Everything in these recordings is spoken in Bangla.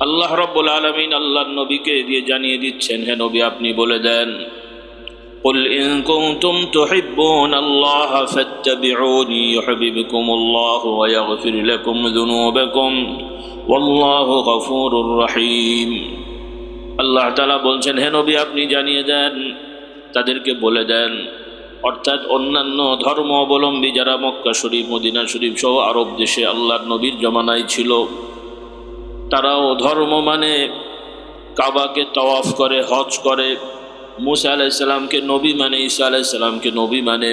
আল্লাহ রাব্বুল আলামিন আল্লাহর নবীকে দিয়ে জানিয়ে দিচ্ছেন, হে নবী আপনি বলে দেন, কুল ইন কুনতুম তুহিব্বুনাল্লাহ ফাত্তাবিউনি ইউহিব্বুকুমুল্লাহু ওয়া ইয়াগফির লাকুম যুনুবাকুম ওয়াল্লাহু গফুরুর রহিম। আল্লাহ তাআলা বলছেন, হে নবী আপনি জানিয়ে দেন, তাদেরকে বলে দেন, অর্থাৎ অন্যান্য ধর্ম অবলম্বী যারা মক্কা শরীফ, মদিনা শরীফ সহ আরব দেশে আল্লাহর নবীর জমানায় ছিল, তারাও ধর্ম মানে কাবাকে তাওয়াফ করে, হজ করে, মুসা আলাইহিস সালামকে নবী মানে, ঈসা আলাইহিস সালামকে নবী মানে,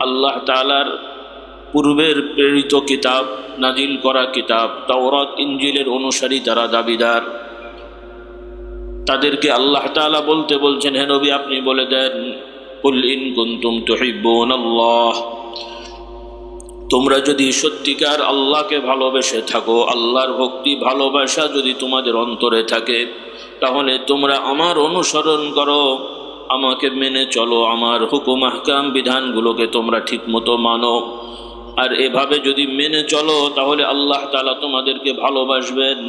আল্লাহ তাআলার পূর্বের প্রেরিত কিতাব, নাজিল করা কিতাব তাওরাত ইনজিলের অনুসারী তারা দাবিদার। তাদেরকে আল্লাহ তাআলা বলতে বলছেন, হে নবী আপনি বলে দেন, কুল ইন কুনতুম তুহিব্বুনাল্লাহ, তোমরা যদি সত্যিকার আল্লাহকে ভালোবেসে থাকো, আল্লাহর ভক্তি ভালোবাসা যদি তোমাদের অন্তরে থাকে, তাহলে তোমরা আমার অনুসরণ করো, আমাকে মেনে চলো, আমার হুকুম আহকাম বিধানগুলোকে তোমরা ঠিকমতো মানো। আর এভাবে যদি মেনে চলো তাহলে আল্লাহ তাআলা তোমাদেরকে ভালোবাসবেন,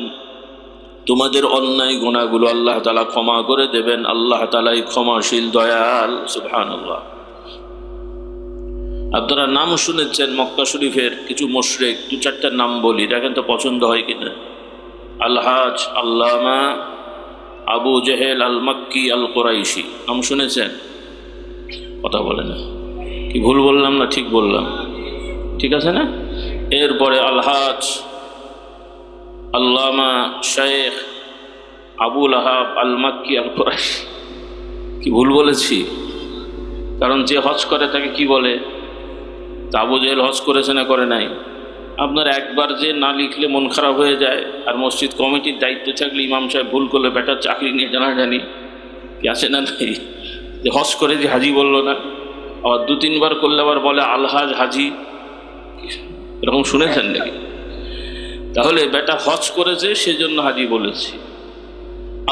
তোমাদের অন্যায় গুনাহগুলো আল্লাহ তাআলা ক্ষমা করে দেবেন। আল্লাহ তাআলাই ক্ষমাশীল, দয়াল। সুবহানাল্লাহ। আপনারা নাম শুনেছেন মক্কা শরীফের কিছু মুশরিক, দু চারটা নাম বলি, দেখেন তো পছন্দ হয় কিনা। আলহাজ আল্লামা আবু জেহেল আল মক্কি আল কুরাইশি, নাম শুনেছেন? কথা বলে না, কি ভুল বললাম না ঠিক বললাম? ঠিক আছে না? এরপরে আলহাজ আল্লামা শেখ আবুল আহাব আল মক্কি আল কুরাইশি, কি ভুল বলেছি? কারণ যে হজ করে তাকে কি বলে? আবু জেহেল হজ করেছে না করে নাই? আপনার একবার যে না লিখলে মন খারাপ হয়ে যায়, আর মসজিদ কমিটির দায়িত্বে থাকলে ইমাম সাহেব ভুল করলে বেটার চাকরি নিয়ে জানাজানি কি আছে না নাই? যে হজ করে যে হাজি বললো না, আবার দু তিনবার করলে আবার বলে আলহাজ হাজি, এরকম শুনেছেন নাকি? তাহলে বেটা হজ করেছে সেজন্য হাজি বলেছি।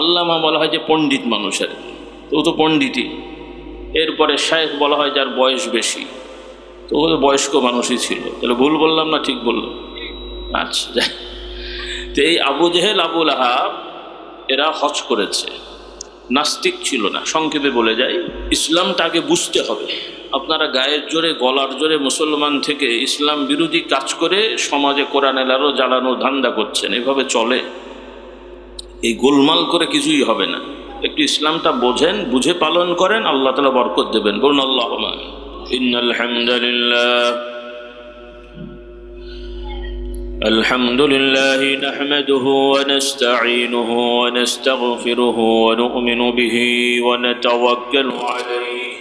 আল্লামা বলা হয় যে পণ্ডিত মানুষের, তো ও তো পণ্ডিতই। এরপরে শায়েখ বলা হয় যার বয়স বেশি, তো ও বয়স্ক মানুষই ছিল। তাহলে ভুল বললাম না ঠিক বললাম? আচ্ছা, তো এই আবু জেহেল আবুল আহাব এরা হজ করেছে, নাস্তিক ছিল না। সংক্ষেপে বলে যাই, ইসলামটাকে বুঝতে হবে। আপনারা গায়ের জোরে, গলার জোরে মুসলমান থেকে ইসলাম বিরোধী কাজ করে সমাজে কোরআন এলারও জ্বালানোর ধান্দা করছেন, এভাবে চলে। এই গোলমাল করে কিছুই হবে না। একটু ইসলামটা বোঝেন, বুঝে পালন করেন, আল্লাহ তাআলা বরকত দেবেন। বলুন আল্লাহুম্মা আমিন। ইন্নাল হামদুলিল্লাহ الحمد لله نحمده ونستعينه ونستغفره ونؤمن به ونتوكل عليه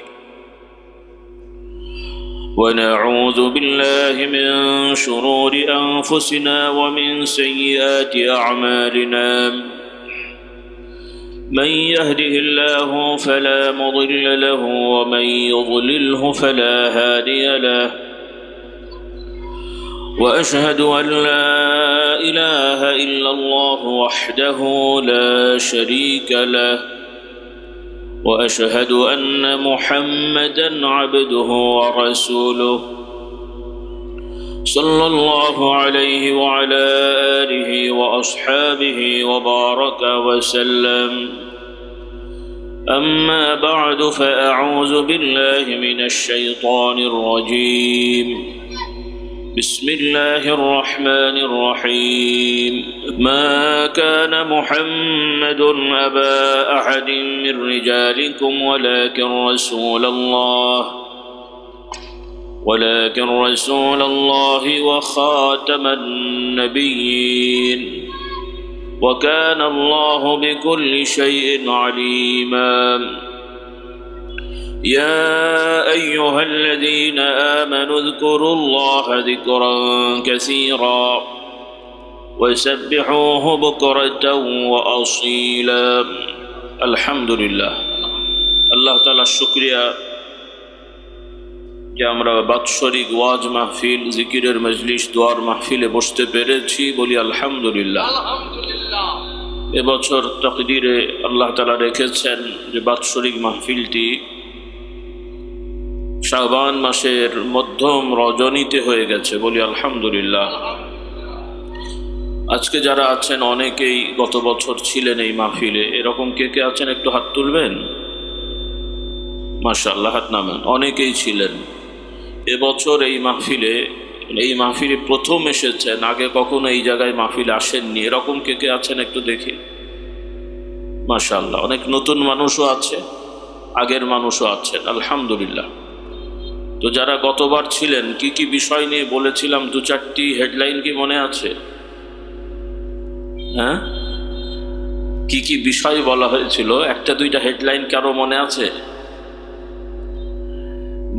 ونعوذ بالله من شرور أنفسنا ومن سيئات أعمالنا من يهده الله فلا مضل له ومن يضلله فلا هادي له وأشهد أن لا إله إلا الله وحده لا شريك له وأشهد أن محمدًا عبده ورسوله صلى الله عليه وعلى آله وأصحابه وبارك وسلم. أما بعد فأعوذ بالله من الشيطان الرجيم. بسم الله الرحمن الرحيم. ما كان محمد أبا أحد من رجالكم ولكن رسول الله وخاتم النبيين وكان الله بكل شيء عليما. يا أيها الذين آمنوا اذكروا الله ذكرا كثيرا وسبحوه بكرة وأصيلا. الحمد لله. আল্লাহ তাআলার শুকরিয়া যে আমরা বাৎসরিক ওয়াজ মাহফিল, জিকিরের মজলিস, দোয়ার মাহফিলে বসতে পেরেছি, বলি আলহামদুলিল্লাহ। এবছর তাকদীরে আল্লাহ তাআলা রেখেছেন যে বাৎসরিক মাহফিলটি শাবান মাসের মধ্যম রজনীতে হয়ে গেছে, বলি আলহামদুলিল্লাহ। আজকে যারা আছেন অনেকেই গত বছর ছিলেন এই মাহফিলে, এরকম কে কে আছেন একটু হাত তুলবেন। মাশাআল্লাহ, হাত নামান। অনেকেই ছিলেন এবছর এই মাহফিলে প্রথম এসেছেন, আগে কখনো এই জায়গায় মাহফিলে আসেননি, এরকম কে কে আছেন একটু দেখি। মাশাআল্লাহ, অনেক নতুন মানুষও আছে, আগের মানুষও আছেন, আলহামদুলিল্লাহ। তো যারা গতবার ছিলেন কি কি বিষয় নিয়ে বলেছিলাম, দু চারটি হেডলাইন কি মনে আছে? হ্যাঁ, কি কি বিষয় বলা হয়েছিল? একটা দুইটা হেডলাইন কারো মনে আছে?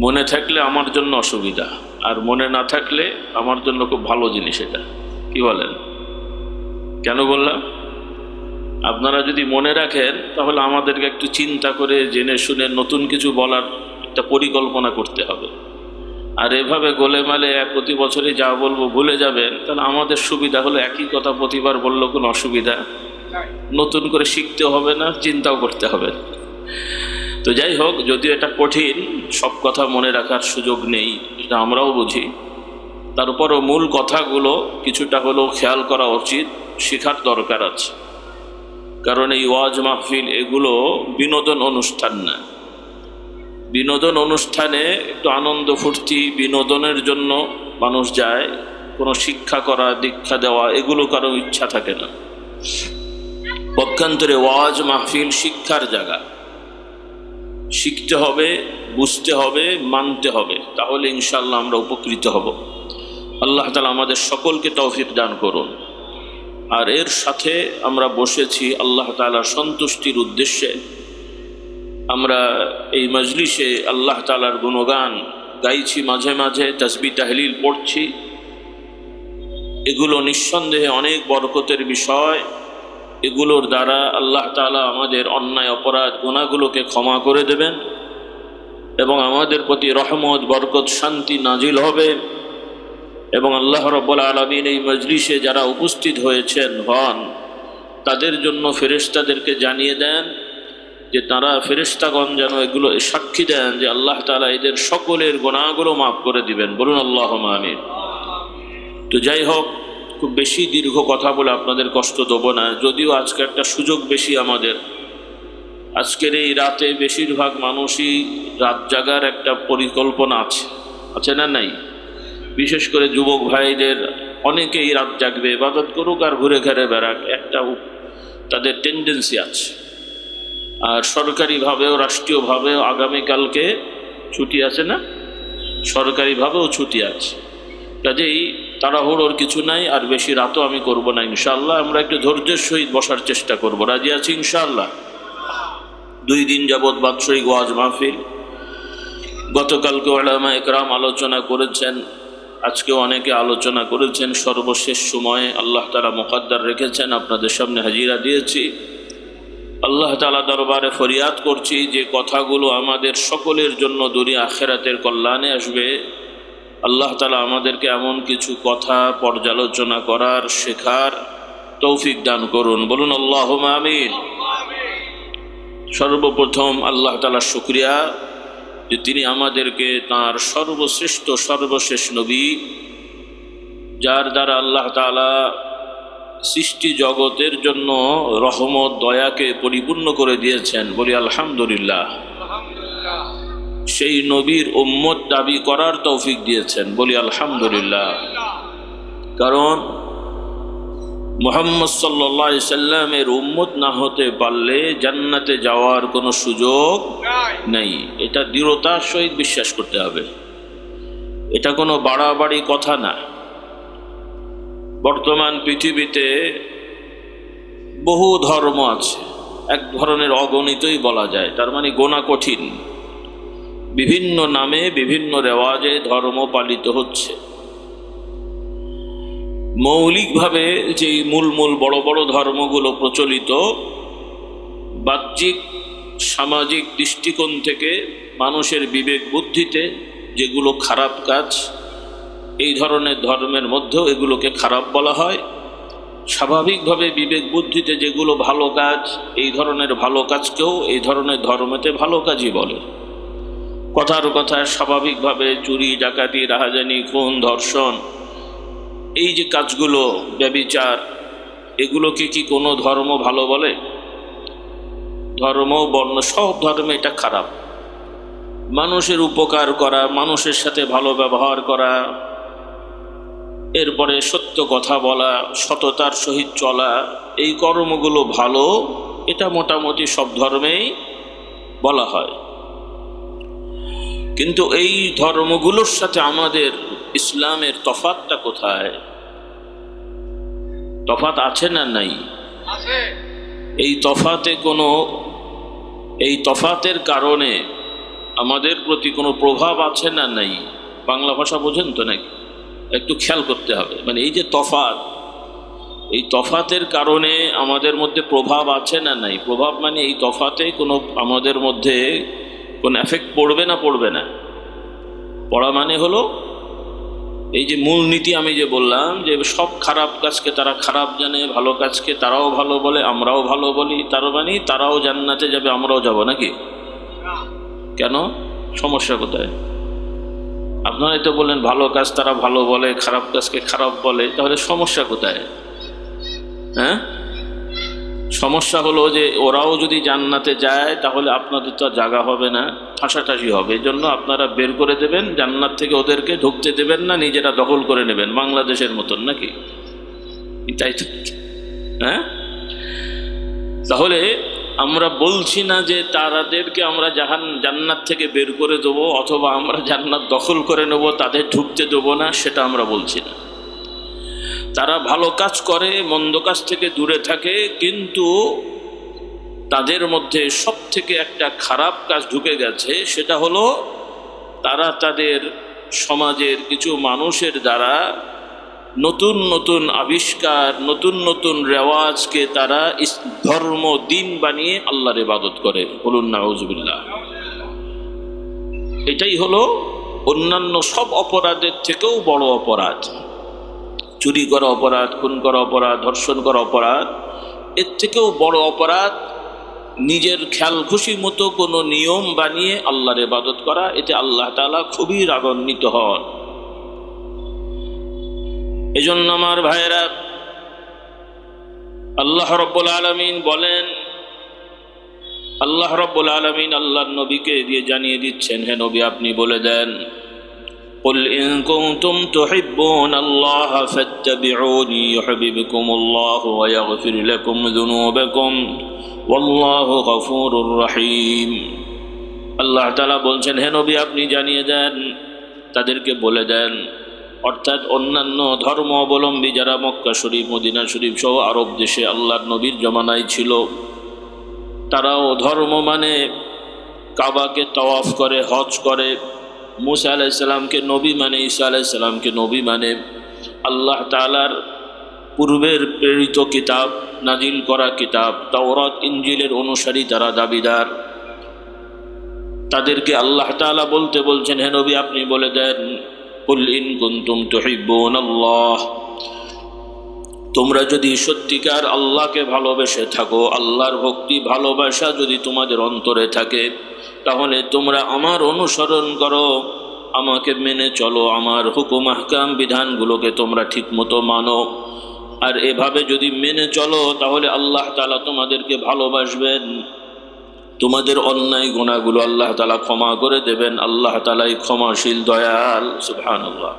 মনে থাকলে আমার জন্য অসুবিধা, আর মনে না থাকলে আমার জন্য খুব ভালো জিনিস। এটা কি বলেন? কেন বললাম? আপনারা যদি মনে রাখেন তাহলে আমাদেরকে একটু চিন্তা করে জেনে শুনে নতুন কিছু বলার একটা পরিকল্পনা করতে হবে। আর এভাবে গোলেমালে প্রতি বছরই যা বলবো ভুলে যাবেন, তাহলে আমাদের সুবিধা হলো একই কথা প্রতিবার বললেও কোনো অসুবিধা, নতুন করে শিখতে হবে না, চিন্তাও করতে হবে না। তো যাই হোক, যদিও এটা কঠিন, সব কথা মনে রাখার সুযোগ নেই, এটা আমরাও বুঝি, তারপরও মূল কথাগুলো কিছুটা হলেও খেয়াল করা উচিত, শেখার দরকার আছে। কারণ এই ওয়াজ মাহফিল এগুলো বিনোদন অনুষ্ঠান না। বিনোদন অনুষ্ঠানে একটু আনন্দ ফুর্তি বিনোদনের জন্য মানুষ যায়, কোনো শিক্ষা করা, দীক্ষা দেওয়া এগুলো কারো ইচ্ছা থাকে না। পক্ষান্তরে ওয়াজ মাহফিল শিক্ষার জায়গা, শিখতে হবে, বুঝতে হবে, মানতে হবে, তাহলে ইনশাআল্লাহ আমরা উপকৃত হব। আল্লাহ তাআলা আমাদের সকলকে তৌফিক দান করুন। আর এর সাথে আমরা বসেছি আল্লাহ তাআলার সন্তুষ্টির উদ্দেশ্যে। আমরা এই মজলিসে আল্লাহ তাআলার গুণগান গাইছি, মাঝে মাঝে তাসবিহ তাহলিল পড়ছি, এগুলো নিঃসন্দেহে অনেক বরকতের বিষয়। এগুলোর দ্বারা আল্লাহ তাআলা আমাদের অন্যায় অপরাধ গুনাহগুলোকে ক্ষমা করে দেবেন এবং আমাদের প্রতি রহমত, বরকত, শান্তি নাজিল হবে। এবং আল্লাহ রাব্বুল আলামিন এই মজলিসে যারা উপস্থিত হয়েছেন তাদের জন্য ফেরেশতাদেরকে জানিয়ে দেন যে তারা ফেরেশতাগণ যেন এগুলো সাক্ষী দেন যে আল্লাহ তাআলা এদের সকলের গুনাহগুলো মাফ করে দিবেন। বলুন আল্লাহুম্মা আমিন। তো যাই হোক, খুব বেশি দীর্ঘ কথা বলে আপনাদের কষ্ট দেব না, যদিও আজকে একটা সুযোগ বেশি আমাদের। আজকের এই রাতে বেশিরভাগ মানুষই রাত জাগার একটা পরিকল্পনা আছে না নাই? বিশেষ করে যুবক ভাইদের অনেকেই রাত জাগবে, ইবাদত করুক আর ঘুরে ঘুরে বেড়াক, একটা তাদের টেন্ডেন্সি আছে। আর সরকারিভাবেও রাষ্ট্রীয়ভাবেও আগামীকালকে ছুটি আছে না? সরকারিভাবেও ছুটি আছে, কাজেই তাড়াহুড়োর কিছু নাই। আর বেশি রাতও আমি করব না ইনশাআল্লাহ। আমরা একটু ধৈর্যের সহিত বসার চেষ্টা করব, রাজি আছি ইনশাআল্লাহ। 2 দিন যাবৎ বাৎসরিক ওয়াজ মাহফিল, গতকালকে উলামা ইকরাম আলোচনা করেছেন, আজকেও অনেকে আলোচনা করেছেন। সর্বশেষ সময়ে আল্লাহ তাআলা মুকদ্দর রেখেছেন, আপনাদের সামনে হাজিরা দিয়েছি। আল্লাহ তাআলা দরবারে ফরিয়াদ করছি যে কথাগুলো আমাদের সকলের জন্য দুনিয়া আখিরাতের কল্যাণে আসবে, আল্লাহ তাআলা আমাদেরকে এমন কিছু কথা পর্যালোচনা করার, শেখার তৌফিক দান করুন। বলুন আল্লাহুম্মা আমিন। সর্বপ্রথম আল্লাহ তাআলার শুকরিয়া যে তিনি আমাদেরকে তাঁর সর্বশ্রেষ্ঠ সর্বশেষ নবী, যার দ্বারা আল্লাহ তাআলা সৃষ্টি জগতের জন্য রহমত দয়াকে পরিপূর্ণ করে দিয়েছেন, বলি আলহামদুলিল্লাহ। সেই নবীর উম্মত দাবি করার তৌফিক দিয়েছেন, বলি আলহামদুলিল্লাহ। কারণ মুহাম্মদ সাল্লাল্লাহু আলাইহি সাল্লামের উম্মত না হতে পারলে জান্নাতে যাওয়ার কোনো সুযোগ নেই। এটা দৃঢ়তার সহিত বিশ্বাস করতে হবে, এটা কোনো বাড়াবাড়ি কথা না। বর্তমান পৃথিবীতে বহু ধর্ম আছে, এক ধরনের অগণিতই বলা যায়, তার মানে গোনা কঠিন। বিভিন্ন নামে বিভিন্ন রেওয়াজে ধর্ম পালিত হচ্ছে। মৌলিকভাবে যে মূল বড় বড় ধর্মগুলো প্রচলিত, বাহ্যিক সামাজিক দৃষ্টিকোণ থেকে মানুষের বিবেক বুদ্ধিতে যেগুলো খারাপ কাজ, এই ধরনের ধর্মের মধ্যেও এগুলোকে খারাপ বলা হয়। স্বাভাবিকভাবে বিবেক বুদ্ধিতে যেগুলো ভালো কাজ, এই ধরনের ভালো কাজকেও এই ধরনের ধর্মেতে ভালো কাজই বলে। কথার কথায় স্বাভাবিকভাবে চুরি, ডাকাতি, রাহাজানি, খুন, ধর্ষণ এই যে কাজগুলো, ব্যভিচার, এগুলোকে কি কোনো ধর্ম ভালো বলে? ধর্ম, বর্ণ, সব ধর্মে এটা খারাপ। মানুষের উপকার করা, মানুষের সাথে ভালো ব্যবহার করা, এরপরে সত্য কথা বলা, সততার সহিত চলা, এই কর্মগুলো ভালো, এটা মোটামুটি সব ধর্মেই বলা হয়। কিন্তু এই ধর্মগুলোর সাথে আমাদের ইসলামের তফাৎটা কোথায়? তফাৎ আছে না নাই? এই তফাতের কারণে আমাদের প্রতি কোনো প্রভাব আছে না নাই? বাংলা ভাষা বোঝেন তো নাকি? একটু খেয়াল করতে হবে। মানে এই যে তফাৎ, এই তফাতের কারণে আমাদের মধ্যে প্রভাব আছে না নাই? প্রভাব মানে এই তফাতে কোনো আমাদের মধ্যে কোনো এফেক্ট পড়বে না? পড়বে না। পড়া মানে হলো এই যে মূলনীতি আমি যে বললাম, যে সব খারাপ কাজকে তারা খারাপ জানে, ভালো কাজকে তারাও ভালো বলে, আমরাও ভালো বলি, তার মানে তারাও জান্নাতে যাবে, আমরাও যাব নাকি? কেন? সমস্যা কোথায়? আপনারাই তো বললেন ভালো কাজ তারা ভালো বলে, খারাপ কাজকে খারাপ বলে, তাহলে সমস্যা কোথায়? হ্যাঁ, সমস্যা হলো যে ওরাও যদি জান্নাতে যায় তাহলে আপনাদের তো জায়গা হবে না, ঠাসাঠাসি হবে। এই জন্য আপনারা বের করে দেবেন জান্নাত থেকে, ওদেরকে ঢুকতে দেবেন না, নিজেরা দখল করে নেবেন, বাংলাদেশের মতন নাকি? তাই তো। হ্যাঁ, তাহলে আমরা বলছি না যে তাদেরকে আমরা জান্নাত থেকে বের করে দেবো, অথবা আমরা জান্নাত দখল করে নেব, তাদের ঢুকতে দেবো না, সেটা আমরা বলছি না। তারা ভালো কাজ করে, মন্দ কাজ থেকে দূরে থাকে, কিন্তু তাদের মধ্যে সব থেকে একটা খারাপ কাজ ঢুকে গেছে, সেটা হলো তারা তাদের সমাজের কিছু মানুষের দ্বারা নতুন নতুন আবিষ্কার, নতুন নতুন রেওয়াজকে তারা ধর্ম, দিন বানিয়ে আল্লাহর ইবাদত করে। বলুন নাউজুবিল্লাহ। এটাই হলো অন্যান্য সব অপরাধের থেকেও বড় অপরাধ। চুরি করা অপরাধ, খুন করা অপরাধ, ধর্ষণ করা অপরাধ, এর থেকেও বড় অপরাধ নিজের খেয়াল খুশি মতো কোনো নিয়ম বানিয়ে আল্লাহর ইবাদত করা। এতে আল্লাহ তাআলা খুবই রাগান্বিত হন। এজন্য আমার ভাইয়েরা, আল্লাহ রাব্বুল আলামিন বলেন, আল্লাহ রাব্বুল আলামিন আল্লাহর নবীকে দিয়ে জানিয়ে দিচ্ছেন, হে নবী আপনি বলে দেন, قل إن كنتم تحبون الله فاتبعوني يحببكم الله ويغفر لكم ذنوبكم والله غفور رحيم। আল্লাহ তাআলা বলছেন, হে নবী আপনি জানিয়ে দেন, তাদেরকে বলে দেন, অর্থাৎ অন্যান্য ধর্ম অবলম্বী যারা মক্কা শরীফ, মদিনা শরীফ সহ আরব দেশে আল্লাহর নবীর জমানায় ছিল, তারাও ধর্ম মানে কাবাকে তাওয়াফ করে, হজ করে, মুসা আলাইহিস সালামকে নবী মানে, ঈসা আলাইহিস সালামকে নবী মানে, আল্লাহ তাআলার পূর্বের প্রেরিত কিতাব, নাজিল করা কিতাব তাওরাত ইনজিলের অনুসারী তারা দাবিদার। তাদেরকে আল্লাহ তাআলা বলতে বলছেন, হে নবী আপনি বলে দেন, কুল ইন কুনতুম তুহিব্বুনাল্লাহ, তোমরা যদি সত্যিকার আল্লাহকে ভালোবেসে থাকো, আল্লাহর ভক্তি ভালোবাসা যদি তোমাদের অন্তরে থাকে, তাহলে তোমরা আমার অনুসরণ করো, আমাকে মেনে চলো, আমার হুকুম আহকাম বিধানগুলোকে তোমরা ঠিকমতো মানো। আর এভাবে যদি মেনে চলো তাহলে আল্লাহ তাআলা তোমাদেরকে ভালোবাসবেন, তোমাদের অন্যায় গুনাহগুলো আল্লাহ তাআলা ক্ষমা করে দেবেন। আল্লাহ তাআলাই ক্ষমাশীল, দয়াল। সুবহানাল্লাহ।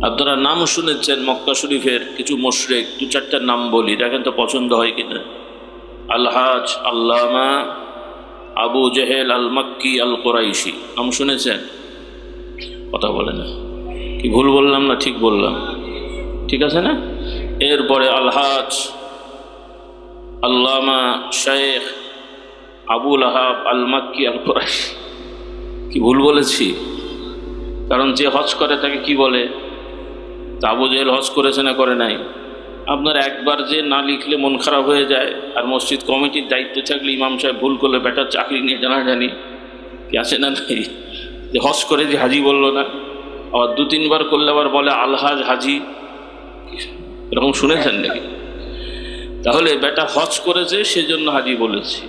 আপনারা নাম শুনেছেন মক্কা শরীফের কিছু মুশরিক, দু চারটার নাম বলি, দেখেন তো পছন্দ হয় কিনা। আলহাজ আল্লামা আবু জেহেল আল মক্কি আল কুরাইশি, নাম শুনেছেন? কথা বলে না, কি ভুল বললাম না ঠিক বললাম? ঠিক আছে না? এরপরে আলহাজ আল্লামা শেখ আবুল আহাব আল মক্কি আল কুরাইশি, কি ভুল বলেছি? কারণ যে হজ করে তাকে কি বলে? তা আবু জেহেল হজ করেছে না করে নাই? আপনার একবার যে না লিখলে মন খারাপ হয়ে যায়, আর মসজিদ কমিটির দায়িত্বে থাকলে ইমাম সাহেব ভুল করলে বেটার চাকরি নিয়ে জানাজানি কি আছে না নাই? যে হজ করে যে হাজি বললো না, আবার দু তিনবার করলে আবার বলে আলহাজ হাজি, এরকম শুনেছেন নাকি? তাহলে বেটা হজ করেছে সেজন্য হাজি বলেছি।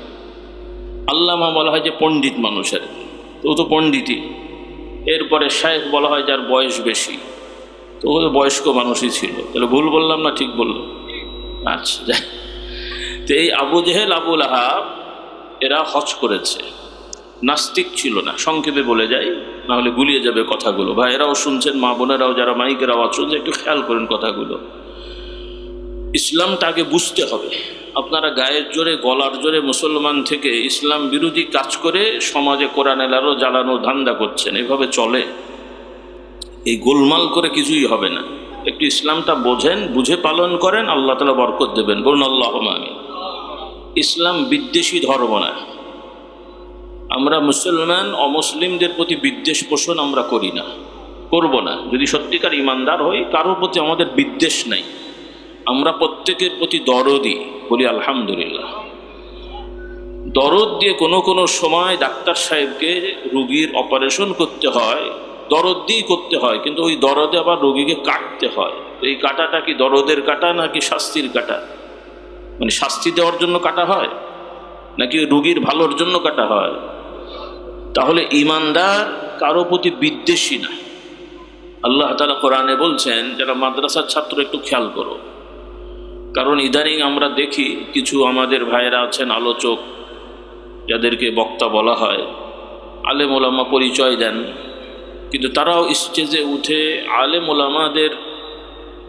আল্লামা বলা হয় যে পণ্ডিত মানুষের, তো ও তো পণ্ডিতই। এরপরে শায়েখ বলা হয় যার বয়স বেশি, তো তো ও বয়স্ক মানুষই ছিল। তাহলে ভুল বললাম না ঠিক বললাম? আচ্ছা, যাই। তো এই আবু জেহেল, আবু লাহাব এরা হজ করেছে, নাস্তিক ছিল না, সংক্ষেপে বলে যাই, না হলে গুলিয়ে যাবে কথাগুলো। ভাই এরাও শুনছেন, মা বোনেরাও যারা মাইকের আওয়াজ শুনছে, একটু খেয়াল করেন কথাগুলো। ইসলামটা আগে বুঝতে হবে। আপনারা গায়ের জোরে, গলার জোরে মুসলমান থেকে ইসলাম বিরোধী কাজ করে সমাজে কোরআন এলারও জ্বালানো ধান্দা করছেন, এভাবে চলে? এই গোলমাল করে কিছুই হবে না। একটু ইসলামটা বোঝেন, বুঝে পালন করেন, আল্লাহ তাআলা বরকত দেবেন। বলুন আল্লাহুম্মা আমিন। ইসলাম বিদ্বেষী ধর্ম না। আমরা মুসলমান অমুসলিমদের প্রতি বিদ্বেষ পোষণ আমরা করি না, করব না। যদি সত্যিকার ইমানদার হই, কারোর প্রতি আমাদের বিদ্বেষ নাই। আমরা প্রত্যেকের প্রতি দরদি, বলি আলহামদুলিল্লাহ। দরদ দিয়ে কোনো সময় ডাক্তার সাহেবকে রোগীর অপারেশন করতে হয়, দরদ দিয়েই করতে হয়, কিন্তু ওই দরদে আবার রোগীকে কাটতে হয়। এই কাটাটা কি দরদের কাটা নাকি শাস্তির কাটা? মানে শাস্তি দেওয়ার জন্য কাটা হয় নাকি রোগীর ভালোর জন্য কাটা হয়? তাহলে ইমানদার কারো প্রতি বিদ্বেষী না। আল্লাহ তাআলা কোরআনে বলছেন, যারা মাদ্রাসার ছাত্র একটু খেয়াল করো, কারণ ইদানিং আমরা দেখি কিছু আমাদের ভাইয়েরা আছেন আলোচক, যাদেরকে বক্তা বলা হয়, আলেম ওলামা পরিচয় দেন, কিন্তু তারাও স্টেজে উঠে আলেম ওলামাদের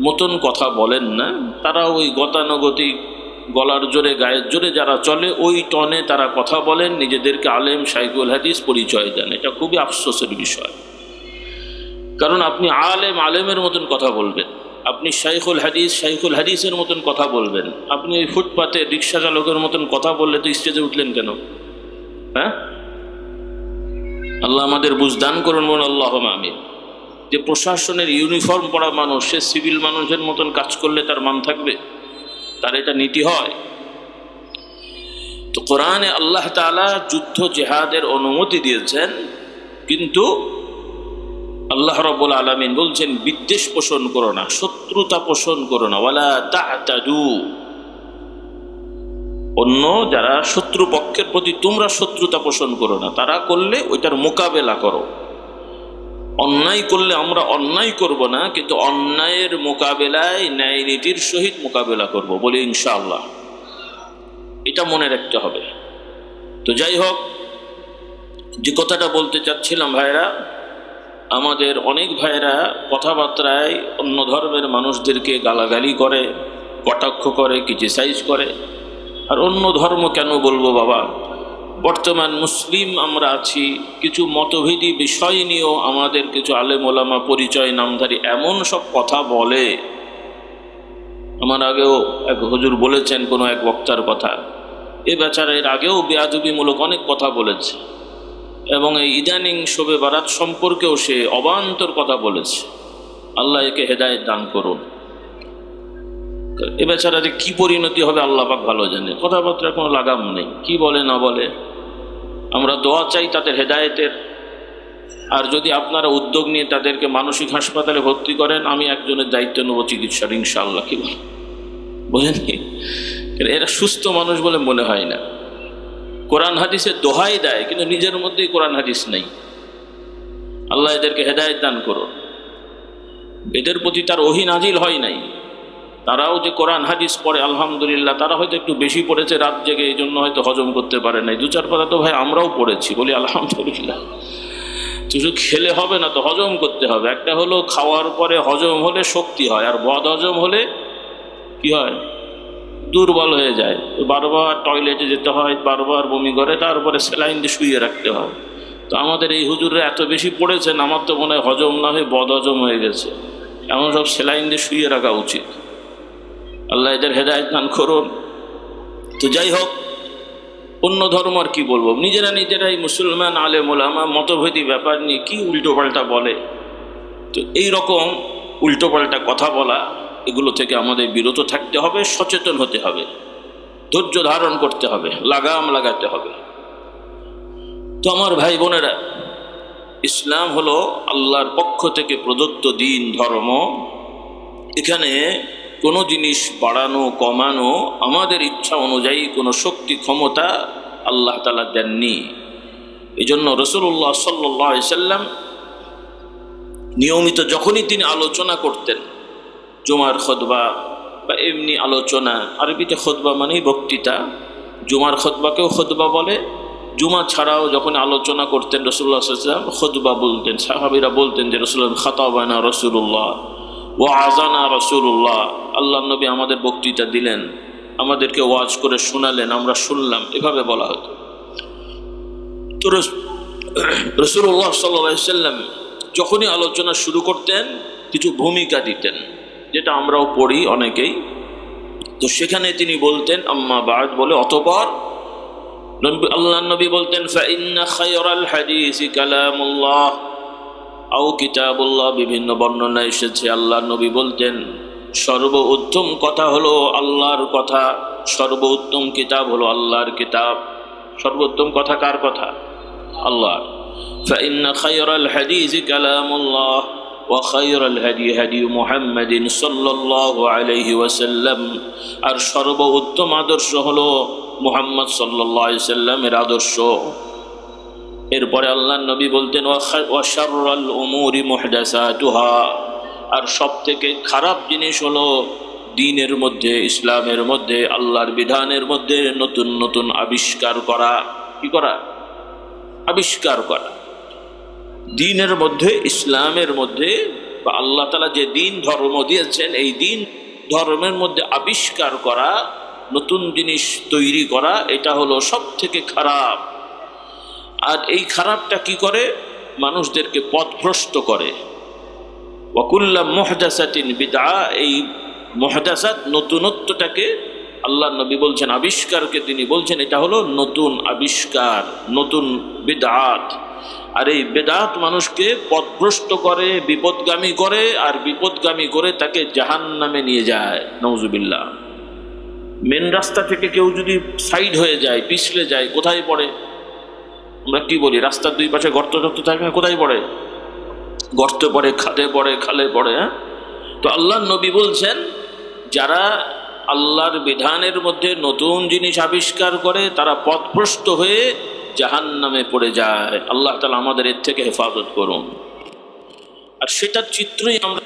মতন কথা বলেন না। তারা ওই গতানুগতিক গলার জোরে, গায়ের জোরে যারা চলে, ওই টনে তারা কথা বলেন, নিজেদেরকে আলেম, শাইখুল হাদিস পরিচয় দেন। এটা খুবই আফসোসের বিষয়। কারণ আপনি আলেম, আলেমের মতন কথা বলবেন, আপনি শাইখুল হাদিস, শাইখুল হাদিসের মতন কথা বলবেন। আপনি ওই ফুটপাতে রিক্সা চালকের মতন কথা বললে তো স্টেজে উঠলেন কেন? হ্যাঁ, আল্লাহ আমাদের বুঝদান করুন, বলুন আল্লাহুম্মা আমিন। যে প্রশাসনের ইউনিফর্ম পরা মানুষ, সে সিভিল মানুষের মতন কাজ করলে তার মান থাকবে? তার এটা নীতি হয়? তো কোরআনে আল্লাহ তাআলা যুদ্ধ জেহাদের অনুমতি দিয়েছেন, কিন্তু আল্লাহ রাব্বুল আলামিন বলছেন বিদ্বেষ পোষণ করো না, শত্রুতা পোষণ করো না। ওয়ালা তা'তাদু, অন্য যারা শত্রুপক্ষের প্রতি তোমরা শত্রুতা পোষণ করো না, তারা করলে ওইটার মোকাবেলা করো। অন্যায় করলে আমরা অন্যায় করব না, কিন্তু অন্যায়ের মোকাবেলায় ন্যায় নীতির সহিত মোকাবেলা করব, বলি ইনশাআল্লাহ। এটা মনে রাখতে হবে। তো যাই হোক, যে কথাটা বলতে চাচ্ছিলাম, ভাইরা, আমাদের অনেক ভাইরা কথাবার্তায় অন্য ধর্মের মানুষদেরকে গালাগালি করে, কটাক্ষ করে, ক্রিটিসাইজ করে। আর অন্য ধর্ম কেন বলবো বাবা, বর্তমান মুসলিম আমরা আছি, কিছু মতভেদী বিষয় নিয়েও আমাদের কিছু আলেম ওলামা পরিচয় নামধারী এমন সব কথা বলে। আমার আগেও এক হুজুর বলেছেন কোনো এক বক্তার কথা, এ বেচারা এর আগেও বেয়াদবিমূলক অনেক কথা বলেছে, এবং এই ইদানিং শবে বারাত সম্পর্কেও সে অবান্তর কথা বলেছে। আল্লাহ একে হেদায়েত দান করুন। এ বেচারাদের কি পরিণতি হবে আল্লাহ পাক ভালো জানে। কথাবার্তার কোনো লাগাম নেই, কি বলে না বলে। আমরা দোয়া চাই তাদের হেদায়েতের। আর যদি আপনারা উদ্যোগ নিয়ে তাদেরকে মানসিক হাসপাতালে ভর্তি করেন, আমি একজনের দায়িত্ব নেব চিকিৎসার, ইনশাআল্লাহ। কি বল, বোঝেননি? এরা সুস্থ মানুষ বলে মনে হয় না। কোরআন হাদিসের দোহাই দেয়, কিন্তু নিজের মধ্যেই কোরআন হাদিস নেই। আল্লাহ এদেরকে হেদায়েত দান করুন। এদের প্রতি তার ওহী নাজিল হয় নাই। তারাও যে কোরআন হাদিস পড়ে আলহামদুলিল্লাহ, তারা হয়তো একটু বেশি পড়েছে রাত জেগে, এই জন্য হয়তো হজম করতে পারে নাই। দু চার পাতা তো ভাই আমরাও পড়েছি, বলি আলহামদুলিল্লাহ। শুধু খেলে হবে না, তো হজম করতে হবে। একটা হলো খাওয়ার পরে হজম হলে শক্তি হয়, আর বদ হজম হলে কি হয়? দুর্বল হয়ে যায়। বারবার টয়লেটে যেতে হয়, বারবার বমি করে, তারপরে স্যালাইন দিয়ে শুইয়ে রাখতে হয়। তো আমাদের এই হুজুররা এত বেশি পড়েছেন, আমার তো মনে হয় হজম না হয়ে বদ হজম হয়ে গেছে। এমন সব স্যালাইন দিয়ে শুইয়ে রাখা উচিত। আল্লাহ এদের হেদায়েত দান করুন। তো যাই হোক, অন্য ধর্ম আর কি বলবো, নিজেরাই মুসলমান আলেম ওলামা মতভেদী ব্যাপার নিয়ে কি উল্টোপাল্টা বলে। তো এই রকম উল্টোপাল্টা কথা বলা, এগুলো থেকে আমাদের বিরত থাকতে হবে, সচেতন হতে হবে, ধৈর্য ধারণ করতে হবে, লাগাম লাগাতে হবে। তো আমার ভাই বোনেরা, ইসলাম হলো আল্লাহর পক্ষ থেকে প্রদত্ত দিন, ধর্ম। এখানে কোনো জিনিস বাড়ানো কমানো আমাদের ইচ্ছা অনুযায়ী কোনো শক্তি ক্ষমতা আল্লাহ তাআলা দেননি। এই জন্য রাসূলুল্লাহ সাল্লাল্লাহু আলাইহি সাল্লাম নিয়মিত যখনই তিনি আলোচনা করতেন, জুমার খুতবা বা এমনি আলোচনা, আরবিতে খুতবা মানেই বক্তৃতা, জুমার খুতবাকেও খুতবা বলে। জুমা ছাড়াও যখন আলোচনা করতেন রাসূলুল্লাহ সাল্লাল্লাহু আলাইহি ওয়াসাল্লাম খুতবা বলতেন। সাহাবীরা বলতেন যে রাসূলুল্লাহ খাতাবানা রাসূলুল্লাহ ওয়া আযানা রাসূলুল্লাহ, আল্লাহ নবী আমাদের বক্তৃতা দিলেন, আমাদেরকে ওয়াজ করে শোনালেন, আমরা শুনলাম, এভাবে বলা হতো। তো রাসূলুল্লাহ সাল্লাল্লাহু আলাইহি ওয়াসাল্লাম যখনই আলোচনা শুরু করতেন কিছু ভূমিকা দিতেন, যেটা আমরাও পড়ি অনেকেই। তো সেখানে তিনি বলতেন আম্মা বাদ বলে, অতঃপর আল্লাহ নবী বলতেন ফাইন্না খায়রাল হাদিসি কালামুল্লাহ আও কিতাবুল্লাহ। বিভিন্ন বর্ণনা এসেছে আল্লাহ নবী বলতেন সর্বোত্তম কথা হলো আল্লাহর কথা, সর্বোত্তম কিতাব হলো আল্লাহর কিতাব। সর্বোত্তম কথা কার কথা? আল্লাহর। ফাইন্না খায়রাল হাদিসি কালামুল্লাহ ওয়া খায়রাল হাদি হাদি মুহাম্মাদিন সাল্লাল্লাহু আলাইহি ওয়াসাল্লাম। আর সর্বোত্তম আদর্শ হলো মুহাম্মদ সাল্লাল্লাহু আলাইহি সাল্লামের আদর্শ। এরপরে আল্লাহ নবী বলতেন ওয়া শাররাল উমুরি মুহদাসাতুহা। আর সব থেকে খারাপ জিনিস হলো দ্বীনের মধ্যে, ইসলামের মধ্যে, আল্লাহর বিধানের মধ্যে নতুন নতুন আবিষ্কার করা। কি করা? আবিষ্কার করা। দ্বীনের মধ্যে, ইসলামের মধ্যে, বা আল্লাহ তাআলা যে দ্বীন ধর্ম দিয়েছেন এই দ্বীন ধর্মের মধ্যে আবিষ্কার করা, নতুন জিনিস তৈরি করা, এটা হলো সব থেকে খারাপ। আর এই খারাপটা কি করে? মানুষদেরকে পথভ্রষ্ট করে। ওয়া কুল্লু মুহদাসাতিন বিদআ। এই মুহদাসাত, নতুনত্বটাকে আল্লাহ নবী বলছেন, আবিষ্কারকে তিনি বলছেন এটা হলো নতুন আবিষ্কার, নতুন বিদআত। আর এই বিদআত মানুষকে পথভ্রষ্ট করে, বিপদগামী করে, আর বিপদগামী করে তাকে জাহান্নামে নিয়ে যায়। নাউজুবিল্লাহ। মেন রাস্তা থেকে কেউ যদি সাইড হয়ে যায়, পিছলে যায়, কোথায় পড়ে? আমরা কি বলি? রাস্তার দুই পাশে গর্ত টর্ত থাকে না, কোথায় পড়ে? গর্তে পড়ে, খাদে পড়ে, খালে পড়ে। হ্যাঁ, তো আল্লাহ নবী বলছেন যারা আল্লাহর বিধানের মধ্যে নতুন জিনিস আবিষ্কার করে তারা পথভ্রষ্ট হয়ে জাহান্নামে পড়ে যায়। আল্লাহ তাআলা আমাদের এর থেকে হেফাজত করুন। আর সেটার চিত্রই আমরা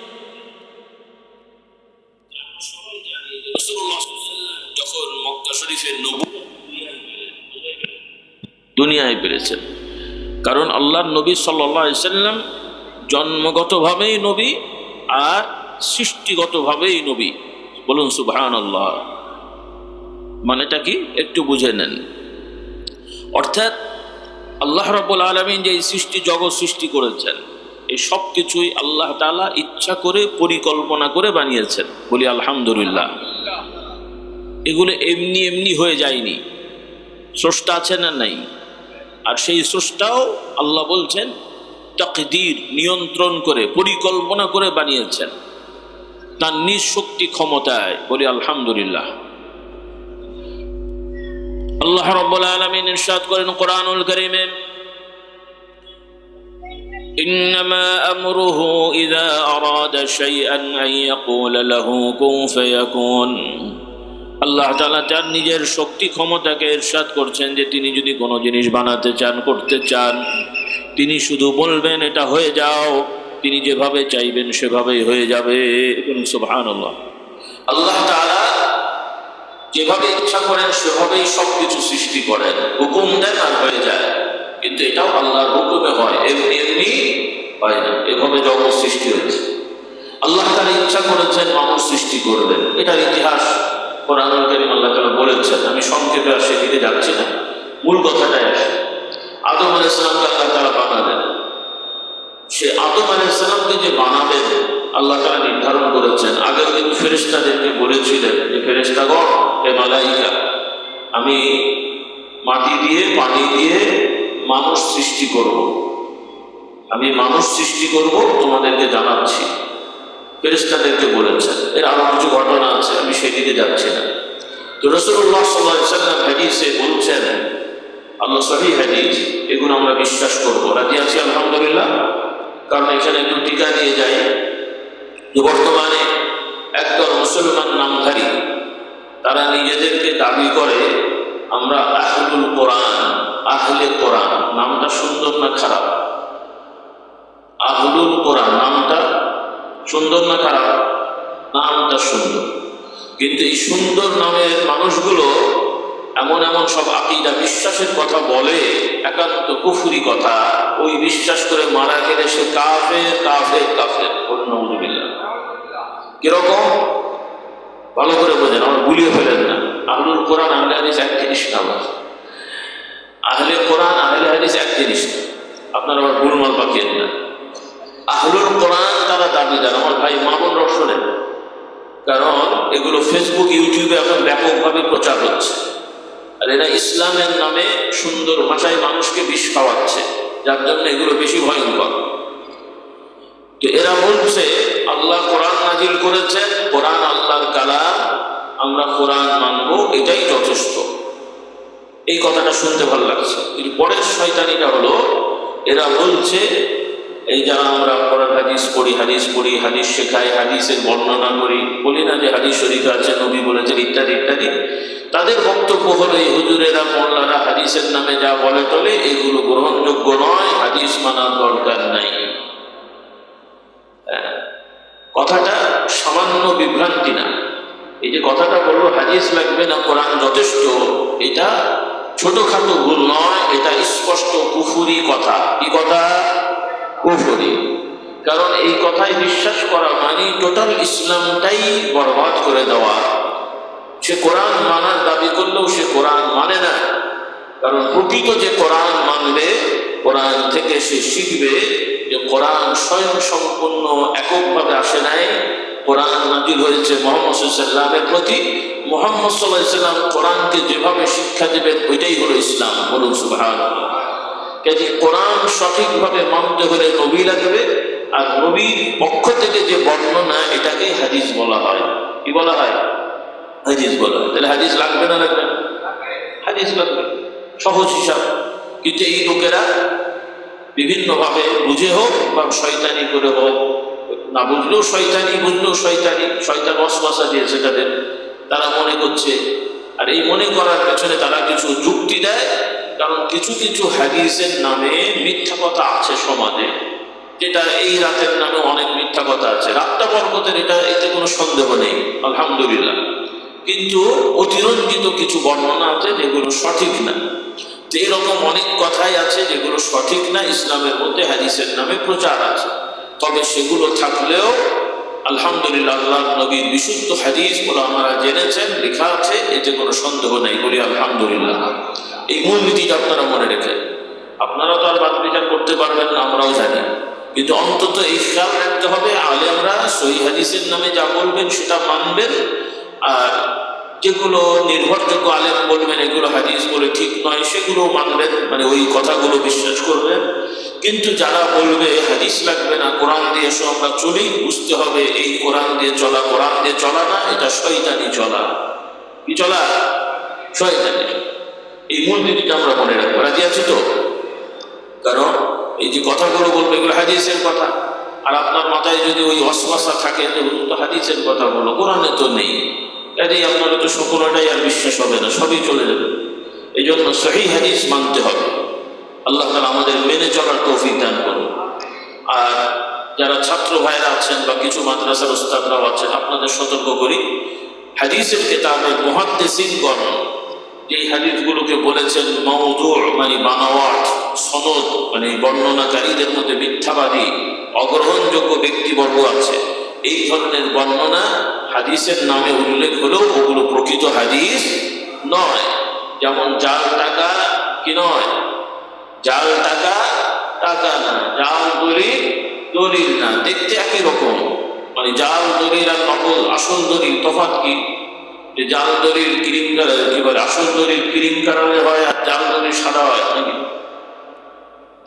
যখন মক্কা শরীফের দুনিয়ায় পেরেছেন, কারণ আল্লাহর নবী সাল্লাল্লাহু আলাইহি সাল্লাম জন্মগতভাবেই নবী আর সৃষ্টিগতভাবেই নবী। বলুন সুবহানাল্লাহ। মানেটা কি একটু বুঝে নেন। অর্থাৎ আল্লাহ রাব্বুল আলামিন যে সৃষ্টি জগৎ সৃষ্টি করেছেন, এই সব কিছুই আল্লাহ তাআলা ইচ্ছা করে পরিকল্পনা করে বানিয়েছেন। বলি আলহামদুলিল্লাহ। এগুলো এমনি এমনি হয়ে যায়নি, স্রষ্টা আছে না নাই? আর সেই স্রষ্টাও আল্লাহ বলছেন তাকদীর, নিয়ন্ত্রণ করে, পরিকল্পনা করে বানিয়েছেন তার নিজ শক্তি ক্ষমতায়। বলি আলহামদুলিল্লাহ। আল্লাহ রাব্বুল আলামিন ইরশাদ করেন কোরআনুল কারীমে, ইন্নামা আমরুহু ইযা আরাদা শাইআন আন ইয়াকুলা লাহু কুন ফায়াকুন। আল্লাহ তাআলা তার নিজের শক্তি ক্ষমতাকে ইরশাদ করছেন যে তিনি যদি কোনো জিনিস বানাতে চান, করতে চান, তিনি শুধু বলবেন এটা হয়ে যাও, তিনি যেভাবে চাইবেন সেভাবেই হয়ে যাবে। সুবহানাল্লাহ। আল্লাহ তাআলা যেভাবে ইচ্ছা করেন সেভাবেই সবকিছু সৃষ্টি করেন, হুকুম দেন আর হয়ে যায়। কিন্তু এটাও আল্লাহর হুকুমে হয়, এমনি এমনি হয় না। এভাবে জগৎ সৃষ্টি হয়েছে। আল্লাহ তাআলা ইচ্ছা করেছেন মানুষ সৃষ্টি করবেন, এটার ইতিহাস কোরআনুল কারীম আল্লাহ তাআলা বলেছেন। আমি সংক্ষেপে আর সেদিকে যাচ্ছি না, মূল কথাটাই আসে। আদম আলাইহিস সালামকে আল্লাহ তাআলা বানালেন। সে আদম আলাইহিস সালামকে যে বানাবেন আল্লাহ তাআলা নির্ধারণ করেছেন। আগেও কিন্তু ফেরেশতাদেরকে বলেছিলেন যে ফেরেশতাগণ, হে মালাইকা, আমি মাটি দিয়ে পানি দিয়ে মানুষ সৃষ্টি করব, আমি মানুষ সৃষ্টি করব, তোমাদেরকে জানাচ্ছি। ফেরেশতাদেরকে বলেছেন। এর আরো কিছু ঘটনা আছে, আমি সেদিকে যাচ্ছি না। তো রাসূলুল্লাহ সাল্লাল্লাহু আলাইহি ওয়াসাল্লাম হাদিসে বলছেন, আল্লাহ সহিহ হাদিস, এগুলো আমরা বিশ্বাস করব, রাজি আছি আলহামদুলিল্লাহ। কারণ এখানে একটু টিকা নিয়ে যাই যে বর্তমানে একদল মুসলমান নামধারী তারা নিজেদেরকে দাবি করে আমরা আহলুল কোরআন, আহলে কোরআন। নামটা সুন্দর না খারাপ? আহলুল কোরআন নামটা সুন্দর না খারাপ? নামটা সুন্দর, কিন্তু এই সুন্দর নামের মানুষগুলো এমন এমন সব আকীদা বিশ্বাসের কথা বলে, একান্ত কুফরি কথা। ওই বিশ্বাস করে মারা গেলে সে কাফের কাফের কাফের। কিরকম ভালো করে বোঝেন, আমার গুলিয়ে ফেলেন না। আহলুল কোরআন আহলে হাদিস এক জিনিস না। আহলে কোরআন আহলে হাদিস এক জিনিস না, আপনারা আবার ভুলমাল পাকিয়েন না। আহলুল কোরআন তারা দাবিদার, আমার ভাই মামুন রসনের, কারণ এগুলো ফেসবুক ইউটিউবে এখন ব্যাপকভাবে প্রচার হচ্ছে। আর এরা ইসলামের নামে সুন্দর ভাষায় মানুষকে বিষ খাওয়াচ্ছে, যার জন্য এগুলো বেশি ভয়ঙ্কর। তো এরা বলছে আল্লাহ কোরআন নাজিল করেছেন, কোরআন আল্লাহর কালাম, আমরা কোরআন মানবো, এটাই যথেষ্ট। এই কথাটা শুনতে ভালো লাগছে। কিন্তু পরের শয়তানিটা হলো, এরা বলছে এই যারা আমরা কোরআন হাদিস পড়ি, হাদিস শেখাই, হাদিসের বর্ণনা করি, বলি না যে হাদিস শরীফ আছে, নবী বলেছেন, ইত্যাদি ইত্যাদি, তাদের বক্তব্য হলো এই হুজুরেরা মোল্লারা হাদিসের নামে যা বলে টলে এগুলো গ্রহণযোগ্য নয়, হাদিস মানার দরকার নাই। কথাটা সামান্য বিভ্রান্তি না। এই যে কথাটা বললো হাদিস লাগবে না, কোরআন যথেষ্ট, এটা ছোটখাটো ভুল নয়, এটা স্পষ্ট কুফরি কথা। কি কথা? কুফরি। কারণ এই কথায় বিশ্বাস করা মানে টোটাল ইসলামটাই বরবাদ করে দেওয়া। সে কোরআন মানার দাবি করলেও সে কোরআন মানে না। কারণ প্রকৃত যে কোরআন মানবে, কোরআন থেকে সে শিখবে যে কোরআন স্বয়ং সম্পূর্ণ এককভাবে আসে নাই। কোরআন নাজিল হয়েছে মুহাম্মদ সাল্লাল্লাহু আলাইহি ওয়াসাল্লামের প্রতি। মুহাম্মদ সাল্লাল্লাহু আলাইহি ওয়াসাল্লাম কোরআনকে যেভাবে শিক্ষা দেবেন ওইটাই হলো ইসলাম। বলুন সুবহানাল্লাহ। কাজে কোরআন সঠিকভাবে মানতে হলে নবী লাগবে, আর নবীর পক্ষ থেকে যে বর্ণনা এটাকে হাদিস বলা হয়। কি বলা হয়? হাদিস বলা হয়। তাহলে হাদিস লাগবে না লাগবে না? হাদিস লাগবে, সহজ হিসাব। কিন্তু এই লোকেরা বিভিন্নভাবে বুঝে হোক বা শয়তানি করে হোক, না বুঝলেও শয়তানি, বুঝলেও শয়তানি, শয়তান ওয়াসওয়াসা দিয়েছে তাদের, তারা মনে করছে। আর এই মনে করার পেছনে তারা কিছু যুক্তি দেয়। কারণ কিছু কিছু হাদিসের নামে মিথ্যা কথা আছে সমাজে, যেটা এই রাতের নামে অনেক মিথ্যা কথা আছে। রাতটা বরকতের, এতে কোনো সন্দেহ নেই, আলহামদুলিল্লাহ। কিন্তু অতিরঞ্জিত কিছু বর্ণনা আছে যেগুলো সঠিক না। তো এরকম অনেক কথাই আছে যেগুলো সঠিক না, ইসলামের মধ্যে হাদিসের নামে প্রচার আছে। তবে সেগুলো থাকলেও আলহামদুলিল্লাহ আল্লাহ নবীর বিশুদ্ধ হাদিস বলে আমরা জেনেছেন, লেখা আছে, এতে কোনো সন্দেহ নেই, বলি আলহামদুলিল্লাহ। এই মূলনীতিটা আপনারা মনে রেখেন। আপনারা তো আর বাদ বিচার করতে পারবেন না, আমরাও জানি, কিন্তু অন্তত এই খেয়াল রাখতে হবে আলেমরা সহিহ হাদিসের নামে যা বলবেন সেটা মানবেন। আর যেগুলো নির্ভরযোগ্য আলেম বলবেন এগুলো হাদিস বলে ঠিক নয়, সেগুলো মানবেন, মানে ওই কথাগুলো বিশ্বাস করবেন। কিন্তু যারা বলবে হাদিস লাগবে না, কোরআন দিয়ে এসো আমরা চলি, বুঝতে হবে এই কোরআন দিয়ে চলা, কোরআন দিয়ে চলা না, এটা শয়তানি চলা। কি চলা? শয়তানি। এই মূলনীতিটা আমরা মনে রাখবো। রাজি আছি তো? কারণ এই যে কথাগুলো বলবো এগুলো হাদিসের কথা, আর আপনার মাথায় যদি ওই ওয়াসওয়াসা থাকে যে তো হাদিসের কথা বলো, কোরআনে তো নেই, কাজেই আপনার তো সকলটাই আর বিশ্বাস হবে না, সবই চলে যাবে। এই জন্য সহিহ হাদিস মানতে হবে। আল্লাহ তাআলা আমাদের মেনে চলার তৌফিক দান করুন। আর যারা ছাত্র ভাইরা আছেন বা কিছু মাদ্রাসার উস্তাদরাও আছেন, আপনাদের সতর্ক করি, হাদিসের কিতাবের মুহাদ্দিসিনগণ এই হাদিসগুলোকে বলেছেন মাউদু', মানে বানাওয়াট, সনদ, মানে বর্ণনাকারীদের মধ্যে মিথ্যাবাদী, অগ্রহণযোগ্য ব্যক্তিবর্গ আছে। এই ধরনের বর্ণনা হাদিসের নামে উল্লেখ হলেও ওগুলো প্রকৃত হাদিস নয়। যেমন জাল টাকা কি নয়? জাল টাকা টাকা না, জাল দলিল দলিল না, দেখতে একই রকম। মানে জাল দলিল আর নকল আসল দলিল তফাৎ কি? যে জাল দলিল ক্রিম কালার, কি বলে, আসল দলিল ক্রিম কালারে হয় আর জাল দলিল সাদা হয় নাকি?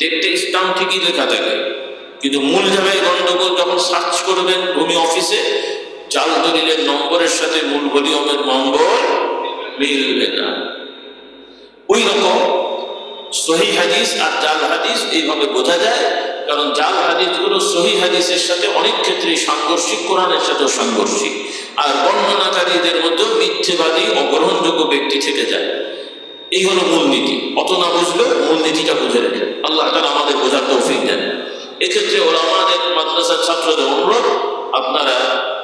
দেখতে ইসলাম ঠিকই লেখা থাকে, কিন্তু মূল জায়গায় গন্ডগোল। যখন সার্চ করবেন ভূমি অফিসে, জাল দলিলের নম্বরের সাথে মূল ভলিউমের নম্বর মিলবে না। ওই রকম সহিহ হাদিস আর জাল হাদিস এইভাবে বোঝা যায়। কারণ জাল হাদিসগুলো সহিহ হাদিসের সাথে অনেক ক্ষেত্রে সাংঘর্ষিক, কোরআনের সাথেও সাংঘর্ষিক। আর বর্ণনাকারীদের মধ্যেও মিথ্যেবাদী, অগ্রহণযোগ্য ব্যক্তি থেকে যায়। এই হলো মূলনীতি। অত না বুঝলেও মূলনীতিটা বুঝে রেখে আল্লাহ তাআলা আমাদের বোঝার তৌফিক দেন। এক্ষেত্রে ওলামাদের মাদ্রাসার ছাত্রদের অনুরোধ, আপনারা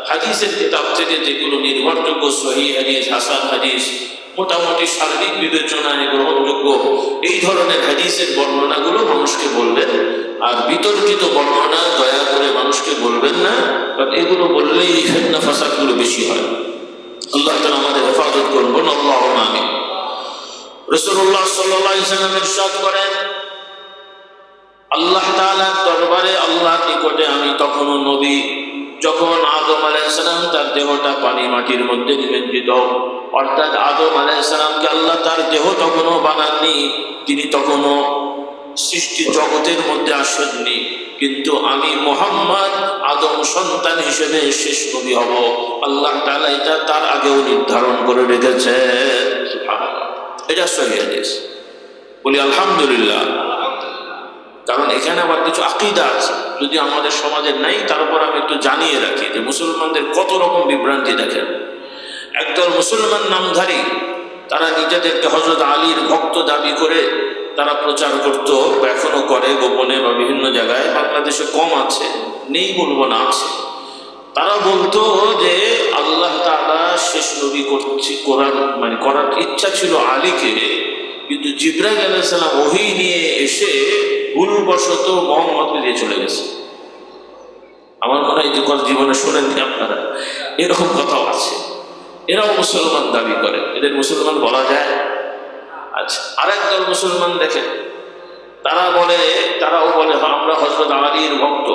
হাদিসের কিতাব থেকে যেগুলো নির্ভরযোগ্য সহিহ হাদিস, হাসান হাদিস, মোটামুটি সার্বিক বিবেচনায় গ্রহণযোগ্য এই ধরনের হাদিসের বর্ণনাগুলো মানুষকে বলবেন। আর বিতর্কিত বর্ণনা দয়া করে মানুষকে বলবেন না, কারণ এগুলো বললেই ফিতনা ফাসাদগুলো বেশি হয়। আল্লাহ তাআলা আমাদের হেফাজত করবেন। আল্লাহুম্মা আমিন। রাসূলুল্লাহ সাল্লাল্লাহু আলাইহি ওয়াসাল্লাম ইরশাদ করেন, আল্লাহ তাআলার দরবারে আল্লাহর নিকটে আমি তখনও নবী, যখন আদম আলাইহিস সালাম তার দেহটা পানি মাটির মধ্যে নিমজ্জিত, অর্থাৎ আদম আলাইহিস সালামকে আল্লাহ তার দেহ তখনও বানাননি, তিনি তখনও সৃষ্টি জগতের মধ্যে আসেননি, কিন্তু আমি মুহাম্মদ আদম সন্তান হিসেবে শেষ নবী হব। আল্লাহ তাআলা এটা তার আগেও নির্ধারণ করে রেখেছেন। সুবহানাল্লাহ, এটা সহিহ হাদিস। বলি আলহামদুলিল্লাহ। কারণ এখানে আবার কিছু আকীদা আছে, যদি আমাদের সমাজে নাই, তারপর আমি একটু জানিয়ে রাখি যে মুসলমানদের কত রকম বিভ্রান্তি। দেখেন, একদল মুসলমান নামধারী, তারা নিজেদেরকে হযরত আলীর ভক্ত দাবি করে তারা প্রচার করত, এখনো করে গোপনে বা বিভিন্ন জায়গায়। বাংলাদেশে কম আছে, নেই বলবো না, আছে। তারা বলতো যে আল্লাহ তাআলা শেষ নবী করার ইচ্ছা ছিল আলীকে, কিন্তু জিবরাইল আলাইহিস সালাম ওহী নিয়ে এসে ভুলবশত মুহাম্মদকে দিয়ে চলে গেছে। আমার মনে হয় যে জীবনে শোনেননি আপনারা, এরকম কথাও আছে। এরাও মুসলমান দাবি করে, এদের মুসলমান বলা যায়? আচ্ছা, আরেকদল মুসলমান দেখেন, তারাও বলে আমরা হযরত আলীর ভক্ত।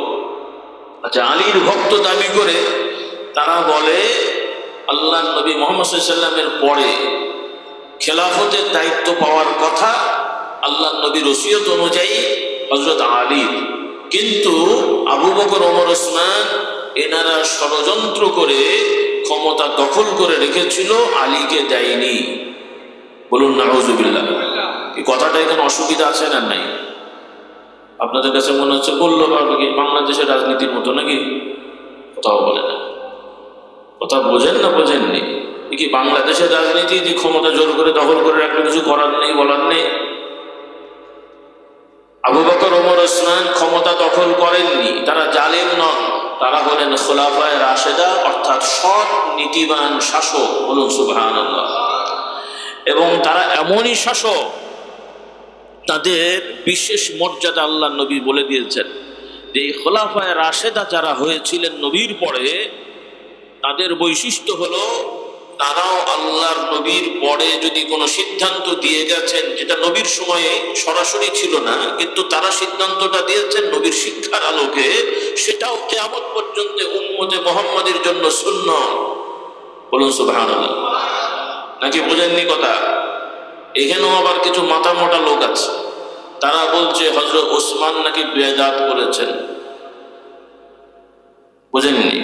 আচ্ছা, আলীর ভক্ত দাবি করে তারা বলে আল্লাহর নবী মুহাম্মদ সাল্লাল্লাহু আলাইহি ওয়াসাল্লামের পরে খেলাফতের দায়িত্ব পাওয়ার কথা আল্লাহর নবীর ওসিয়ত অনুযায়ী হযরত আলী, কিন্তু আবু বকর, ওমর, ওসমান এনারা ষড়যন্ত্র করে ক্ষমতা দখল করে রেখেছিল, আলীকে দেয়নি। বলুন নাউযুবিল্লাহ। এই কথাটা এখানে অসুবিধা আছে না নাই? আপনাদের কাছে মনে হচ্ছে বললো বাংলাদেশের রাজনীতির মতো নাকি? কথাও বলে না। কথা বোঝেন না বোঝেননি? কি বাংলাদেশের রাজনীতি যে ক্ষমতা জোর করে দখল করে রাখলে কিছু করার নেই, বলার নেই? আবু বকর, ওমর, ওসমান ক্ষমতা দখল করেননি, তারা জালেম নন, তারা হলেন খুলাফায়ে রাশেদা, অর্থাৎ সৎ নীতিবান শাসক। বলুন সুবহানাল্লাহ। এবং তারা এমনই শাসক, তাদের বিশেষ মর্যাদা আল্লাহ নবী বলে দিয়েছেন যে এই খুলাফায়ে রাশেদা যারা হয়েছিলেন নবীর পরে, তাদের বৈশিষ্ট্য হলো তারাও আল্লাহর নবীর পরে যদি কোনো সিদ্ধান্ত দিয়ে গেছেন, যেটা নবীর সময়ে সরাসরি ছিল না, কিন্তু তারা সিদ্ধান্তটা দিয়েছেন নবীর শিক্ষার আলোকে, সেটাও কিয়ামত পর্যন্ত উম্মতে মুহাম্মাদের জন্য সুন্নাহ। বলুন সুবহানাল্লাহ। নাকি বোঝেননি কথা? এখানেও আবার কিছু মাথা মোটা লোক আছে, তারা বলছে হযরত ওসমান নাকি বেদাত করেছেন। বোঝেননি?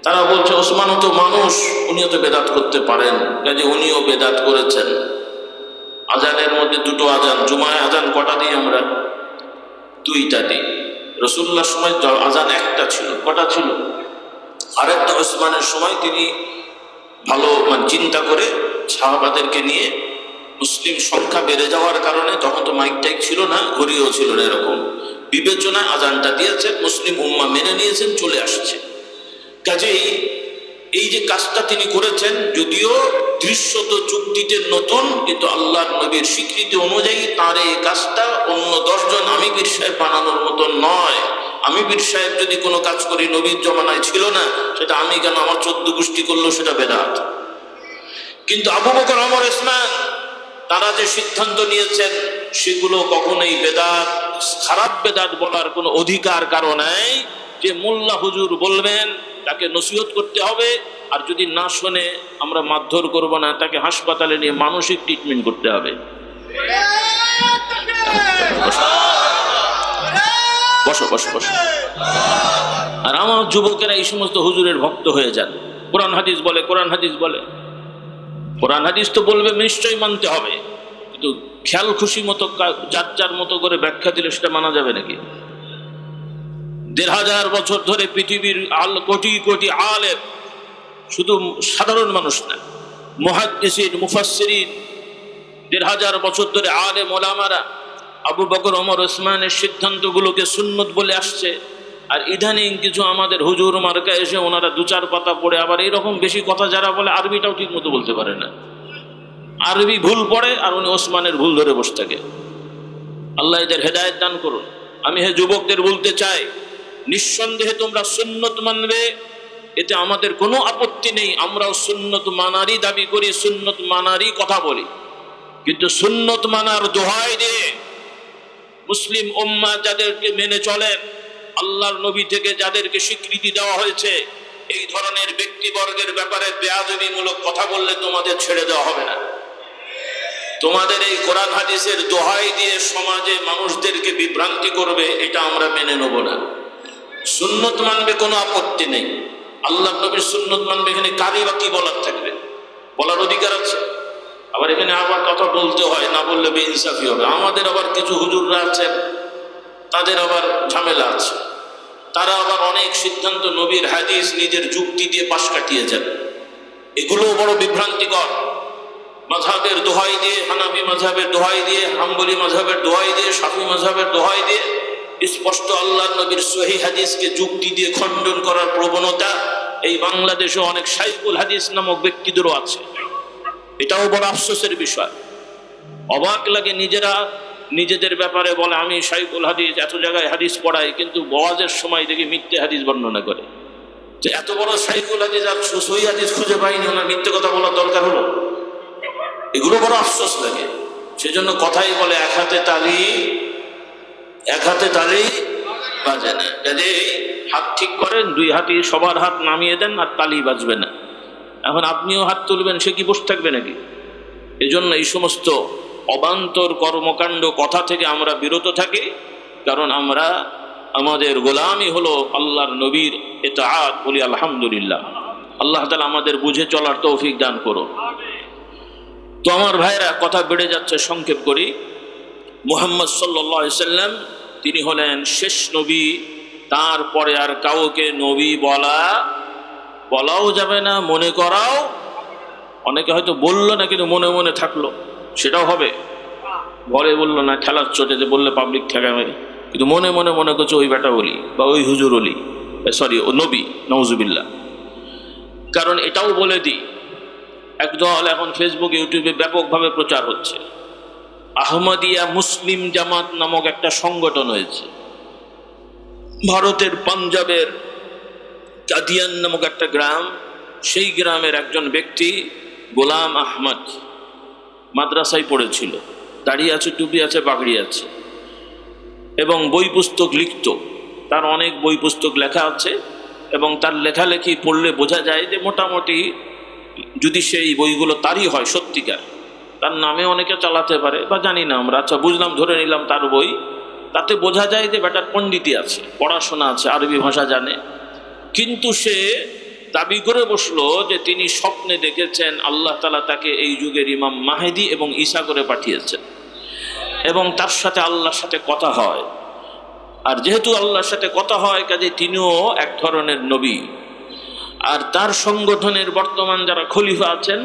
তারা বলছে ওসমানও তো মানুষ, উনিও তো বেদাত করতে পারেন, কাজে উনিও বেদাত করেছেন। আজানের মধ্যে দুটো আজান, জুমায় আজান কটা দিই আমরা? দুইটা দিই। রাসূলুল্লাহর সময় আজান একটা ছিল, কটা ছিল? আরেকটা ওসমানের সময় তিনি ভালো চিন্তা করে সাহাবাদেরকে নিয়ে, মুসলিম সংখ্যা বেড়ে যাওয়ার কারণে, তখন তো মাইক টাইক ছিল না, ঘড়িও ছিল না, এরকম বিবেচনায় আজানটা দিয়েছেন, মুসলিম উম্মাহ মেনে নিয়েছেন, চলে আসছে। কাজেই এই যে কাজটা তিনি করেছেন, যদিও দৃশ্যত চুক্তিতে নতুন, কিন্তু আল্লাহর নবীর স্বীকৃতি অনুযায়ী তার এই কাজটা অন্য 10 জন আমি পীর সাহেব বানানোর মতন নয়। আমি পীর সাহেব যদি কোনো কাজ করি নবীর জমানায় ছিল না, সেটা আমি কেন আমার 14 গোষ্ঠী করলো, সেটা বেদাত। কিন্তু আবু বকর, ওমর, ওসমান তারা যে সিদ্ধান্ত নিয়েছেন, সেগুলো কখনোই বেদাত, খারাপ বেদাত বলার কোনো অধিকার কারো নাই। যে মোল্লা হুজুর বলবেন তাকে নসিহত করতে হবে, আর যদি না শোনে আমরা মারধর করব না, তাকে হাসপাতালে নিয়ে মানসিক ট্রিটমেন্ট করতে হবে। বসো বসো বসো। আর আমার যুবকেরা এই সমস্ত হুজুরের ভক্ত হয়ে যান। কোরআন হাদিস বলে, কোরআন হাদিস বলে, কোরআন হাদিস তো বলবে, নিশ্চয়ই মানতে হবে, কিন্তু খেয়াল খুশি মতো যার যার মতো করে ব্যাখ্যা দিলে সেটা মানা যাবে নাকি? 1500 বছর ধরে পৃথিবীর কোটি কোটি আলেম, শুধু সাধারণ মানুষ না, মুহাদ্দিসিন, মুফাসসিরিন, 1500 বছর ধরে আলেম ওলামারা আবু বকর, ওমর, ওসমানের সিদ্ধান্তগুলোকে সুন্নত বলে আসছে। আর ইদানিং কিছু আমাদের হুজুর মার্কা এসে ওনারা দু চার পাতা পড়ে আবার এইরকম বেশি কথা যারা বলে, আরবিটাও ঠিক মতো বলতে পারে না, আরবি ভুল পড়ে আর উনি ওসমানের ভুল ধরে বসে থাকে। আল্লাহ এদের হেদায়েত দান করুন। আমি যুবকদের বলতে চাই, নিঃসন্দেহে তোমরা সুন্নত মানবে, এতে আমাদের কোনো আপত্তি নেই। আমরাও সুন্নত মানারই দাবি করি, সুন্নত মানারই কথা বলি। কিন্তু সুন্নত মানার দোহাই দিয়ে মুসলিম উম্মাহ যাদেরকে মেনে চলেন, আল্লাহর নবী থেকে যাদেরকে স্বীকৃতি দেওয়া হয়েছে, এই ধরনের ব্যক্তিবর্গের ব্যাপারে বেয়াদবিমূলক কথা বললে তোমাদের ছেড়ে দেওয়া হবে না। তোমাদের এই কোরআন হাদিসের দোহাই দিয়ে সমাজে মানুষদেরকে বিভ্রান্তি করবে, এটা আমরা মেনে নেব না। সুন্নত মানবে, কোনো আপত্তি নেই। আল্লাহ নবীর সুন্নত মানবে, এখানে কারই বা কি বলার থাকবে? বলার অধিকার আছে। আবার এখানে আবার কথা বলতে হয়, না বললে বেইনসাফি হবে। আমাদের আবার কিছু হুজুররা আছেন, তাদের আবার ঝামেলা আছে। তারা আবার অনেক সিদ্ধান্ত নবীর হাদিস নিজের যুক্তি দিয়ে পাশ কাটিয়ে যান। এগুলোও বড় বিভ্রান্তিকর। মাযহাবের দোহাই দিয়ে, হানাফি মাযহাবের দোহাই দিয়ে, হাম্বলি মাযহাবের দোহাই দিয়ে, শাফি মাযহাবের দোহাই দিয়ে স্পষ্ট আল্লাহর নবীর সহিহ হাদিসকে যুক্তি দিয়ে খণ্ডন করার প্রবণতা এই বাংলাদেশে অনেক শাইখুল হাদিস নামক ব্যক্তিদেরও আছে। এটাও বড় আফসোসের বিষয়। অবাক লাগে, নিজেরা নিজেদের ব্যাপারে বলে আমি শাইখুল হাদিস, এত জায়গায় হাদিস পড়াই, কিন্তু ওয়াজের সময় দেখি মিথ্যে হাদিস বর্ণনা করে। যে এত বড় শাইখুল হাদিস আর সহিহ হাদিস খুঁজে পাইনি, ওনার মিথ্যে কথা বলার দরকার হলো? এগুলো বড় আফসোস লাগে। সেজন্য কথাই বলে, এক হাতে তালি বাজে না। কাজে হাত ঠিক করেন, দুই হাতে সবার হাত নামিয়ে দেন, আর তালি বাজবে না। এখন আপনিও হাত তুলবেন, সে কি বসে থাকবে নাকি? এজন্য এই সমস্ত অবান্তর কর্মকাণ্ড কথা থেকে আমরা বিরত থাকি, কারণ আমরা, আমাদের গোলামি হলো আল্লাহর নবীর ইতাআত। বলি আলহামদুলিল্লাহ। আল্লাহ তাআলা আমাদের বুঝে চলার তৌফিক দান করুন। তো আমার ভাইরা, কথা বেড়ে যাচ্ছে, সংক্ষেপ করি। মুহাম্মদ সাল্লাল্লাহু আলাইহি সাল্লাম তিনি হলেন শেষ নবী। তারপরে আর কাউকে নবী বলাও যাবে না, মনে করাও। অনেকে হয়তো বললো না, কিন্তু মনে মনে থাকলো, সেটাও হবে। ঘরে বললো না, খেলার চোটে যে বললে পাবলিক ঠেকাবে, কিন্তু মনে মনে করছে ওই বেটা বলি বা ওই হুজুর অলি, সরি ও নবী, নাউজুবিল্লাহ। কারণ এটাও বলে দিই, একদল এখন ফেসবুক, ইউটিউবে ব্যাপকভাবে প্রচার হচ্ছে, আহমদিয়া মুসলিম জামাত নামক একটা সংগঠন হয়েছে। ভারতের পাঞ্জাবের কাদিয়ান নামক একটা গ্রাম, সেই গ্রামের একজন ব্যক্তি গোলাম আহমদ মাদ্রাসায় পড়েছিল, দাড়ি আছে, টুপি আছে, পাগড়ি আছে, এবং বই পুস্তক লিখত। তার অনেক বই পুস্তক লেখা আছে, এবং তার লেখালেখি পড়লে বোঝা যায় যে মোটামুটি যদি সেই বইগুলো তারই হয় সত্যিকার, তার নামে অনেকে চালাতে পারে বা জানি না আমরা, আচ্ছা বুঝলাম, ধরে নিলাম তার বই, তাতে বোঝা যায় যে বেটার পণ্ডিতি আছে, পড়াশোনা আছে, আরবি ভাষা জানে। কিন্তু সে দাবি করে বসলো যে তিনি স্বপ্নে দেখেছেন আল্লাহ তাআলা তাকে এই যুগের ইমাম মাহেদী এবং ঈসা করে পাঠিয়েছেন, এবং তার সাথে আল্লাহর সাথে কথা হয়। আর যেহেতু আল্লাহর সাথে কথা হয়, কাজে তিনিও এক ধরনের নবী। আর তার সংগঠনের বর্তমান যারা খলিফা আছেন,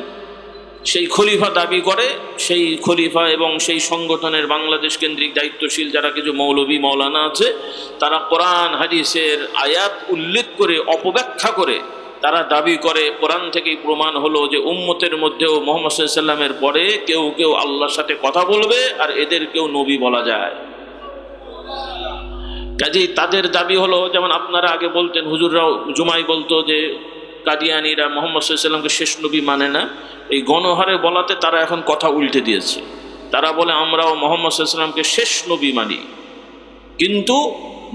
সেই খলিফা দাবি করে, সেই খলিফা এবং সেই সংগঠনের বাংলাদেশ কেন্দ্রিক দায়িত্বশীল যারা কিছু মৌলভী মৌলানা আছে, তারা কোরআন হাদিসের আয়াত উল্লেখ করে অপব্যাখ্যা করে তারা দাবি করে কোরআন থেকেই প্রমাণ হলো যে উম্মতের মধ্যেও মুহাম্মদ সাল্লাল্লাহু আলাইহি ওয়াসাল্লামের পরে কেউ কেউ আল্লাহর সাথে কথা বলবে, আর এদেরকেও নবী বলা যায়। কাজেই তাদের দাবি হলো, যেমন আপনারা আগে বলতেন, হুজুররাও জুমাই বলতো যে কাদিয়ানীরা মুহাম্মদ সাল্লাল্লাহু আলাইহি ওয়াসাল্লামকে শেষ নবী মানে না। এই গণহারে বলাতে তারা এখন কথা উল্টে দিয়েছে। তারা বলে আমরাও মুহাম্মদ সাল্লাল্লাহু আলাইহি ওয়াসাল্লামকে শেষ নবী মানি, কিন্তু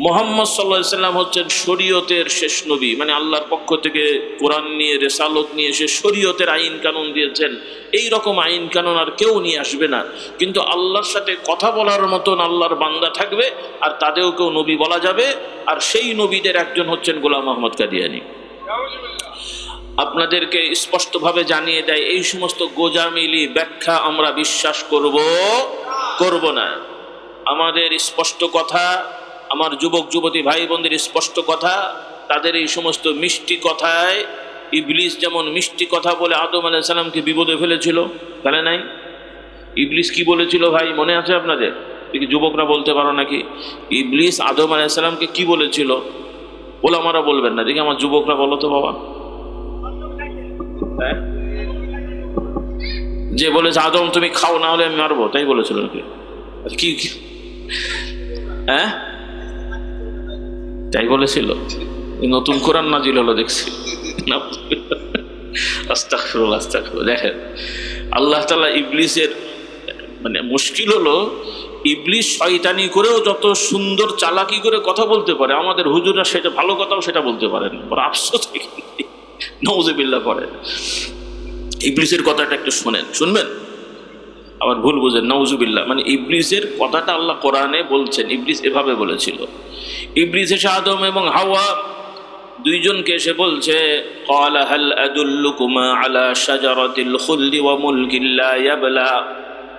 মুহাম্মদ সাল্লাল্লাহু আলাইহি ওয়াসাল্লাম হচ্ছেন শরীয়তের শেষ নবী। মানে আল্লাহর পক্ষ থেকে কোরআন নিয়ে, রেসালত নিয়ে সে শরীয়তের আইন কানুন দিয়েছেন। এই রকম আইন কানুন আর কেউ নিয়ে আসবে না, কিন্তু আল্লাহর সাথে কথা বলার মতন আল্লাহর বান্দা থাকবে, আর তাদেরকেও নবী বলা যাবে। আর সেই নবীদের একজন হচ্ছেন গোলাম আহমদ কাদিয়ানী। আপনাদেরকে স্পষ্টভাবে জানিয়ে দেয়, এই সমস্ত গোজামিলি ব্যাখ্যা আমরা বিশ্বাস করব না। আমাদের স্পষ্ট কথা, আমার যুবক যুবতী ভাই বোনদের স্পষ্ট কথা, তাদের এই সমস্ত মিষ্টি কথায়, ইবলিস যেমন মিষ্টি কথা বলে আদম আলাইহিস সালামকে বিপদে ফেলেছিল, ফেলে নাই? ইবলিস কি বলেছিল ভাই, মনে আছে আপনাদের? দেখি যুবকরা বলতে পারো নাকি ইবলিস আদম আলাইহিস সালামকে কি বলেছিল? ওলামারা বলবেন না, দেখি আমার যুবকরা বলো তো বাবা। হ্যাঁ, যে বলেছে আদম তুমি খাও, না হলে আমি মারবো, তাই বলেছিল নাকি? কি হ্যাঁ তাই বলেছিল? নতুন কোরআন নাজিল হলো দেখছি। আস্তাগফিরুল্লাহ, আস্তাগফিরুল্লাহ। দেখেন আল্লাহ তাআলা ইবলিসের মানে মুশকিল হলো, ইবলিস শয়তানি করেও যত সুন্দর চালাকি করে কথা বলতে পারে, আমাদের হুজুররা সেটা ভালো কথাও সেটা বলতে পারেন, বড় আফসোস। নাউযুবিল্লাহ পড়ে। ইবলিসের কথাটা একটু শোনেন, শুনবেন, আবার ভুল বুঝেন। নাউযুবিল্লাহ মানে ইবলিসের কথাটা আল্লাহ কোরআনে বলছেন, ইবলিস এভাবে বলেছিল। ইবলিস এসে আদম এবং হাওয়া দুইজনকে এসে বলছে, ক্বালা হাল আদুল্লুকুমা আলা শাজারাতিল খুলদি ওয়া মুলকিন লা ইয়াবলা।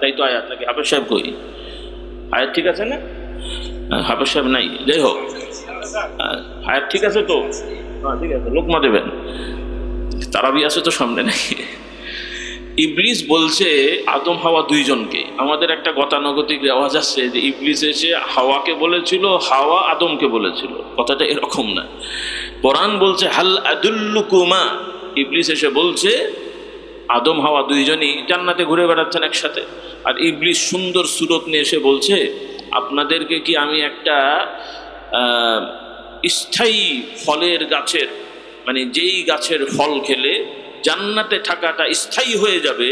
তাই তো আয়াত নাকি? হাফেজ সাহেব কই? আয়াত ঠিক আছে না? হাফেজ সাহেব নাই, যাই হোক আয়াত ঠিক আছে তো? হ্যাঁ ঠিক আছে, লোকমা দেবেন, তারাবি আছে তো সামনে নাকি? ইবলিস বলছে আদম হাওয়া দুইজনকে। আমাদের একটা গতানুগতিক রেওয়াজ আছে যে ইবলিস এসে হাওয়াকে বলেছিল, হাওয়া আদমকে বলেছিল, কথাটা এরকম না। কোরআন বলছে হাল আদুল্লুকুমা, ইবলিস এসে বলছে আদম হাওয়া দুইজনই জান্নাতে ঘুরে বেড়াচ্ছেন একসাথে, আর ইবলিস সুন্দর সুরত নিয়ে এসে বলছে আপনাদেরকে কি আমি একটা স্থায়ী ফলের গাছের, মানে যেই গাছের ফল খেলে জান্নাতে থাকাটা স্থায়ী হয়ে যাবে,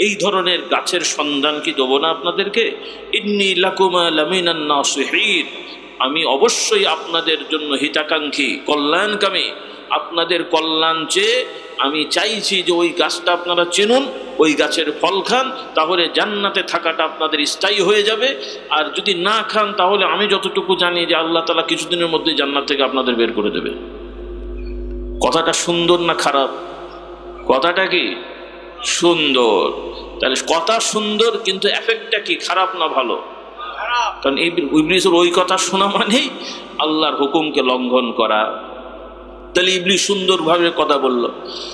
এই ধরনের গাছের সন্ধান কি দেবো না আপনাদেরকে? ইন্নী লাকুমা লামিনান নাসিহিন, আমি অবশ্যই আপনাদের জন্য হিতাকাঙ্ক্ষী, কল্যাণকামী। আপনাদের কল্যাণ চেয়ে আমি চাইছি যে ওই গাছটা আপনারা চিনুন, ওই গাছের ফল খান, তাহলে জান্নাতে থাকাটা আপনাদের স্থায়ী হয়ে যাবে। আর যদি না খান তাহলে আমি যতটুকু জানি যে আল্লাহ তাআলা কিছুদিনের মধ্যে জান্নাত থেকে আপনাদের বের করে দেবে। কথাটা সুন্দর না খারাপ? কথাটা কি সুন্দর? তাহলে কথা সুন্দর, কিন্তু এফেক্টটা কি খারাপ না ভালো? কারণ ইবলিসের ওই কথা শোনা মানেই আল্লাহর হুকুমকে লঙ্ঘন করা। তাহলে ইবলিস সুন্দরভাবে কথা বলল।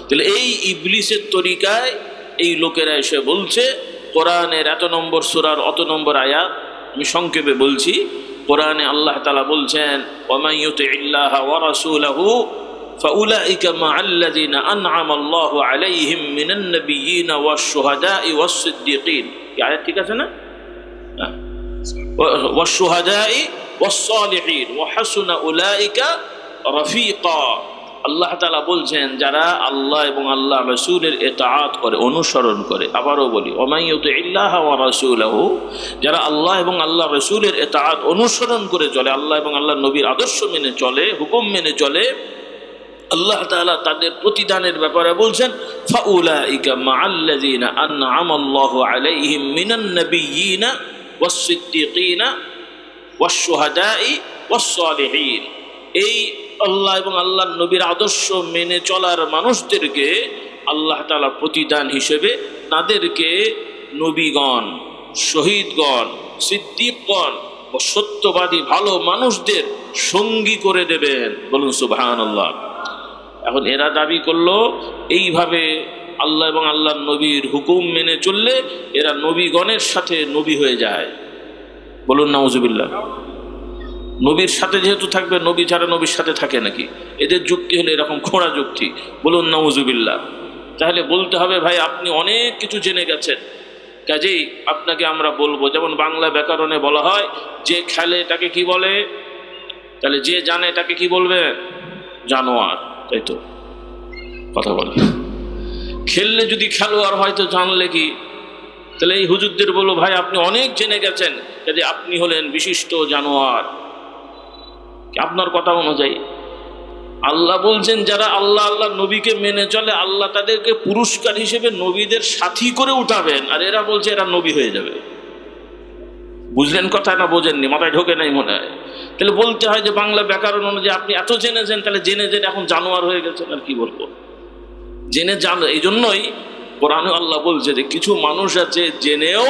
তাহলে এই ইবলিসের তরিকায় এই লোকেরা এসে বলছে, কোরআনের এত নম্বর সূরার অত নম্বর আয়াত আমি সংক্ষেপে বলছি। কোরআনে আল্লাহ তাআলা বলছেন, ওয়া ইউতিইল্লাহা ওয়া রাসূলাহু ফাউলাইকা মা'আল্লাযীনা আন'আমা আল্লাহু আলাইহিম মিনান নাবিয়্যিনা ওয়াশ-শুহাদা'i ওয়াস-সিদ্দীকিন। কি আয়াত ঠিক আছে না? ওয়াশ-শুহাদা'i ওয়াস-সালিহিন ওয়া হাসুনা উলাইকা রফিকা। আল্লাহ তাআলা বলছেন যারা আল্লাহ এবং আল্লাহ রাসূলের ইতাআত করে, অনুসরণ করে। আবারও বলি, ওয়া মান ইউতিইল্লাহা ওয়া রাসূলাহু, যারা আল্লাহ এবং আল্লাহ রাসূলের ইতাআত অনুসরণ করে চলে, আল্লাহ এবং আল্লাহর নবীর আদর্শ মেনে চলে, হুকুম মেনে চলে, আল্লাহ তাআলা তাদের প্রতিদানের ব্যাপারে বলছেন, ফাউলাইকা মা'আল্লাযীনা আন'আমা আল্লাহু আলাইহিম মিনান নাবিয়্যিনা ওয়াস-সিদ্দীকিনা ওয়াশ-শুহাদা'i ওয়াস-সালিহিন। এই আল্লাহ এবং আল্লাহর নবীর আদর্শ মেনে চলার মানুষদেরকে আল্লাহ তাআলা প্রতিদান হিসেবে তাদেরকে নবীগণ, শহীদগণ, সিদ্দীকগণ ও সত্যবাদী ভালো মানুষদের সঙ্গী করে দেবেন। বলুন সুবহানাল্লাহ। এখন এরা দাবি করলো এইভাবে আল্লাহ এবং আল্লাহর নবীর হুকুম মেনে চললে এরা নবীগণের সাথে নবী হয়ে যায়। বলুন নাউজুবিল্লাহ। নবীর সাথে যেহেতু থাকবে, নবী ছাড়া নবীর সাথে থাকে নাকি? এদের যুক্তি হলো এরকম খোঁড়া যুক্তি। বলুন নাউজুবিল্লাহ। তাহলে বলতে হবে ভাই আপনি অনেক কিছু জেনে গেছেন, কাজেই আপনাকে আমরা বলবো, যেমন বাংলা ব্যাকরণে বলা হয় যে খেলে তাকে কি বলে? তাহলে যে জানে তাকে কি বলবে? জানোয়ার। তাই তো কথা বলে। খেললে যদি খেলোয়াড় হয় তো জানলে কি? তাহলে এই হুজুরদের বলো ভাই আপনি অনেক জেনে গেছেন, কাজে আপনি হলেন বিশিষ্ট জানোয়ার। আপনার কথা অনুযায়ী আল্লাহ বলছেন যারা আল্লাহ আল্লাহ নবীকে মেনে চলে, আল্লাহ তাদেরকে পুরস্কার হিসেবে নবীদের সাথী করে উঠাবেন, আর এরা বলছে এরা নবী হয়ে যাবে। বুঝলেন কথা না বোঝেননি? মাথায় ঢোকে নাই মনে হয়। তাহলে বলতে হয় যে বাংলা ব্যাকরণ অনুযায়ী আপনি এত জেনেছেন, তাহলে জেনে জেনে এখন জানোয়ার হয়ে গেছেন। আর কি বলবো, জেনে জান। এই জন্যই কোরআনে আল্লাহ বলছে যে কিছু মানুষ আছে জেনেও,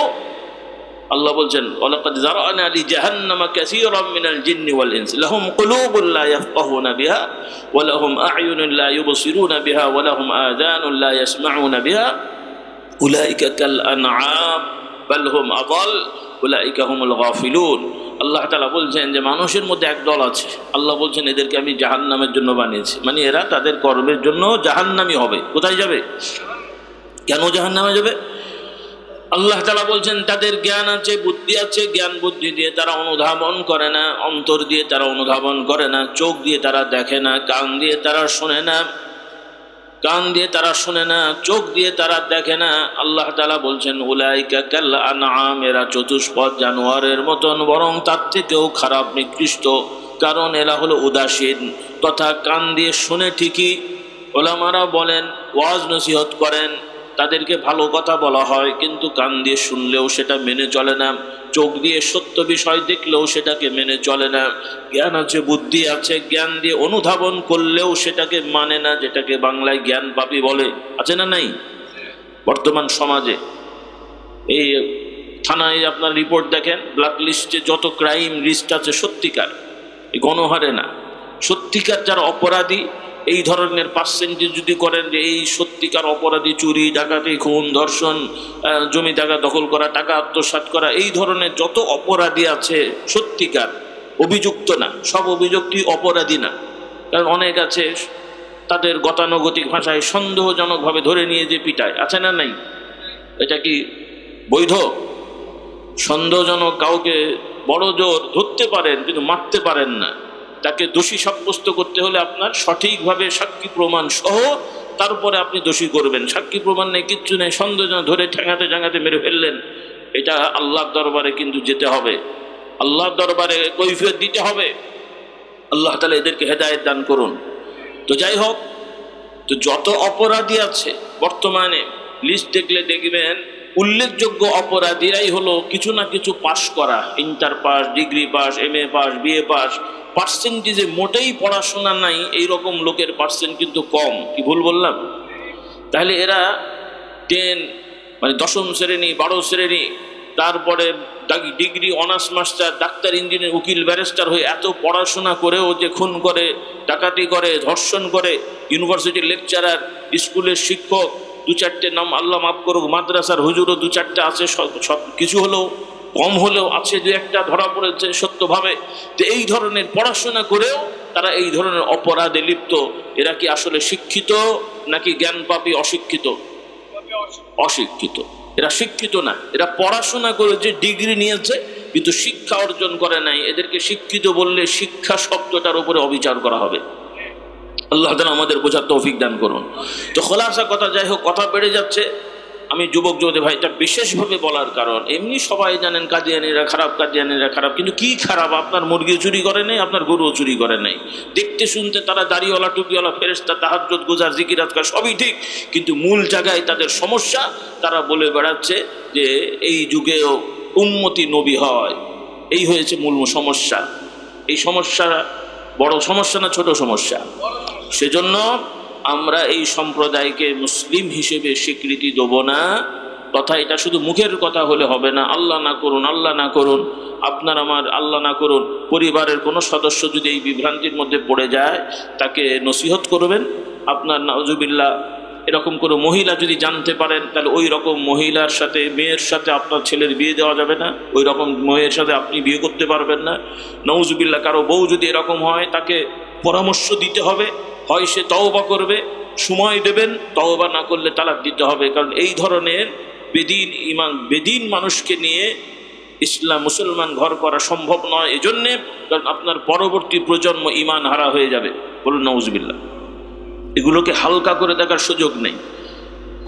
আল্লাহ বলছেন ওয়ালাকাদ যারানা লিজাহান্নামা কাসীরাম মিনাল জিন্নি ওয়াল ইনস লাহুম কুলুবুন লা ইয়াফকাহুনা বিহা ওয়া লাহুম আ'য়ুনুন লা ইউবসিরুনা বিহা ওয়া লাহুম আযানুন লা ইয়াসমাউনা বিহা উলাইকা কাল আনআম বাল হুম আযাল উলাইকা হুমুল গাফিলুন। আল্লাহ তাআলা বলছেন যে মানুষের মধ্যে এক দল আছে, আল্লাহ বলছেন এদেরকে আমি জাহান্নামের জন্য বানিয়েছি, মানে এরা তাদের কর্মের জন্য জাহান্নামী হবে। কোথায় যাবে? কেন জাহান্নামে যাবে? আল্লাহ তাআলা বলছেন তাদের জ্ঞান আছে, বুদ্ধি আছে, জ্ঞান বুদ্ধি দিয়ে তারা অনুধাবন করে না, অন্তর দিয়ে তারা অনুধাবন করে না, চোখ দিয়ে তারা দেখে না, কান দিয়ে তারা শোনে না, চোখ দিয়ে তারা দেখে না। আল্লাহ তাআলা বলছেন উলাইকা কাল আনআম, এরা চতুষ্পদ জানোয়ারের মতন, বরং তার থেকেও খারাপ, নিকৃষ্ট। কারণ এরা হলো উদাসীন, তথা কান দিয়ে শুনে ঠিকই, ওলামারা বলেন ওয়াজ নসিহত করেন, তাদেরকে ভালো কথা বলা হয়, কিন্তু কান দিয়ে শুনলেও সেটা মেনে চলে না, চোখ দিয়ে সত্য বিষয় দেখলেও সেটাকে মেনে চলে না, জ্ঞান আছে, বুদ্ধি আছে, জ্ঞান দিয়ে অনুধাবন করলেও সেটাকে মানে না, যেটাকে বাংলায় জ্ঞান পাপী বলে। আছে না নাই? বর্তমান সমাজে এই থানায় আপনার রিপোর্ট দেখেন, ব্ল্যাক লিস্টে যত ক্রাইম লিস্ট আছে সত্যিকার, গণহারে না, সত্যিকার যারা অপরাধী এই ধরনের পার্সেন্টেজ যদি করেন যে এই সত্যিকার অপরাধী, চুরি, ডাকাতি, খুন, ধর্ষণ, জমি জায়গা দখল করা, টাকা আত্মসাৎ করা, এই ধরনের যত অপরাধী আছে সত্যিকার, অভিযুক্ত না, সব অভিযুক্তই অপরাধী না। কারণ অনেক আছে তাদের গতানুগতিক ভাষায় সন্দেহজনকভাবে ধরে নিয়ে যে পিটায়। আছে না নাই? এটা কি বৈধ? সন্দেহজনক কাউকে বড় জোর ধরতে পারেন কিন্তু মারতে পারেন না। তাকে দোষী সাব্যস্ত করতে হলে আপনার সঠিকভাবে সাক্ষী প্রমাণ সহ তারপরে আপনি দোষী করবেন। সাক্ষী প্রমাণ নেই, কিচ্ছু নেই, সন্দেহজনক ধরে ঠ্যাঙাতে মেরে ফেললেন, এটা আল্লাহর দরবারে কিন্তু যেতে হবে, আল্লাহর দরবারে কৈফিয়ত দিতে হবে। আল্লাহ তাআলা এদেরকে হেদায়েত দান করুন। তো যাই হোক, তো যত অপরাধী আছে বর্তমানে লিস্ট দেখলে দেখবেন উল্লেখযোগ্য অপরাধীরাই হলো কিছু না কিছু পাশ করা, inter pass, degree pass, MA pass, BA pass, পার্সেন্টেজে মোটেই পড়াশোনা নাই এইরকম লোকের পার্সেন্ট কিন্তু কম। কি ভুল বললাম? তাহলে এরা 10 মানে 10ম শ্রেণী, 12 শ্রেণী, তারপরে degree, honours master, doctor, engineer, উকিল, ব্যারিস্টার হয়ে এত পড়াশোনা করেও যে খুন করে, ডাকাতি করে, ধর্ষণ করে, ইউনিভার্সিটির লেকচারার, স্কুলের শিক্ষক, 2-4টে নাম আল্লাহ মাফ করুক, মাদ্রাসার হুজুরও 2-4টে আছে, সব কিছু হলেও কম হলেও আছে, 2-1টা ধরা পড়েছে সত্যভাবে। তো এই ধরনের পড়াশোনা করেও তারা এই ধরনের অপরাধে লিপ্ত। এরা কি আসলে শিক্ষিত নাকি জ্ঞান পাপী, অশিক্ষিত? অশিক্ষিত। এরা শিক্ষিত না, এরা পড়াশোনা করে যে ডিগ্রি নিয়েছে কিন্তু শিক্ষা অর্জন করে নাই। এদেরকে শিক্ষিত বললে শিক্ষা শব্দটার উপরে অবিচার করা হবে। আল্লাহ তাআলা আমাদের বোঝার তৌফিক দান করুন। তো খোলাসা কথা, যাই হোক, কথা বেড়ে যাচ্ছে। আমি যুবক যুবতী ভাইটা বিশেষভাবে বলার কারণ, এমনি সবাই জানেন কাদিয়ানীরা খারাপ, কাদিয়ানীরা খারাপ, কিন্তু কি খারাপ? আপনার মুরগি চুরি করে নাই, আপনার গরুও চুরি করে নাই। দেখতে শুনতে তারা দাড়িওয়ালা, টুপিওয়ালা, ফেরেশতা, তাহাজ্জুদ গুজার, জিকির আজকার সবই ঠিক, কিন্তু মূল জায়গায় তাদের সমস্যা। তারা বলে বেড়াচ্ছে যে এই যুগেও উম্মতি নবী হয়, এই হয়েছে মূল সমস্যা। এই সমস্যা বড় সমস্যা না ছোট সমস্যা? সেজন্য আমরা এই সম্প্রদায়কে মুসলিম হিসেবে স্বীকৃতি দেব না। তথা এটা শুধু মুখের কথা হলে হবে না। আল্লাহ না করুন, আল্লাহ না করুন, আপনার আমার আল্লাহ না করুন, পরিবারের কোনো সদস্য যদি এই বিভ্রান্তির মধ্যে পড়ে যায় তাকে নসিহত করবেন। আপনার নাউজুবিল্লাহ এরকম কোনো মহিলা যদি জানতে পারেন, তাহলে ওই রকম মহিলার সাথে, মেয়ের সাথে আপনার ছেলের বিয়ে দেওয়া যাবে না, ওই রকম মেয়ের সাথে আপনি বিয়ে করতে পারবেন না। নাউজুবিল্লাহ কারো বউ যদি এরকম হয় তাকে পরামর্শ দিতে হবে, হয় সে তওবা করবে, সময় দেবেন, তওবা না করলে তালাক দিতে হবে। কারণ এই ধরনের বেদিন মানুষকে নিয়ে ইসলাম, মুসলমান ঘর করা সম্ভব নয়। এজন্যে কারণ আপনার পরবর্তী প্রজন্ম ঈমান হারা হয়ে যাবে। বলুন নাউজুবিল্লাহ। এগুলোকে হালকা করে দেখার সুযোগ নেই।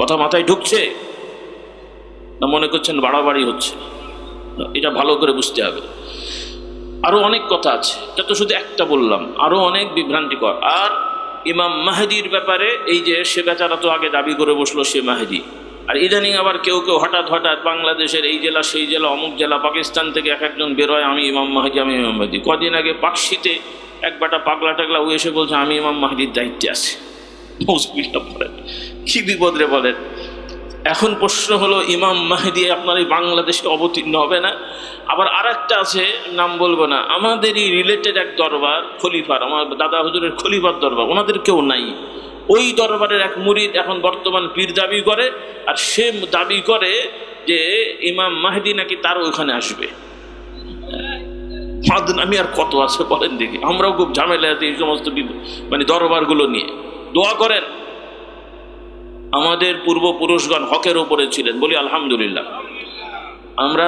কথা মাথায় ঢুকছে না মনে করছেন বাড়াবাড়ি হচ্ছে? এটা ভালো করে বুঝতে হবে। আরো অনেক কথা আছে, এটা তো শুধু একটা বললাম, আরো অনেক বিভ্রান্তিকর। আর ইমাম মাহদির ব্যাপারে এই যে সে বেচারা তো আগে দাবি করে বসলো সে মাহদি, আর ইদানিং আবার কেউ হঠাৎ বাংলাদেশের এই জেলা, সেই জেলা, অমুক জেলা, পাকিস্তান থেকে একজন বেরোয় আমি ইমাম মাহদি, আমি ইমাম মাহদি। কদিন আগে পাকশিতে এক বেটা পাগলা টাগলা ও এসে বলছে আমি ইমাম মাহদির দায়িত্বে আছি। বলেন কি বিপদ রে বলেন। এখন প্রশ্ন হলো ইমাম মাহদি আপনার এই বাংলাদেশে অবতীর্ণ হবে না? আবার আর একটা আছে, নাম বলবো না, আমাদেরই রিলেটেড এক দরবার, খলিফার, আমার দাদা হুজুরের খলিফার দরবার, ওনাদের কেউ নাই। ওই দরবারের এক মুরিদ এখন বর্তমান পীর দাবি করে, আর সে দাবি করে যে ইমাম মাহদি নাকি তার ওইখানে আসবে। আমি আর কত আছে বলেন দেখি। আমরাও খুব ঝামেলা আছি এই সমস্ত মানে দরবারগুলো নিয়ে। দোয়া করেন, আমাদের পূর্বপুরুষগণ হকের ওপরে ছিলেন, বলি আলহামদুলিল্লাহ। আমরা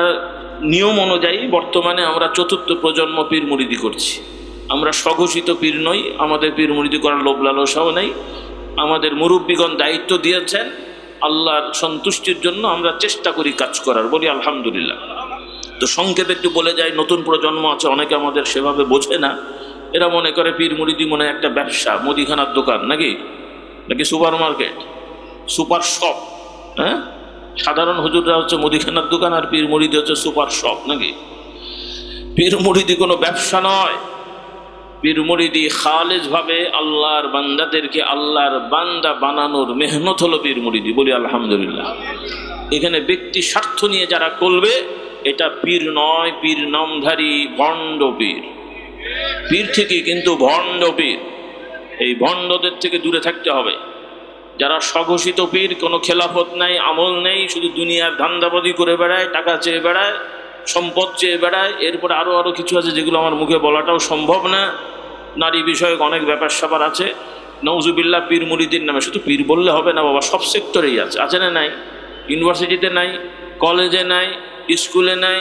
নিয়ম অনুযায়ী বর্তমানে আমরা চতুর্থ প্রজন্ম পীর মুরিদি করছি। আমরা স্বঘোষিত পীর নই, আমাদের পীর মুরিদি করার লোভ লালসাও নেই। আমাদের মুরব্বীগণ দায়িত্ব দিয়েছেন, আল্লাহর সন্তুষ্টির জন্য আমরা চেষ্টা করি কাজ করার, বলি আলহামদুলিল্লাহ। তো সংক্ষেপে একটু বলে যাই, নতুন প্রজন্ম আছে অনেকে আমাদের সেভাবে বোঝে না। এরা মনে করে পীর মুরিদি মনে একটা ব্যবসা, মুদিখানার দোকান নাকি নাকি সুপার মার্কেট, সুপার শপ। হ্যাঁ, সাধারণ হুজুররা হচ্ছে মুদিখানার দোকান, আর পীর মুরিদি হচ্ছে সুপার শপ নাকি। পীর মুরিদি কোনো ব্যবসা নয়। পীর মুরিদি খালেজ ভাবে আল্লাহর বান্দাদেরকে আল্লাহর বান্দা বানানোর মেহনত হলো পীর মুরিদি, বলি আলহামদুলিল্লাহ। এখানে ব্যক্তি স্বার্থ নিয়ে যারা করবে এটা পীর নয়, পীর নামধারী ভণ্ড পীর। পীর থেকে কিন্তু ভণ্ড পীর, এই ভণ্ডদের থেকে দূরে থাকতে হবে। যারা স্বঘোষিত পীর, কোনো খেলাফত নাই, আমল নেই, শুধু দুনিয়ার ধান্দাবাজি করে বেড়ায়, টাকা চেয়ে বেড়ায়, সম্পদ চেয়ে বেড়ায়। এরপরে আরো কিছু আছে যেগুলো আমার মুখে বলাটাও সম্ভব না। নারী বিষয়ক অনেক ব্যাপার স্যাপার আছে। নওজুবিল্লাহ পীর মুরিদির নামে শুধু পীর বললে হবে না বাবা, সব সেক্টরেই আছে। আছে না নাই? ইউনিভার্সিটিতে নাই, কলেজে নাই, স্কুলে নাই।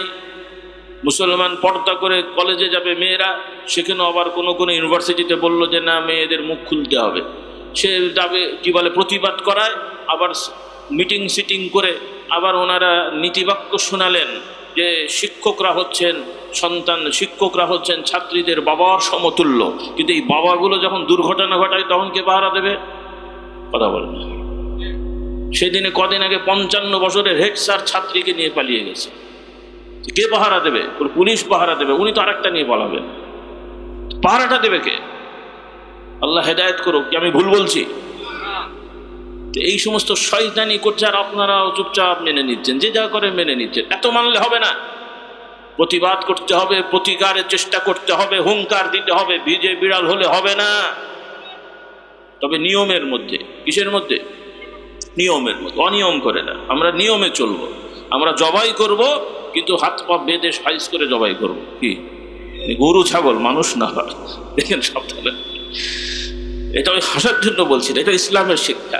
মুসলমান পর্দা করে কলেজে যাবে মেয়েরা, সেখানেও আবার কোনো কোনো ইউনিভার্সিটিতে বললো যে না, মেয়েদের মুখ খুলতে হবে। সে যাবে কি বলে প্রতিবাদ করায়, আবার মিটিং সিটিং করে আবার ওনারা নীতিবাক্য শোনালেন যে শিক্ষকরা হচ্ছেন শিক্ষকরা হচ্ছেন ছাত্রীদের বাবার সমতুল্য। কিন্তু এই বাবাগুলো যখন দুর্ঘটনা ঘটায় তখন কে পাহারা দেবে? কথা বলেন। সেদিনে কদিন আগে 55 বছরের হেড স্যার ছাত্রীকে নিয়ে পালিয়ে গেছে। কে পাহারা দেবে? পুলিশ পাহারা দেবে, উনি তো আরেকটা নিয়ে পালাবেন। পাহারাটা দেবে কে? আল্লাহ হেদায়েত করুক। কি আমি ভুল বলছি? এই সমস্ত শয়তানি করছে আর আপনারাও চুপচাপ মেনে নিচ্ছেন, যে যা করে মেনে নিচ্ছেন। এত মানলে হবে না, প্রতিবাদ করতে হবে, প্রতিকারের চেষ্টা করতে হবে, হুঙ্কার দিতে হবে। ভিজে বিড়াল হলে হবে না, তবে নিয়মের মধ্যে। কিসের মধ্যে? নিয়মের মধ্যে। অনিয়ম করে না, আমরা নিয়মে চলবো। আমরা জবাই করব, কিন্তু হাত পা বেঁধে সাইজ করে জবাই করব। কি গরু ছাগল, মানুষ না। দেখেন সাবধানে, এটা ওই হাসার জন্য বলছি না, এটা ইসলামের শিক্ষা।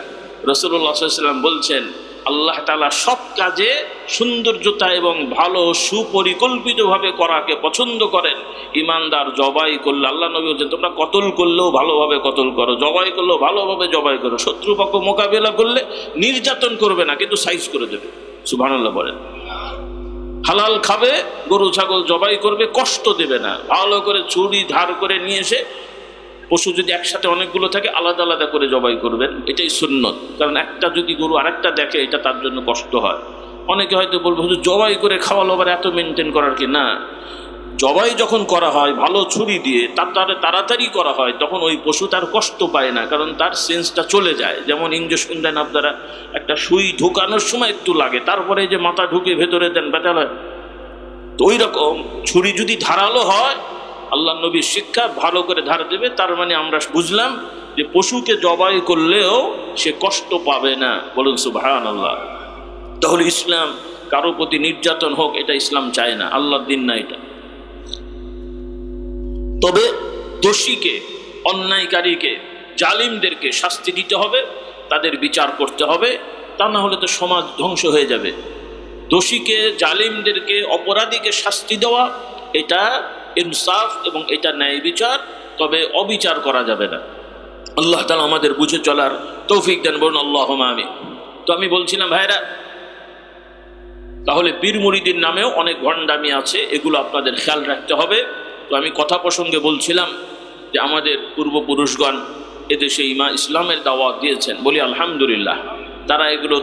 রাসূলুল্লাহ সাল্লাল্লাহু আলাইহি ওয়াসাল্লাম বলছেন, আল্লাহ তাআলা সব কাজে সৌন্দর্যতা এবং ভালো সুপরিকল্পিতভাবে করাকে পছন্দ করেন। ইমানদার জবাই করলে, আল্লাহ নবী বলছেন, তোমরা কতল করলেও ভালোভাবে কতল করো, জবাই করলেও ভালোভাবে জবাই করো। শত্রুপক্ষ মোকাবেলা করলে নির্যাতন করবে না, কিন্তু সাইজ করে দেবে। সুবহানাল্লাহ বলেন। হালাল খাবে, গরু ছাগল জবাই করবে, কষ্ট দেবে না। ভালো করে ছুরি ধার করে নিয়ে এসে, পশু যদি একসাথে অনেকগুলো থাকে আলাদা আলাদা করে জবাই করবেন, এটাই সুন্নত। কারণ একটা যদি গরু আরেকটা দেখে, এটা তার জন্য কষ্ট হয়। অনেকে হয়তো বলবে হুজুর জবাই করে খাওয়ালো, আবার এত মেনটেন করার কি? না, জবাই যখন করা হয় ভালো ছুরি দিয়ে, তাড়াতাড়ি করা হয়, তখন ওই পশু তার কষ্ট পায় না, কারণ তার সেন্সটা চলে যায়। যেমন ইঞ্জেকশন দেন আপনারা, একটা সুই ঢোকানোর সময় একটু লাগে, তারপরে যে মাথা ঢুকে ভেতরে দেন, ব্যথা হয়। তো ওই রকম ছুরি যদি ধারালো হয়, আল্লাহ নবীর শিক্ষা, ভালো করে ধার দেবে। তার মানে আমরা বুঝলাম যে পশুকে জবাই করলেও সে কষ্ট পাবে না। বলুন সুবহানাল্লাহ। তাহলে ইসলাম কারো প্রতি নির্যাতন হোক, এটা ইসলাম চায় না, আল্লাহর দিন না এটা। তবে দোষীকে, অন্যায়কারীকে, জালিমদেরকে শাস্তি দিতে হবে, তাদের বিচার করতে হবে। তা না হলে তো সমাজ ধ্বংস হয়ে যাবে। দোষীকে, জালিমদেরকে, অপরাধীকে শাস্তি দেওয়া, এটা ইনসাফ এবং এটা ন্যায় বিচার। তবে অবিচার করা যাবে না। আল্লাহ তাআলা আমাদের বুঝে চলার তৌফিক দেন, বলুন আল্লাহুম্মা আমিন। তো আমি বলছিলাম ভাইরা, তাহলে পীর মুরিদির নামেও অনেক ভণ্ডামি আছে, এগুলো আপনাদের খেয়াল রাখতে হবে। তো আমি কথা প্রসঙ্গে বলছিলাম যে আমাদের পূর্বপুরুষগণ এদেশে ইসলামের দাওয়াত দিয়েছেন, বলি আলহামদুলিল্লাহ। তারা এগুলো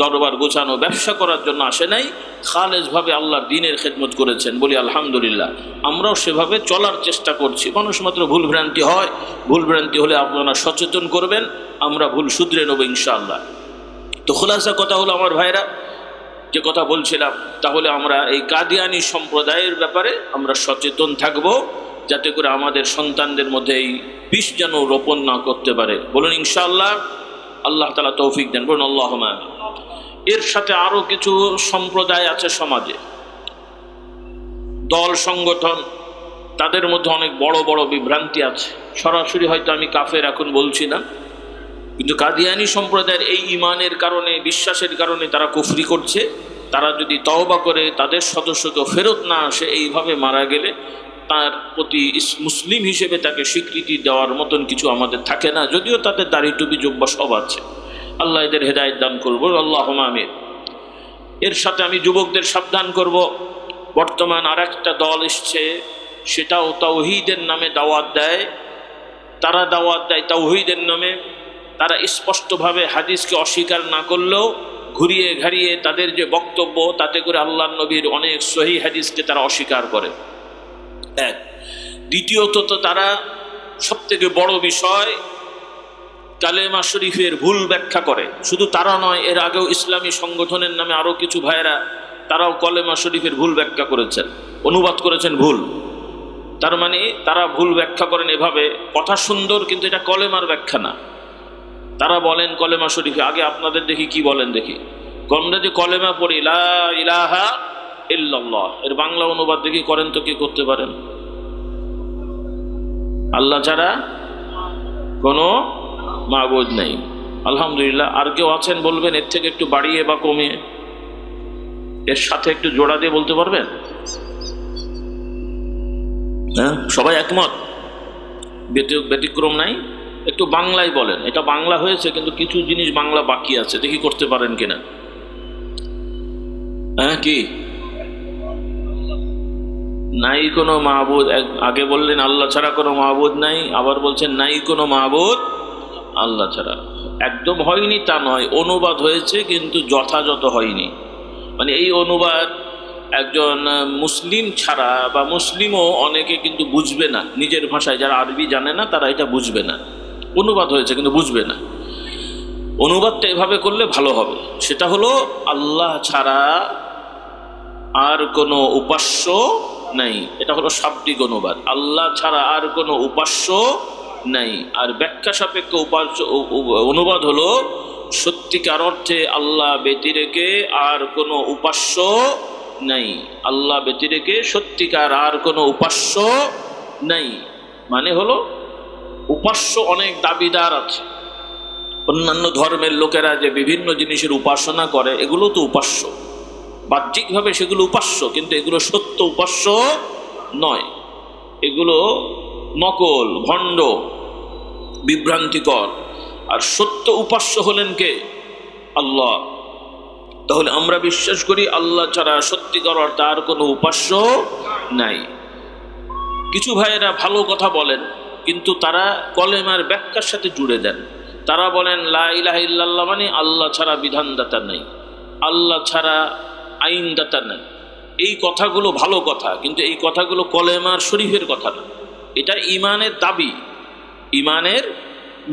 দরবার গোছানো ব্যবসা করার জন্য আসে নাই, খালেজভাবে আল্লাহর দ্বীনের খেদমত করেছেন, বলি আলহামদুলিল্লাহ। আমরাও সেভাবে চলার চেষ্টা করছি। মানুষ মাত্র ভুলভ্রান্তি হয়, ভুলভ্রান্তি হলে আপনারা সচেতন করবেন, আমরা ভুল শুধরে নেব ইনশাআল্লাহ। তো খোলাসা কথা হলো আমার ভাইরা, যে কথা বলছিলাম, তাহলে আমরা এই কাদিয়ানি সম্প্রদায়ের ব্যাপারে আমরা সচেতন থাকব, যাতে করে আমাদের সন্তানদের মধ্যে এই বিষ যেন রোপণ না করতে পারে। বলুন ইনশাআল্লাহ। আল্লাহ তাআলা তৌফিক দেন, বলুন আল্লাহুম্মা আমিন। এর সাথে আরো কিছু সম্প্রদায় আছে সমাজে, দল সংগঠন, তাদের মধ্যে অনেক বড় বড় বিভ্রান্তি আছে। সরাসরি হয়তো আমি কাফের এখন বলছি না, কিন্তু কাদিয়ানী সম্প্রদায়ের এই ইমানের কারণে, বিশ্বাসের কারণে তারা কুফরি করছে। তারা যদি তওবা করে তাদের সদস্যকে ফেরত না আসে, এইভাবে মারা গেলে তার প্রতি মুসলিম হিসেবে তাকে স্বীকৃতি দেওয়ার মতন কিছু আমাদের থাকে না, যদিও তাদের দাড়ি টুপি জুব্বা সব আছে। আল্লাহ এদের হেদায়েত দান করবো, আল্লাহুম্মা আমিন। এর সাথে আমি যুবকদের সাবধান করব, বর্তমান আর একটা দল এসছে, সেটাও তাওহীদের নামে দাওয়াত দেয়। তারা দাওয়াত দেয় তাওহীদের নামে। তারা স্পষ্টভাবে হাদিসকে অস্বীকার না করলেও ঘুরিয়ে ঘাড়িয়ে তাদের যে বক্তব্য, তাতে করে আল্লাহর নবীর অনেক সহিহ হাদিসকে তারা অস্বীকার করে। এক। দ্বিতীয়ত তো তারা সবথেকে বড় বিষয়, কালেমা শরীফের ভুল ব্যাখ্যা করে। শুধু তারা নয়, এর আগেও ইসলামী সংগঠনের নামে আরও কিছু ভাইয়েরা তারাও কালেমা শরীফের ভুল ব্যাখ্যা করেছেন, অনুবাদ করেছেন ভুল। তার মানে তারা ভুল ব্যাখ্যা করেন এভাবে, কথা সুন্দর কিন্তু এটা কলেমার ব্যাখ্যা না। তারা বলেন কলেমা শরীফে, আগে আপনাদের দেখি কি বলেন দেখি। আমরা যে কলেমা পড়ি লা ইলাহা ইল্লাল্লাহ, এর বাংলা অনুবাদ দেখি করেন তো, কি করতে পারেন? আল্লাহ ছাড়া কোনো মাবুদ নেই। আলহামদুলিল্লাহ। আর কেউ আছেন বলবেন এর থেকে একটু বাড়িয়ে বা কমিয়ে, এর সাথে একটু জোড়া দিয়ে বলতে পারবেন? হ্যাঁ, সবাই একমত, ব্যতিক্রম নাই? একটু বাংলায় বলেন। এটা বাংলা হয়েছে কিন্তু কিছু জিনিস বাংলা বাকি আছে, দেখি করতে পারেন কিনা। হ্যাঁ, কি নাই কোনো মাহবুদ? আগে বললেন আল্লাহ ছাড়া কোনো মাহবুদ নাই, আবার বলছেন নাই কোনো মাহবুদ আল্লাহ ছাড়া। একদম হয়নি তা নয়, অনুবাদ হয়েছে কিন্তু যথাযথ হয়নি। মানে এই অনুবাদ একজন মুসলিম ছাড়া বা মুসলিমও অনেকে কিন্তু বুঝবে না, নিজের ভাষায় যারা আরবি জানে না তারা এটা বুঝবে না। অনুবাদ হয়েছে কিন্তু বুঝবে না। অনুবাদটা এভাবে করলে ভালো হবে, সেটা হলো আল্লাহ ছাড়া আর কোনো উপাস্য নাই। এটা হলো শাব্দিক অনুবাদ, আল্লাহ ছাড়া আর কোনো উপাস্য নাই। আর ব্যাখ্যা সাপেক্ষ অনুবাদ হলো সত্যিকার অর্থে আল্লাহ ব্যতিরেকে আর কোনো উপাস্য নাই। আল্লাহ ব্যতিরেকে সত্যিকার আর কোনো উপাস্য নাই। মানে হলো উপাস্য অনেক দাবিদার আছে। অন্যান্য ধর্মের লোকেরা যে বিভিন্ন জিনিসের উপাসনা করে, এগুলো তো উপাস্য, বাহ্যিকভাবে সেগুলো উপাস্য, কিন্তু এগুলো সত্য উপাস্য নয়। এগুলো নকল, ভণ্ড, বিভ্রান্তিকর। আর সত্য উপাস্য হলেন কে? আল্লাহ। তাহলে আমরা বিশ্বাস করি আল্লাহ ছাড়া সত্যিকার অর্থে আর কোনো উপাস্য নাই। কিছু ভাইয়েরা ভালো কথা বলেন, কিন্তু তারা কলেমার ব্যাখ্যার সাথে জুড়ে দেন। তারা বলেন লা ইলাহা ইল্লাল্লাহ মানে আল্লাহ ছাড়া বিধানদাতা নেই, আল্লাহ ছাড়া আইনদাতা নেই। এই কথাগুলো ভালো কথা, কিন্তু এই কথাগুলো কলেমার শরীফের কথা না। এটা ইমানের দাবি, ইমানের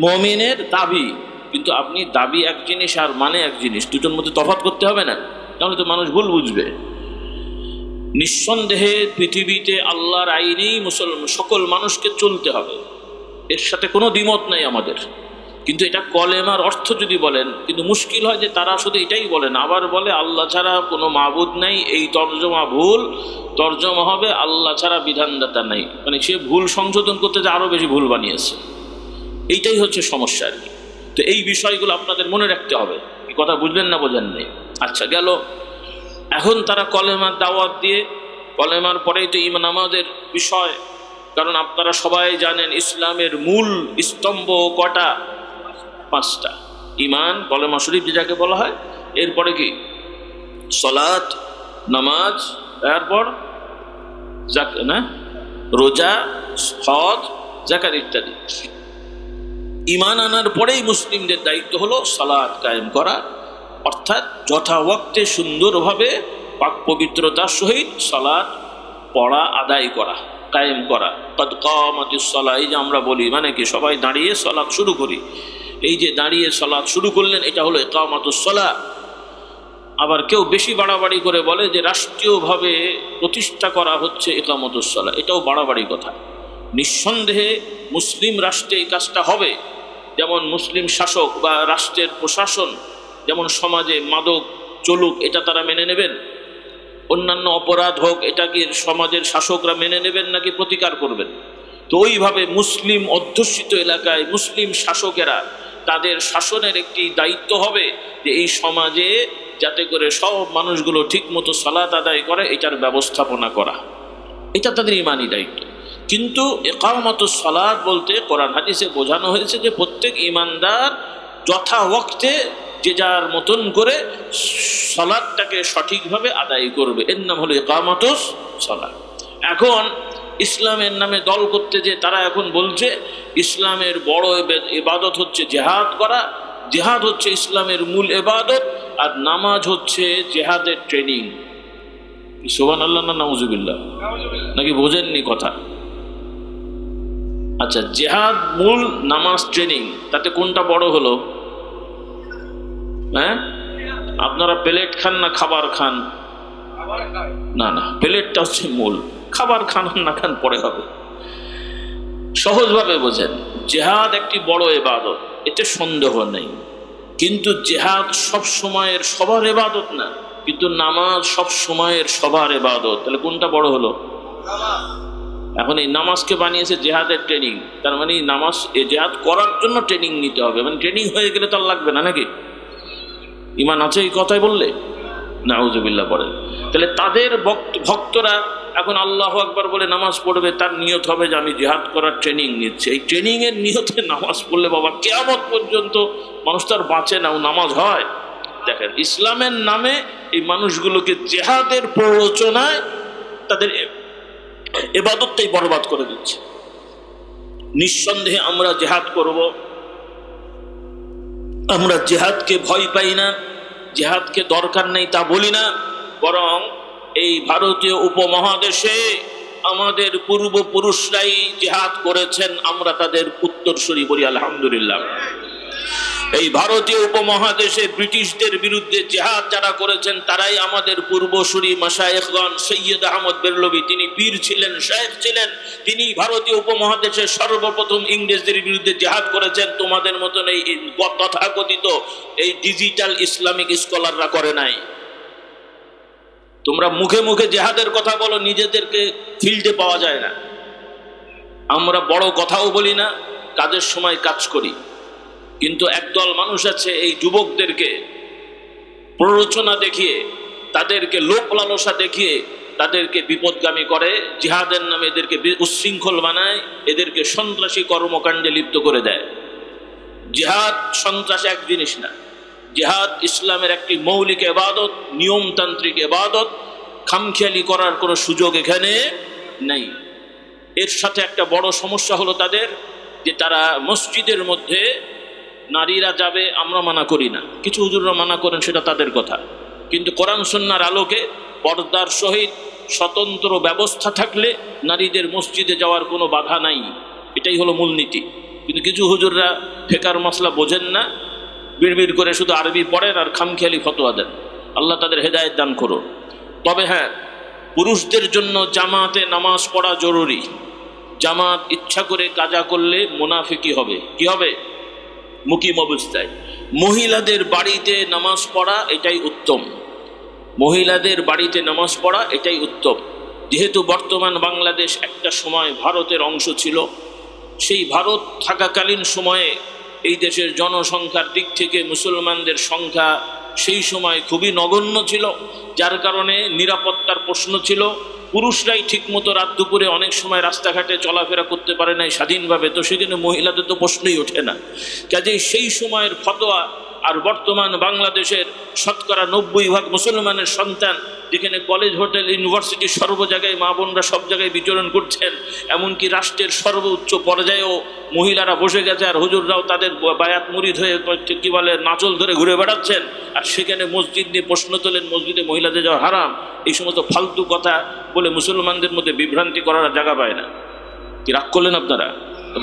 মুমিনের দাবি। কিন্তু আপনি দাবি এক জিনিস আর মানে এক জিনিস, দুটোর মধ্যে তফাৎ করতে হবে না, তাহলে তো মানুষ ভুল বুঝবে। নিঃসন্দেহে পৃথিবীতে আল্লাহর আইনেই সকল মানুষকে চলতে হবে, এর সাথে কোনো দ্বিমত নাই আমাদের। কিন্তু এটা কলেমার অর্থ যদি বলেন, কিন্তু মুশকিল হয় যে তারা শুধু এটাই বলেন, আবার বলে আল্লাহ ছাড়া কোনো মাবুদ নাই। এই তর্জমা ভুল, তর্জমা হবে আল্লাহ ছাড়া বিধানদাতা নাই। মানে সে ভুল সংশোধন করতে যে আরও বেশি ভুল বানিয়েছে। এইটাই হচ্ছে সমস্যা আর কি। তো এই বিষয়গুলো আপনাদের মনে রাখতে হবে। এই কথা বুঝলেন না বোঝেন নেই? আচ্ছা, গেল। এখন তারা কলেমার দাওয়াত দিয়ে, কলেমার পরেই তো ইমান আমাদের বিষয়। কারণ আপনারা সবাই জানেন ইসলামের মূল স্তম্ভ কটা? 5টা। ইমান, কলেমা শরীফ যাকে বলা হয়, এরপরে কি সালাত, নামাজ, তারপর রোজা, হজ, যাকাত ইত্যাদি। ইমান আনার পরেই মুসলিমদের দায়িত্ব হলো সালাত কায়েম করা, অর্থাৎ যথা ওয়াক্তে সুন্দরভাবে পাক পবিত্রতার সহিত সালাত পড়া, আদায় করা, কায়েম করা। কদ কামাতিস সালাহ, এই যে আমরা বলি, মানে কি সবাই দাঁড়িয়ে সালাত শুরু করি। এই যে দাঁড়িয়ে সালাত শুরু করলেন, এটা হলো ইকামাতুস সালাহ। আবার কেউ বেশি বাড়াবাড়ি করে বলে যে রাষ্ট্রীয়ভাবে প্রতিষ্ঠা করা হচ্ছে ইকামাতুস সালাহ, এটাও বাড়াবাড়ি কথা। নিঃসন্দেহে মুসলিম রাষ্ট্রে এই কাজটা হবে। যেমন মুসলিম শাসক বা রাষ্ট্রের প্রশাসন যেমন সমাজে মাদক চলুক এটা তারা মেনে নেবেন? অন্যান্য অপরাধ হোক এটা কি সমাজের শাসকরা মেনে নেবেন নাকি প্রতিকার করবেন? তো ওইভাবে মুসলিম অধ্যুষিত এলাকায় মুসলিম শাসকেরা তাদের শাসনের একটি দায়িত্ব হবে যে এই সমাজে যাতে করে সব মানুষগুলো ঠিকমতো সালাত আদায় করে এটার ব্যবস্থাপনা করা, এটা তাদের ইমানি দায়িত্ব। কিন্তু ইকামতুস সালাত বলতে কোরআন হাদিসে বোঝানো হয়েছে যে প্রত্যেক ইমানদার যথা ওয়াক্তে যে যার মতন করে সালাতটাকে সঠিকভাবে আদায় করবে, এর নাম হলো ইকামতুস সালাত। এখন ইসলামের নামে দল করতে যে তারা এখন বলছে ইসলামের বড় ইবাদত হচ্ছে জেহাদ করা, জেহাদ হচ্ছে ইসলামের মূল ইবাদত, আর নামাজ হচ্ছে জেহাদের ট্রেনিং। সুবহানাল্লাহ না নাউজুবিল্লাহ? নাকি বোঝেননি কথা? আচ্ছা, জেহাদ মূল, নামাজ ট্রেনিং, তাতে কোনটা বড় হলো? হ্যাঁ, আপনারা প্লেট খান না খাবার খান? না না, প্লেটটা হচ্ছে মূল, খাবার খান না খান পরে হবে। সহজভাবে বোঝেন, জেহাদ একটি বড় ইবাদত, এতে সন্দেহ নেই, কিন্তু জেহাদ সব সময়ের সবার ইবাদত না, কিন্তু নামাজ সব সময়ের সবার ইবাদত। তাহলে কোনটা বড় হলো? এখন এই নামাজকে বানিয়েছে জেহাদের ট্রেনিং, তার মানে নামাজ এই জেহাদ করার জন্য ট্রেনিং নিতে হবে, মানে ট্রেনিং হয়ে গেলে তার লাগবে না নাকি? ইমান আছে এই কথাই বললে? নাউজুবিল্লাহ পড়েন। তাহলে তাদের ভক্তরা এখন আল্লাহু আকবার বলে নামাজ পড়বে, তার নিয়ত হবে যে আমি জিহাদ করার ট্রেনিং নিচ্ছি। এই ট্রেনিংয়ের নিয়তে নামাজ পড়লে বাবা কিয়ামত পর্যন্ত মানুষ তার বাঁচে না, ও নামাজ হয়? দেখেন, ইসলামের নামে এই মানুষগুলোকে জেহাদের প্ররোচনায় তাদের ইবাদতটাই বরবাদ করে দিচ্ছে। নিঃসন্দেহে আমরা জেহাদ করব, আমরা জেহাদকে ভয় পাই না, জেহাদকে দরকার নেই তা বলি না, বরং এই ভারতীয় উপমহাদেশে আমাদের পূর্বপুরুষরাই জেহাদ করেছেন, আমরা তাদের উত্তরসূরি বলি আলহামদুলিল্লাহ। এই ভারতীয় উপমহাদেশে ব্রিটিশদের বিরুদ্ধে জেহাদ যারা করেছেন তারাই আমাদের পূর্বসূরি মাশায়েখগণ। সৈয়দ আহমদ বেরলভী, তিনি পীর ছিলেন, শায়েখ ছিলেন, তিনি ভারতীয় উপমহাদেশে সর্বপ্রথম ইংরেজদের বিরুদ্ধে জেহাদ করেছেন। তোমাদের মতন এই তথাকথিত এই ডিজিটাল ইসলামিক স্কলাররা করে নাই। তোমরা মুখে মুখে জেহাদের কথা বলো, নিজেদেরকে ফিল্ডে পাওয়া যায় না। আমরা বড় কথাও বলি না, কাজের সময় কাজ করি। কিন্তু একদল মানুষ আছে এই যুবকদেরকে প্ররোচনা দেখিয়ে, তাদেরকে লোক লালসা দেখিয়ে তাদেরকে বিপদগামী করে, জিহাদের নামে এদেরকে উচ্ছৃঙ্খল বানায়, এদেরকে সন্ত্রাসী কর্মকাণ্ডে লিপ্ত করে দেয়। জিহাদ সন্ত্রাস এক জিনিস না, জিহাদ ইসলামের একটি মৌলিক ইবাদত, নিয়মতান্ত্রিক ইবাদত। খামখেয়ালি করার কোনো সুযোগ এখানে নেই। এর সাথে একটা বড় সমস্যা হলো তাদের, যে তারা মসজিদের মধ্যে নারীরা যাবে আমরা মানা করি না, কিছু হুজুররা মানা করেন, সেটা তাদের কথা, কিন্তু কোরআন সুন্নাহর আলোকে পর্দার সহিত স্বতন্ত্র ব্যবস্থা থাকলে নারীদের মসজিদে যাওয়ার কোনো বাধা নাই, এটাই হলো মূলনীতি। কিন্তু কিছু হুজুররা ফেকার মশলা বোঝেন না, বিড়বিড় করে শুধু আরবি পড়েন আর খামখেয়ালি ফতোয়া দেন। আল্লাহ তাদের হেদায়েত দান করুন। তবে হ্যাঁ, পুরুষদের জন্য জামাতে নামাজ পড়া জরুরি। জামাত ইচ্ছা করে কাজা করলে মুনাফিকি হবে। কি হবে? মুকিম অবস্থায়। মহিলাদের বাড়িতে নামাজ পড়া এটাই উত্তম, মহিলাদের বাড়িতে নামাজ পড়া এটাই উত্তম। যেহেতু বর্তমান বাংলাদেশ একটা সময় ভারতের অংশ ছিল, সেই ভারত থাকাকালীন সময়ে এই দেশের জনসংখ্যার দিক থেকে মুসলমানদের সংখ্যা সেই সময় খুবই নগণ্য ছিল, যার কারণে নিরাপত্তার প্রশ্ন ছিল। পুরুষরাই ঠিকমতো রাত দুপুরে অনেক সময় রাস্তাঘাটে চলাফেরা করতে পারে নাই স্বাধীনভাবে, তো সেখানে মহিলাদের তো প্রশ্নই ওঠে না। কাজেই সেই সময়ের ফতোয়া আর বর্তমান বাংলাদেশের শতকরা 90% মুসলমানের সন্তান, যেখানে কলেজ, হোটেল, ইউনিভার্সিটি সর্ব জায়গায় মা বোনরা সব জায়গায় বিচরণ করছেন, এমনকি রাষ্ট্রের সর্বোচ্চ পর্যায়েও মহিলারা বসে গেছে, আর হুজুররাও তাদের বায়াত মুরিদ হয়ে কি বলে নাচল ধরে ঘুরে বেড়াচ্ছেন, আর সেখানে মসজিদ নিয়ে প্রশ্ন তোলেন মসজিদে মহিলাদের যাওয়া হারাম। এই সমস্ত ফালতু কথা বলে মুসলমানদের মধ্যে বিভ্রান্তি করার জায়গা পায় না। কি রাগ করলেন আপনারা?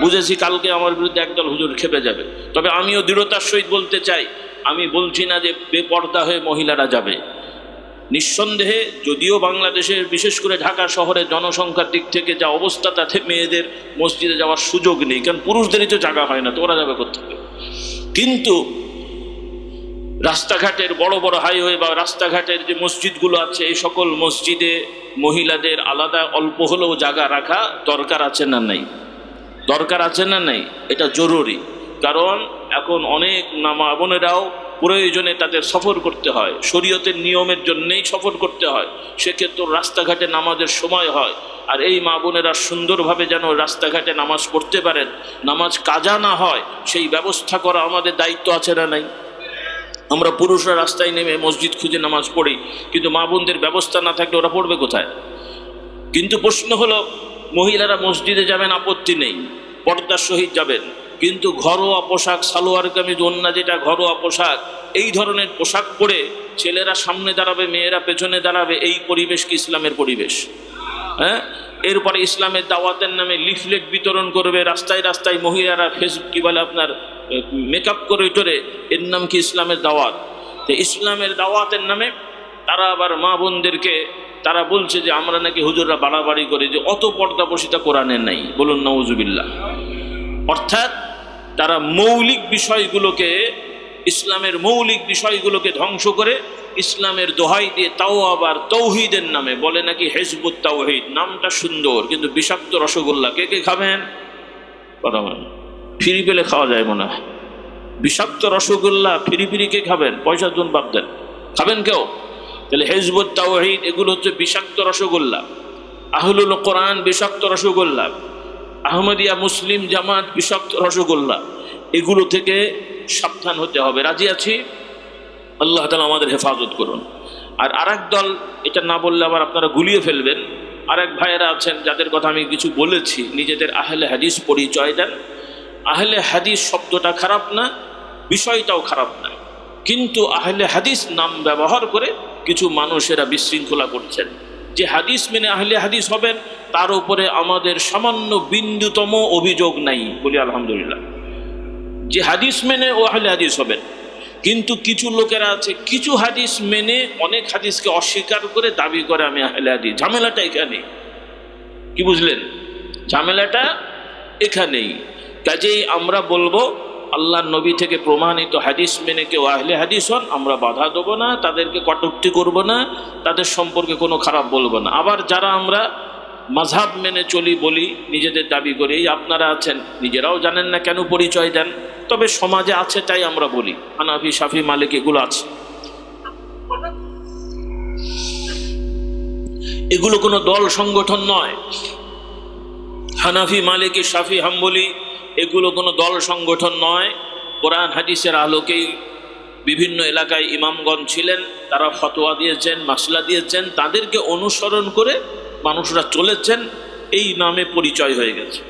বুঝেছি কালকে আমার বিরুদ্ধে একদল হুজুর খেপে যাবে, তবে আমিও দৃঢ়তার সহিত বলতে চাই, আমি বলছি না যে বেপর্দা হয়ে মহিলারা যাবে। নিঃসন্দেহে যদিও বাংলাদেশের বিশেষ করে ঢাকা শহরের জনসংখ্যার দিক থেকে যা অবস্থা, তাতে মেয়েদের মসজিদে যাওয়ার সুযোগ নেই, কারণ পুরুষদেরই তো জায়গা হয় না, তো ওরা যাবে কোথা থেকে? কিন্তু রাস্তাঘাটের বড় বড় হাইওয়ে বা রাস্তাঘাটের যে মসজিদগুলো আছে, এই সকল মসজিদে মহিলাদের আলাদা অল্প হলেও জায়গা রাখা দরকার আছে না নাই? দরকার আছে না নাই? এটা জরুরি। কারণ এখন অনেক মা বোনেরাও প্রয়োজনে তাদের সফর করতে হয়, শরীয়তের নিয়মের জন্যেই সফর করতে হয়, সেক্ষেত্রে রাস্তাঘাটে নামাজের সময় হয়। আর এই মা বোনেরা সুন্দরভাবে যেন রাস্তাঘাটে নামাজ পড়তে পারেন, নামাজ কাজা না হয়, সেই ব্যবস্থা করা আমাদের দায়িত্ব আছে না নাই? আমরা পুরুষরা রাস্তায় নেমে মসজিদ খুঁজে নামাজ পড়ি, কিন্তু মা বোনদের ব্যবস্থা না থাকলে ওরা পড়বে কোথায়? কিন্তু প্রশ্ন হলো, মহিলারা মসজিদে যাবেন, আপত্তি নেই, পর্দার সহিত যাবেন, কিন্তু ঘরোয়া পোশাক, সালোয়ার কামিজ, ওন্না যেটা ঘরোয়া পোশাক, এই ধরনের পোশাক পরে ছেলেরা সামনে দাঁড়াবে, মেয়েরা পেছনে দাঁড়াবে, এই পরিবেশ কি ইসলামের পরিবেশ? হ্যাঁ। এরপরে ইসলামের দাওয়াতের নামে লিফলেট বিতরণ করবে রাস্তায় রাস্তায় মহিলারা, ফেসবুক কি বলে আপনার মেকআপ করে টোরে, এর নাম কি ইসলামের দাওয়াত? তো ইসলামের দাওয়াতের নামে তারা আবার মা বোনদেরকে তারা বলছে যে আমরা নাকি হুজুররা বাড়াবাড়ি করে, যে অত পর্দাবশিতা কোরআনে নাই, বলুন নাউজুবিল্লাহ। অর্থাৎ তারা মৌলিক বিষয়গুলোকে, ইসলামের মৌলিক বিষয়গুলোকে ধ্বংস করে ইসলামের দোহাই দিয়ে, তাও আবার তৌহিদের নামে বলে নাকি হিজবুত তাওহীদ। নামটা সুন্দর, কিন্তু বিষাক্ত রসগোল্লা কে কে খাবেন? কথা বলেন, ফ্রি পেলে খাওয়া যায় মনে হয়। বিষাক্ত রসগোল্লা ফ্রি ফ্রি কে খাবেন? পয়সা দুন বাপ দেন, খাবেন কেউ? তাহলে হিজবুত তাওহীদ এগুলো হচ্ছে বিষাক্ত রসগোল্লা। আহলুল কোরআন বিষাক্ত রসগোল্লা, আহমদিয়া মুসলিম জামাত বিষাক্ত রসগোল্লা। এগুলো থেকে সাবধান হতে হবে। রাজি আছি? আল্লাহ তাআলা আমাদের হেফাজত করুন। আর আরেক দল, এটা না বললে আবার আপনারা গুলিয়ে ফেলবেন, আরেক ভাইয়েরা আছেন যাদের কথা আমি কিছু বলেছি, নিজেদের আহলে হাদিস পরিচয় দেন। আহলে হাদিস শব্দটা খারাপ না, বিষয়টাও খারাপ না, কিন্তু আহলে হাদিস নাম ব্যবহার করে কিছু মানুষেরা বিশৃঙ্খলা করছেন। যে হাদিস মেনে আহলে হাদিস হবেন, তার উপরে আমাদের সামান্য বিন্দুতম অভিযোগ নাই, বলি আলহামদুলিল্লাহ। যে হাদিস মেনে ও আহলে হাদিস হবেন। কিন্তু কিছু লোকেরা আছে, কিছু হাদিস মেনে অনেক হাদিসকে অস্বীকার করে দাবি করে আমি আহলে হাদিস। ঝামেলাটা এখানে, কি বুঝলেন? ঝামেলাটা এখানেই। কাজেই আমরা বলবো, আল্লাহর নবী থেকে প্রমাণিত হাদিস মেনে কেউ আহলে হাদিস হন, আমরা বাধা দেবো না, তাদেরকে কটূক্তি করব না, তাদের সম্পর্কে কোনো খারাপ বলবো না। আবার যারা আমরা মাযহাব মেনে চলি বলি, নিজেদের দাবি করি, এই আপনারা আছেন, নিজেরাও জানেন না কেন পরিচয় দেন, তবে সমাজে আছে তাই আমরা বলি। হানাফি, শাফি, মালিক এগুলো আছে। এগুলো কোনো দল সংগঠন নয়। হানাফি, মালিকি, শাফি, হাম্বলি এগুলো কোনো দল সংগঠন নয়। কোরআন হাদিসের আলোকেই বিভিন্ন এলাকায় ইমামগণ ছিলেন, তারা ফতোয়া দিয়েছেন, মাসলা দিয়েছেন, তাদেরকে অনুসরণ করে মানুষরা চলেছেন, এই নামে পরিচয় হয়ে গেছে।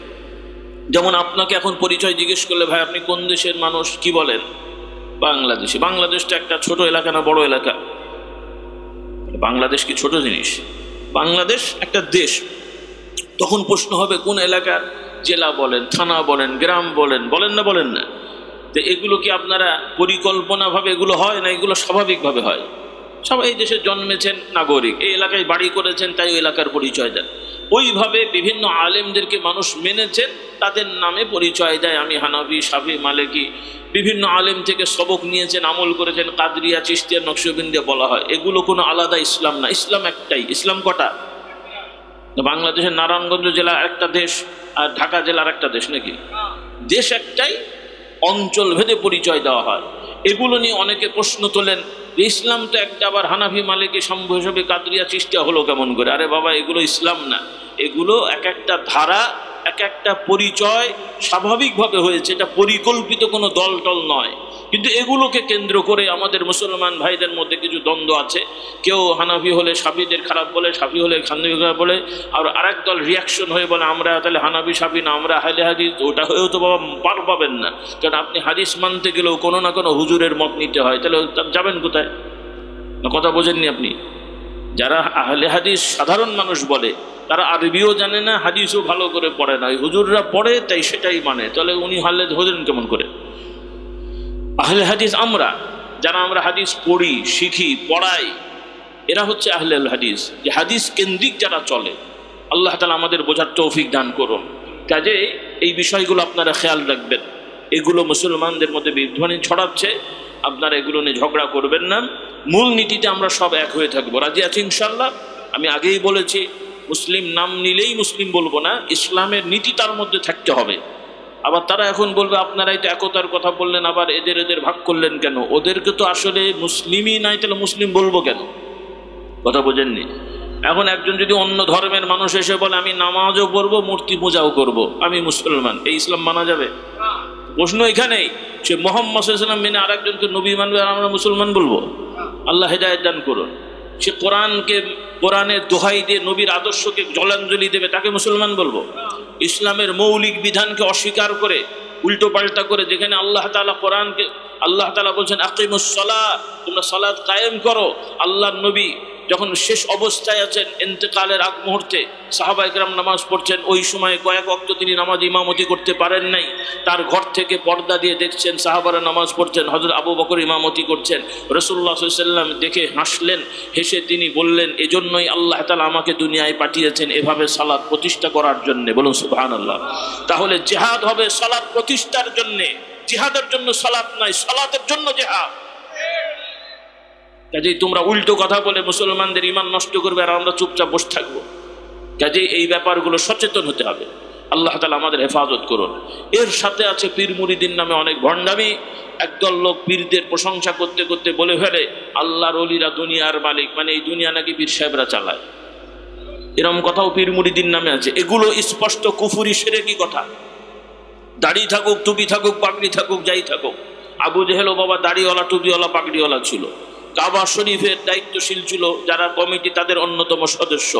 যেমন আপনাকে এখন পরিচয় জিজ্ঞেস করলে, ভাই আপনি কোন দেশের মানুষ, কি বলেন? বাংলাদেশি। বাংলাদেশটা একটা ছোট এলাকা না বড় এলাকা? বাংলাদেশ কি ছোট জিনিস? বাংলাদেশ একটা দেশ। তখন প্রশ্ন হবে কোন এলাকার? জেলা বলেন, থানা বলেন, গ্রাম বলেন, বলেন না বলেন না? তো এগুলো কি আপনারা পরিকল্পনাভাবে এগুলো হয় না এগুলো স্বাভাবিকভাবে হয়? সবাই এই দেশে জন্মেছেন, নাগরিক, এই এলাকায় বাড়ি করেছেন, তাই ওই এলাকার পরিচয় দেন। ওইভাবে বিভিন্ন আলেমদেরকে মানুষ মেনেছেন, তাদের নামে পরিচয় দেয় আমি হানাফি, শাফি, মালিকি। বিভিন্ন আলেম থেকে সবক নিয়েছেন, আমল করেছেন, কাদরিয়া, চিশতিয়া, নকশবন্দিয়া বলা হয়। এগুলো কোনো আলাদা ইসলাম না। ইসলাম একটাই। ইসলাম কটা? বাংলাদেশের নারায়ণগঞ্জ জেলা একটা দেশ, আর ঢাকা জেলার একটা দেশ নাকি? দেশ একটাই, অঞ্চল ভেদে পরিচয় দেওয়া হয়। এগুলো নিয়ে অনেকে প্রশ্ন তোলেন, ইসলাম তো একটা, আবার হানাফি, মালিকি, শম্ভু, হিসেবে কাদরিয়া, চিশতিয়া হলো কেমন করে? আরে বাবা, এগুলো ইসলাম না। এগুলো এক একটা ধারা, এক একটা পরিচয় স্বাভাবিকভাবে হয়েছে, এটা পরিকল্পিত কোনো দল টল নয়। কিন্তু এগুলোকে কেন্দ্র করে আমাদের মুসলমান ভাইদের মধ্যে কিছু দ্বন্দ্ব আছে। কেউ হানাফি হলে শাফিদের খারাপ বলে, শাফি হলে হানাফি খারাপ বলে, আর আরেক দল রিয়াকশন হয়ে বলে আমরা তাহলে হানাফি, শাফি না, আমরা আহলে হাদিস। ওটা হয়েও তো বাবা পার পাবেন না, কারণ আপনি হাদিস মানতে গেলেও কোনো না কোনো হুজুরের মত নিতে হয়, তাহলে যাবেন কোথায়? না কথা বোঝেননি আপনি? যারা আহলে হাদিস সাধারণ মানুষ বলে, তারা আরবিও জানে না, হাদিসও ভালো করে পড়ে না, হুজুররা পড়ে তাই সেটাই মানে, তাহলে উনি হালে হলেন কেমন করে? আহলে হাদিস আমরা, যারা আমরা হাদিস পড়ি, শিখি, পড়াই, এরা হচ্ছে আহলে হাদিস। যে হাদিস কেন্দ্রিক যারা চলে, আল্লাহ তাআলা আমাদের বোঝার তৌফিক দান করুন। কাজে এই বিষয়গুলো আপনারা খেয়াল রাখবেন। এগুলো মুসলমানদের মধ্যে বিভ্রান্তি ছড়াচ্ছে, আপনারা এগুলো নিয়ে ঝগড়া করবেন না। মূল নীতিতে আমরা সব এক হয়ে থাকবো, রাজি আছি ইনশাল্লাহ। আমি আগেই বলেছি, মুসলিম নাম নিলেই মুসলিম বলবো না, ইসলামের নীতি তার মধ্যে থাকতে হবে। আবার তারা এখন বলবে আপনারাই তো একতার কথা বললেন, আবার এদের ভাগ করলেন কেন? ওদেরকে তো আসলে মুসলিমই নাই, তাহলে মুসলিম বলবো কেন? কথা বোঝেননি? এখন একজন যদি অন্য ধর্মের মানুষ এসে বলে আমি নামাজও পড়বো, মূর্তি পূজাও করব, আমি মুসলমান, এই ইসলাম মানা যাবে? প্রশ্ন এখানেই, সে মোহাম্মদ সাল্লাল্লাহু আলাইহি ওয়াসাল্লাম মেনে আরেকজনকে নবী মানবে আর আমরা মুসলমান বলবো? আল্লাহ হেদায়েত দান করুন। সে কোরআনের দোহাই দিয়ে নবীর আদর্শকে জলাঞ্জলি দেবে, তাকে মুসলমান বলবো? ইসলামের মৌলিক বিধানকে অস্বীকার করে উল্টো পাল্টা করে, যেখানে আল্লাহ তাআলা কোরআনকে আল্লাহ তাআলা বলছেন আকিমুস সালাহ, তোমরা সালাত কায়েম করো। আল্লাহর নবী যখন শেষ অবস্থায় আছেন, ইন্তেকালের আগ মুহূর্তে সাহাবায়ে কেরাম নামাজ পড়ছেন, ওই সময় কয়েক ওয়াক্ত তিনি নামাজ ইমামতি করতে পারেন নাই, তার ঘর থেকে পর্দা দিয়ে দেখছেন সাহাবারা নামাজ পড়ছেন, হযরত আবু বকর ইমামতি করছেন। রাসূলুল্লাহ সাল্লাল্লাহু আলাইহি ওয়াসাল্লাম দেখে হাসলেন, হেসে তিনি বললেন এজন্যই আল্লাহ তাআলা আমাকে দুনিয়ায় পাঠিয়েছেন এভাবে সালাত প্রতিষ্ঠা করার জন্য। বলুন সুবহানাল্লাহ। তাহলে জিহাদ হবে সালাত প্রতিষ্ঠার জন্য, জিহাদের জন্য সালাত নাই, সালাতের জন্য জিহাদ। কাজেই তোমরা উল্টো কথা বলে মুসলমানদের ঈমান নষ্ট করবে আর আমরা চুপচাপ বসে থাকবো। কাজেই এই ব্যাপারগুলো সচেতন হতে হবে। আল্লাহ তাআলা আমাদের হেফাজত করুন। এর সাথে আছে পীর মুরিদিন নামে অনেক ভণ্ডামি। একদল লোক পীরদের প্রশংসা করতে করতে বলে ফেলে আল্লাহর ওলিরা দুনিয়ার মালিক, মানে এই দুনিয়া নাকি পীর সাহেবরা চালায়। এরকম কথাও পীর মুরিদিন নামে আছে। এগুলো স্পষ্ট কুফরি শিরকি কথা। দাড়ি থাকুক, টুপি থাকুক, পাগড়ি থাকুক, যাই থাকুক। আবু জেহেল বাবা দাড়িওয়ালা, টুপিওয়ালা, পাগড়িওয়ালা ছিল। কাবা শরীফের দায়িত্বশীল ছিল যারা কমিটি, তাদের অন্যতম সদস্য,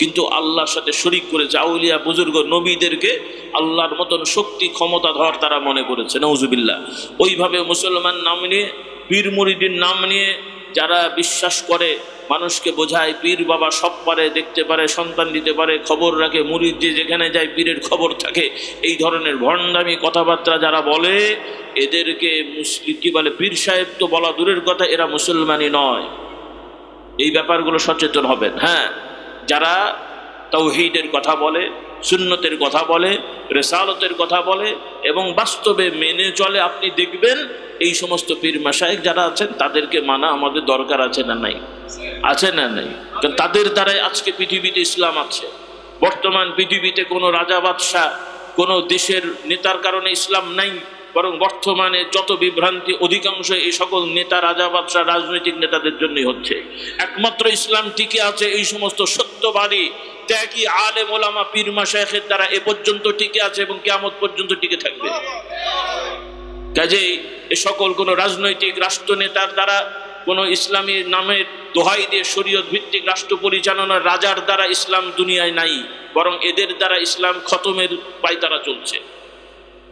কিন্তু আল্লাহর সাথে শরীক করেছে। আউলিয়া বুজুর্গ নবীদেরকে আল্লাহর মতন শক্তি ক্ষমতাধর তারা মনে করেছে, নাউজুবিল্লাহ। ওইভাবে মুসলমান নাম নিয়ে, পীর মুরিদিন নাম নিয়ে যারা বিশ্বাস করে, মানুষকে বোঝায় পীর বাবা সব পারে, দেখতে পারে, সন্তান দিতে পারে, খবর রাখে, মুরিদ যে যেখানে যায় পীরের খবর থাকে, এই ধরনের ভণ্ডামি কথাবার্তা যারা বলে, এদেরকে মুসলিম কি বলে, পীর সাহেব তো বলা দূরের কথা, এরা মুসলমানই নয়। এই ব্যাপারগুলো সচেতন হবেন। হ্যাঁ, যারা তাওহীদের কথা বলে, সুন্নতের কথা বলে, রিসালতের কথা বলে এবং বাস্তবে মেনে চলে, আপনি দেখবেন এই সমস্ত পীর মাশায়েখ যারা আছেন তাদেরকে মানা আমাদের দরকার আছে না নাই? আছে না নাই? কারণ তাদের দ্বারাই আজকে পৃথিবীতে ইসলাম আছে। বর্তমান পৃথিবীতে কোনো রাজা বাদশাহ, কোনো দেশের নেতার কারণে ইসলাম নাই, বরং বর্তমানে যত বিভ্রান্তি অধিকাংশ এই সকল নেতা, রাজা বাদশাহ, রাজনৈতিক নেতাদের জন্যই হচ্ছে। একমাত্র ইসলাম টিকে আছে এই সমস্ত সত্যবাদী ত্যাগী আলেম ওলামা পীর মাশায়েখের দ্বারা এ পর্যন্ত টিকে আছে এবং কিয়ামত পর্যন্ত টিকে থাকবে। কাজেই এ সকল কোনো রাজনৈতিক রাষ্ট্রনেতার দ্বারা, কোনো ইসলামী নামের দোহাই দিয়ে শরীয়ত ভিত্তিক রাষ্ট্র পরিচালনার রাজার দ্বারা ইসলাম দুনিয়ায় নাই, বরং এদের দ্বারা ইসলাম খতমের পায়তারা চলছে।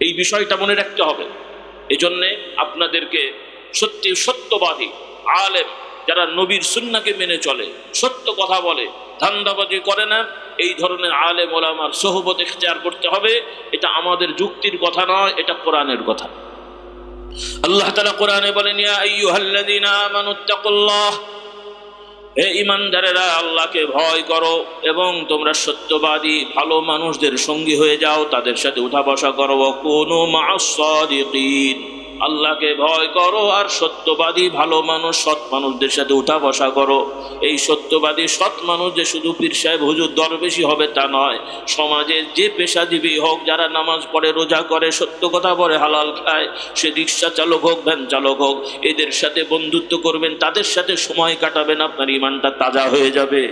এই বিষয়টা মনে রাখতে হবে। এজন্যে আপনাদেরকে সত্যি সত্যবাদী আলেম যারা নবীর সুন্নাহকে মেনে চলে, সত্য কথা বলে, ধান্দাবাজি করে না, এই ধরনের আলেম ওলামার সোহবত ইখতিয়ার করতে হবে। এটা আমাদের যুক্তির কথা নয়, এটা কোরআনের কথা। আল্লাহ তাআলা কোরআনে বলেন, ইয়া আইয়ুহাল্লাযীনা আমানুত্তাকুল্লাহ, হে ঈমানদারেরা আল্লাহকে ভয় করো এবং তোমরা সত্যবাদী ভালো মানুষদের সঙ্গী হয়ে যাও, তাদের সাথে উঠা বসা করো। ওয়া কুনু মা'আস সাদিকিন, আল্লাহকে ভয় করো আর সত্যবাদী ভালো মানুষ, সৎ মানুষদের সাথে উঠা বসা করো। এই সত্যবাদী সৎ মানুষ যে শুধু পীর সাহেব হুজুর দরবেশি হবে তা নয়, সমাজের যে পেশাজীবী হোক, যারা নামাজ পড়ে, রোজা করে, সত্য কথা বলে, হালাল খায়, সে রিক্সা চালক হোক, ভ্যান চালক হোক, এদের সাথে বন্ধুত্ব করবেন, তাদের সাথে সময় কাটাবেন, আপনার ঈমানটা তাজা হয়ে যাবে।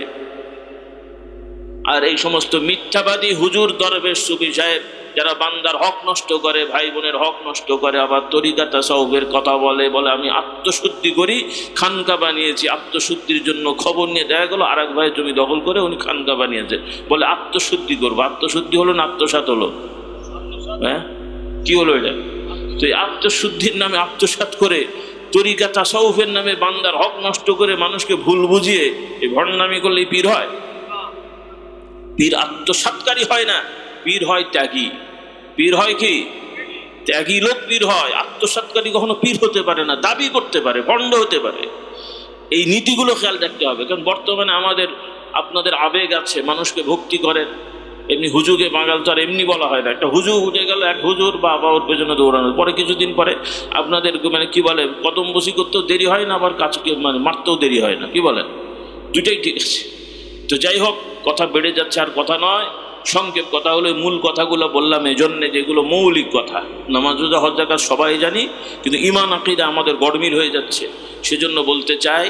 আর এই সমস্ত মিথ্যাবাদী হুজুর, দরবেশ, সুফি সাহেব যারা বান্দার হক নষ্ট করে, ভাই বোনের হক নষ্ট করে, আবার তরিকা তাসাউফের কথা বলে, বলে আমি আত্মশুদ্ধি করি, খানকা বানিয়েছি, আত্মশুদ্ধির জন্য খবর নিয়ে দেখা গেল আরেক ভাই জমি দখল করে উনি খানকা বানিয়েছে, বলে আত্মশুদ্ধি করবো। আত্মশুদ্ধি হলো না আত্মসাৎ হলো? হ্যাঁ, কি হলো এটা? তো এই আত্মশুদ্ধির নামে আত্মসাৎ করে, তরিকা তাসাউফের নামে বান্দার হক নষ্ট করে, মানুষকে ভুল বুঝিয়ে এই ভণ্ডামি করলে পীর হয়? পীর আত্মসাৎকারী হয় না, পীর হয় ত্যাগী। পীর হয় কি? ত্যাগী লোক পীর হয়। আত্মসাৎকারী কখনো পীর হতে পারে না, দাবি করতে পারে, ভণ্ড হতে পারে। এই নীতিগুলো খেয়াল রাখতে হবে। কারণ বর্তমানে আপনাদের আবেগ আছে, মানুষকে ভক্তি করেন, এমনি হুজুগে বাঙাল তো আর এমনি বলা হয় না, একটা হুজু উঠে গেল, এক হুজুর বা ওর পেছনে দৌড়ানোর পরে কিছুদিন পরে আপনাদের মানে কি বলে, কদম বসি করতেও দেরি হয় না, আবার কাছকে মানে মারতেও দেরি হয় না, কি বলেন? দুইটাই ঠিক আছে। তো যাই হোক, কথা বেড়ে যাচ্ছে, আর কথা নয়, সংক্ষেপ কথা হলো মূল কথাগুলো বললাম এই জন্যে, যেগুলো মৌলিক কথা। নামাজ রোজা হজ যাকাত সবাই জানি, কিন্তু ঈমান আকীদা আমাদের গড়মিল হয়ে যাচ্ছে। সেজন্য বলতে চাই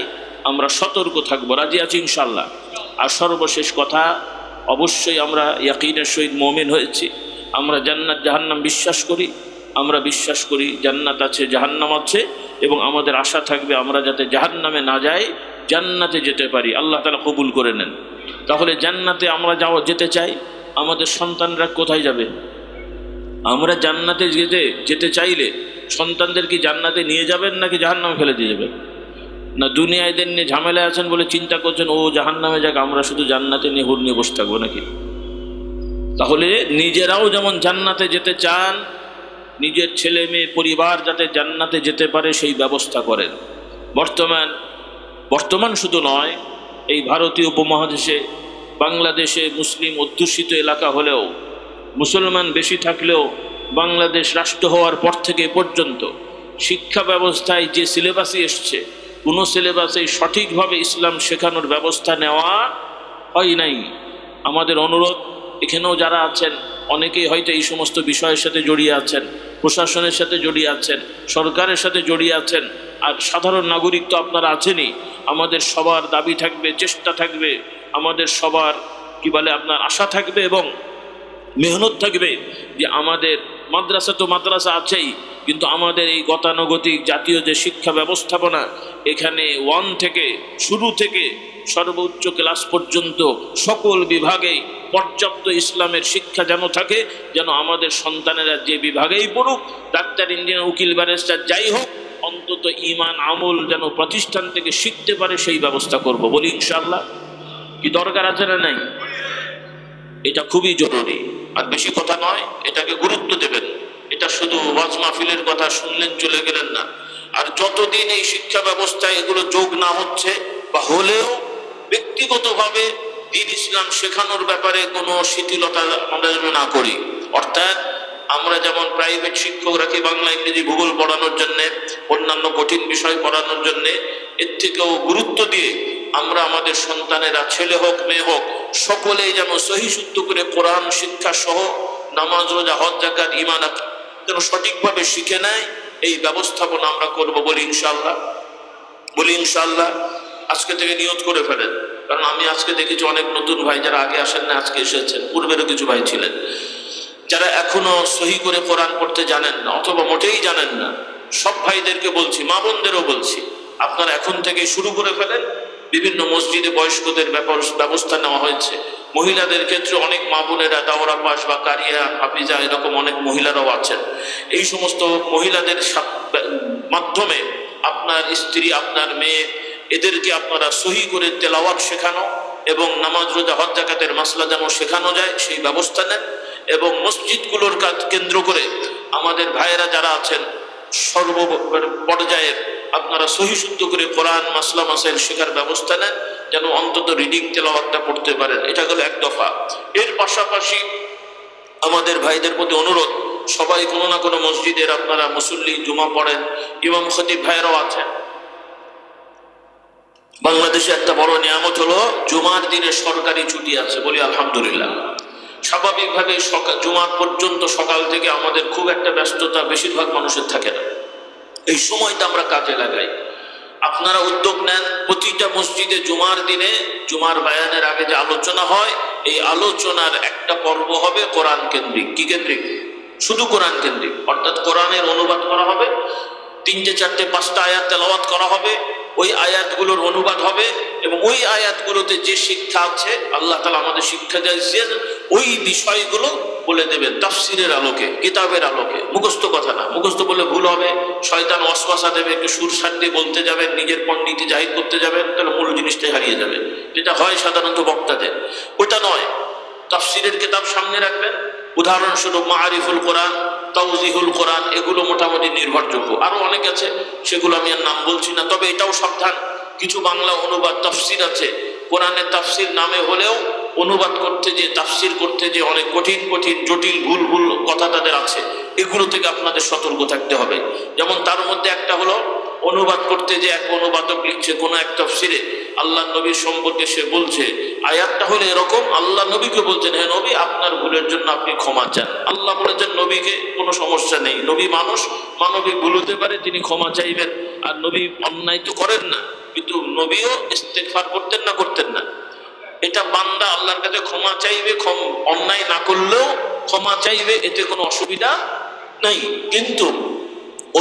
আমরা সতর্ক থাকবো, রাজি আছি ইনশাল্লাহ। আর সর্বশেষ কথা, অবশ্যই আমরা ইয়াকিনের সহিত মুমিন হয়েছি, আমরা জান্নাত জাহান্নাম বিশ্বাস করি, আমরা বিশ্বাস করি জান্নাত আছে জাহান্নাম আছে, এবং আমাদের আশা থাকবে আমরা যাতে জাহান্নামে না যাই, জান্নাতে যেতে পারি, আল্লাহ তাআলা কবুল করে নেন। তাহলে জান্নাতে আমরা যেতে চাই, আমাদের সন্তানরা কোথায় যাবে? আমরা জান্নাতে যেতে চাইলে সন্তানদের কি জান্নাতে নিয়ে যাবেন নাকি জাহান্নামে ফেলে দিয়ে যাবেন? না দুনিয়ায় এদের নিয়ে ঝামেলায় আছেন বলে চিন্তা করছেন ও জাহান্নামে যাক, আমরা শুধু জান্নাতে নিয়ে হুর নিয়ে বসে থাকবো নাকি? তাহলে নিজেরাও যেমন জান্নাতে যেতে চান, নিজের ছেলে মেয়ে পরিবার যাতে জান্নাতে যেতে পারে সেই ব্যবস্থা করেন। বর্তমান শুধু নয়, এই ভারতীয় উপমহাদেশে বাংলাদেশে মুসলিম অধ্যুষিত এলাকা হলেও, মুসলমান বেশি থাকলেও, বাংলাদেশ রাষ্ট্র হওয়ার পর থেকে পর্যন্ত শিক্ষা ব্যবস্থায় যে সিলেবাসে এসছে, কোনো সিলেবাসে সঠিকভাবে ইসলাম শেখানোর ব্যবস্থা নেওয়া হয় নাই। আমাদের অনুরোধ, এখানেও যারা আছেন অনেকেই হয়তো এই সমস্ত বিষয়ের সাথে জড়িয়ে আছেন, প্রশাসনের সাথে জড়িয়ে আছেন, সরকারের সাথে জড়িয়ে আছেন, আর সাধারণ নাগরিক তো আপনারা আছেনই। আমাদের সবার দাবি থাকবে, চেষ্টা থাকবে, আমাদের সবার কি বলে আপনার আশা থাকবে এবং মেহনত থাকবে যে আমাদের মাদ্রাসা তো মাদ্রাসা আছেই, কিন্তু আমাদের এই গতানুগতিক জাতীয় যে শিক্ষা ব্যবস্থাপনা, এখানে শুরু থেকে সর্বোচ্চ ক্লাস পর্যন্ত সকল বিভাগেই পর্যাপ্ত ইসলামের শিক্ষা যেন থাকে, যেন আমাদের সন্তানেরা যে বিভাগেই পড়ুক, ডাক্তার, ইঞ্জিনিয়ার, উকিল, ব্যারিস্টার যাই হোক, অন্তত ঈমান আমল যেন প্রতিষ্ঠান থেকে শিখতে পারে সেই ব্যবস্থা করব, বলি ইনশাআল্লাহ। কি দরকার আছে না নাই? এটা খুবই জরুরি। আর বেশি কথা নয়, এটাকে গুরুত্ব দেবেন। এটা শুধু ওয়াজ মাহফিলের কথা শুনলেন চলে গেলেন না। আর যতদিন এই শিক্ষা ব্যবস্থায় এগুলো যোগ না হচ্ছে বা হলেও ব্যক্তিগতভাবে দ্বীন ইসলাম শেখানোর ব্যাপারে কোনো শিথিলতা আমরা যেন না করি। অর্থাৎ আমরা যেমন প্রাইভেট শিক্ষক রাখি বাংলা, ইংরেজি, ভূগোল পড়ানোর জন্যে, অন্যান্য কঠিন বিষয় পড়ানোর জন্যে, এর থেকেও গুরুত্ব দিয়ে আমরা আমাদের সন্তানেরা, ছেলে হোক মেয়ে হোক, সকলেই যেন সহি শুদ্ধ করে কোরআন শিক্ষা সহ নামাজ রোজা হজ যাকাত ঈমান যেন সঠিকভাবে শিখে নেয়, এই ব্যবস্থাপনা আমরা করব, বলি ইনশাআল্লাহ। আজকে থেকে নিয়ত করে ফেলেন, কারণ আমি আজকে দেখেছি অনেক নতুন ভাই যারা আগে আসেন না, আজকে এসেছেন, পূর্বেরও কিছু ভাই ছিলেন যারা এখনো সহি করে কোরআন পড়তে জানেন না অথবা মোটেই জানেন না। সব ভাইদেরকে বলছি, মা বোনদেরও বলছি, আপনারা এখন থেকে শুরু করে ফেলেন। বিভিন্ন মসজিদে বয়স্কদের ব্যবস্থা নেওয়া হয়েছে। মহিলাদের ক্ষেত্রে অনেক মা বোনেরা দাওরা পাস বা কারিয়া, হাফিজা, এরকম অনেক মহিলারাও আছেন। এই সমস্ত মহিলাদের মাধ্যমে আপনার স্ত্রী, আপনার মেয়ে, এদেরকে আপনারা সহি করে তেলাওয়াত শেখানো এবং নামাজ রোজা হজ যাকাতের মাসলা যেন শেখানো যায় সেই ব্যবস্থা নেন। এবং মসজিদগুলোর কাজ কেন্দ্র করে আমাদের ভাইয়েরা যারা আছেন সর্ব পর্যায়ের আপনারা সহি শুদ্ধ করে কোরআন মাসলা মাসাইল শেখার ব্যবস্থা নেন, যেন অন্তত রিডিং তেলাওয়াতটা পড়তে পারেন। এটা হলো এক দফা। এর পাশাপাশি আমাদের ভাইদের প্রতি অনুরোধ, সবাই কোনো না কোনো মসজিদের আপনারা মুসল্লি, জুমা পড়েন, ইমাম খতিব ভাইয়েরাও আছেন। বাংলাদেশে একটা বড় নিয়ামত হলো জুমার দিনে সরকারি ছুটি আছে, বলি আলহামদুলিল্লাহ। স্বাভাবিকভাবে জুমার পর্যন্ত সকাল থেকে আমাদের খুব একটা ব্যস্ততা বেশিরভাগ মানুষের থাকে না। এই সময়টা আমরা কাজে লাগাই। আপনারা উদ্যোগ নেন, প্রতিটা মসজিদে জুমার দিনে, জুমার বায়ানের আগে যে আলোচনা হয়, এই আলোচনার একটা পর্ব হবে কোরআন কেন্দ্রিক। কি কেন্দ্রিক? শুধু কোরআন কেন্দ্রিক। অর্থাৎ কোরআনের অনুবাদ করা হবে, 3, 4, 5টা আয়াত তেলাওয়াত করা হবে, ওই আয়াতগুলোর অনুবাদ হবে এবং ওই আয়াতগুলোতে যে শিক্ষা আছে, আল্লাহ তাআলা আমাদের শিক্ষা দিয়েছেন, ওই বিষয়গুলো বলে দেবেন তাফসিরের আলোকে, কিতাবের আলোকে। মুখস্থ কথা না, মুখস্থ বলে ভুল হবে, শয়তান ওয়াসওয়াসা দেবে, একটু সুর সার দিয়ে বলতে যাবেন, নিজের পণ্ডিতি জাহির করতে যাবেন, তাহলে মূল জিনিসটাই হারিয়ে যাবে। যেটা হয় সাধারণত বক্তাদের, ওটা নয়। তাফসিরের কিতাব সামনে রাখবেন, উদাহরণস্বরূপ মাআরিফুল কোরআন, তাওজিহুল কোরআন, এগুলো মোটামুটি নির্ভরযোগ্য। আরো অনেক আছে, সেগুলো আমি আর নাম বলছি না। তবে এটাও সাবধান, কিছু বাংলা অনুবাদ তাফসির আছে, কোরআনের তাফসির নামে হলেও অনুবাদ করতে যে, তাফসির করতে যে অনেক কঠিন কঠিন জটিল ভুল ভুল কথা তাদের আছে, এগুলো থেকে আপনাদের সতর্ক থাকতে হবে। যেমন তার মধ্যে একটা হলো, অনুবাদ করতে যে এক অনুবাদক লিখছে কোনো এক তাফসিরে আল্লাহ নবীর সম্পর্কে, সে বলছে আয়াতটা হলো এরকম, আল্লাহ নবীকে বলছেন, হ্যাঁ নবী আপনার ভুলের জন্য আপনি ক্ষমা চান। আল্লাহ বলেছেন নবীকে কোনো সমস্যা নেই, নবী মানুষ, মানবিক ভুল হতে পারে, তিনি ক্ষমা চাইবেন। আর নবী অন্যায় তো করেন না, কিন্তু নবীও ইস্তেগফার করতেন না, করতেন না। এটা বান্দা আল্লাহর কাছে ক্ষমা চাইবে, অন্যায় না করলেও ক্ষমা চাইবে, এতে কোনো অসুবিধা নাই। কিন্তু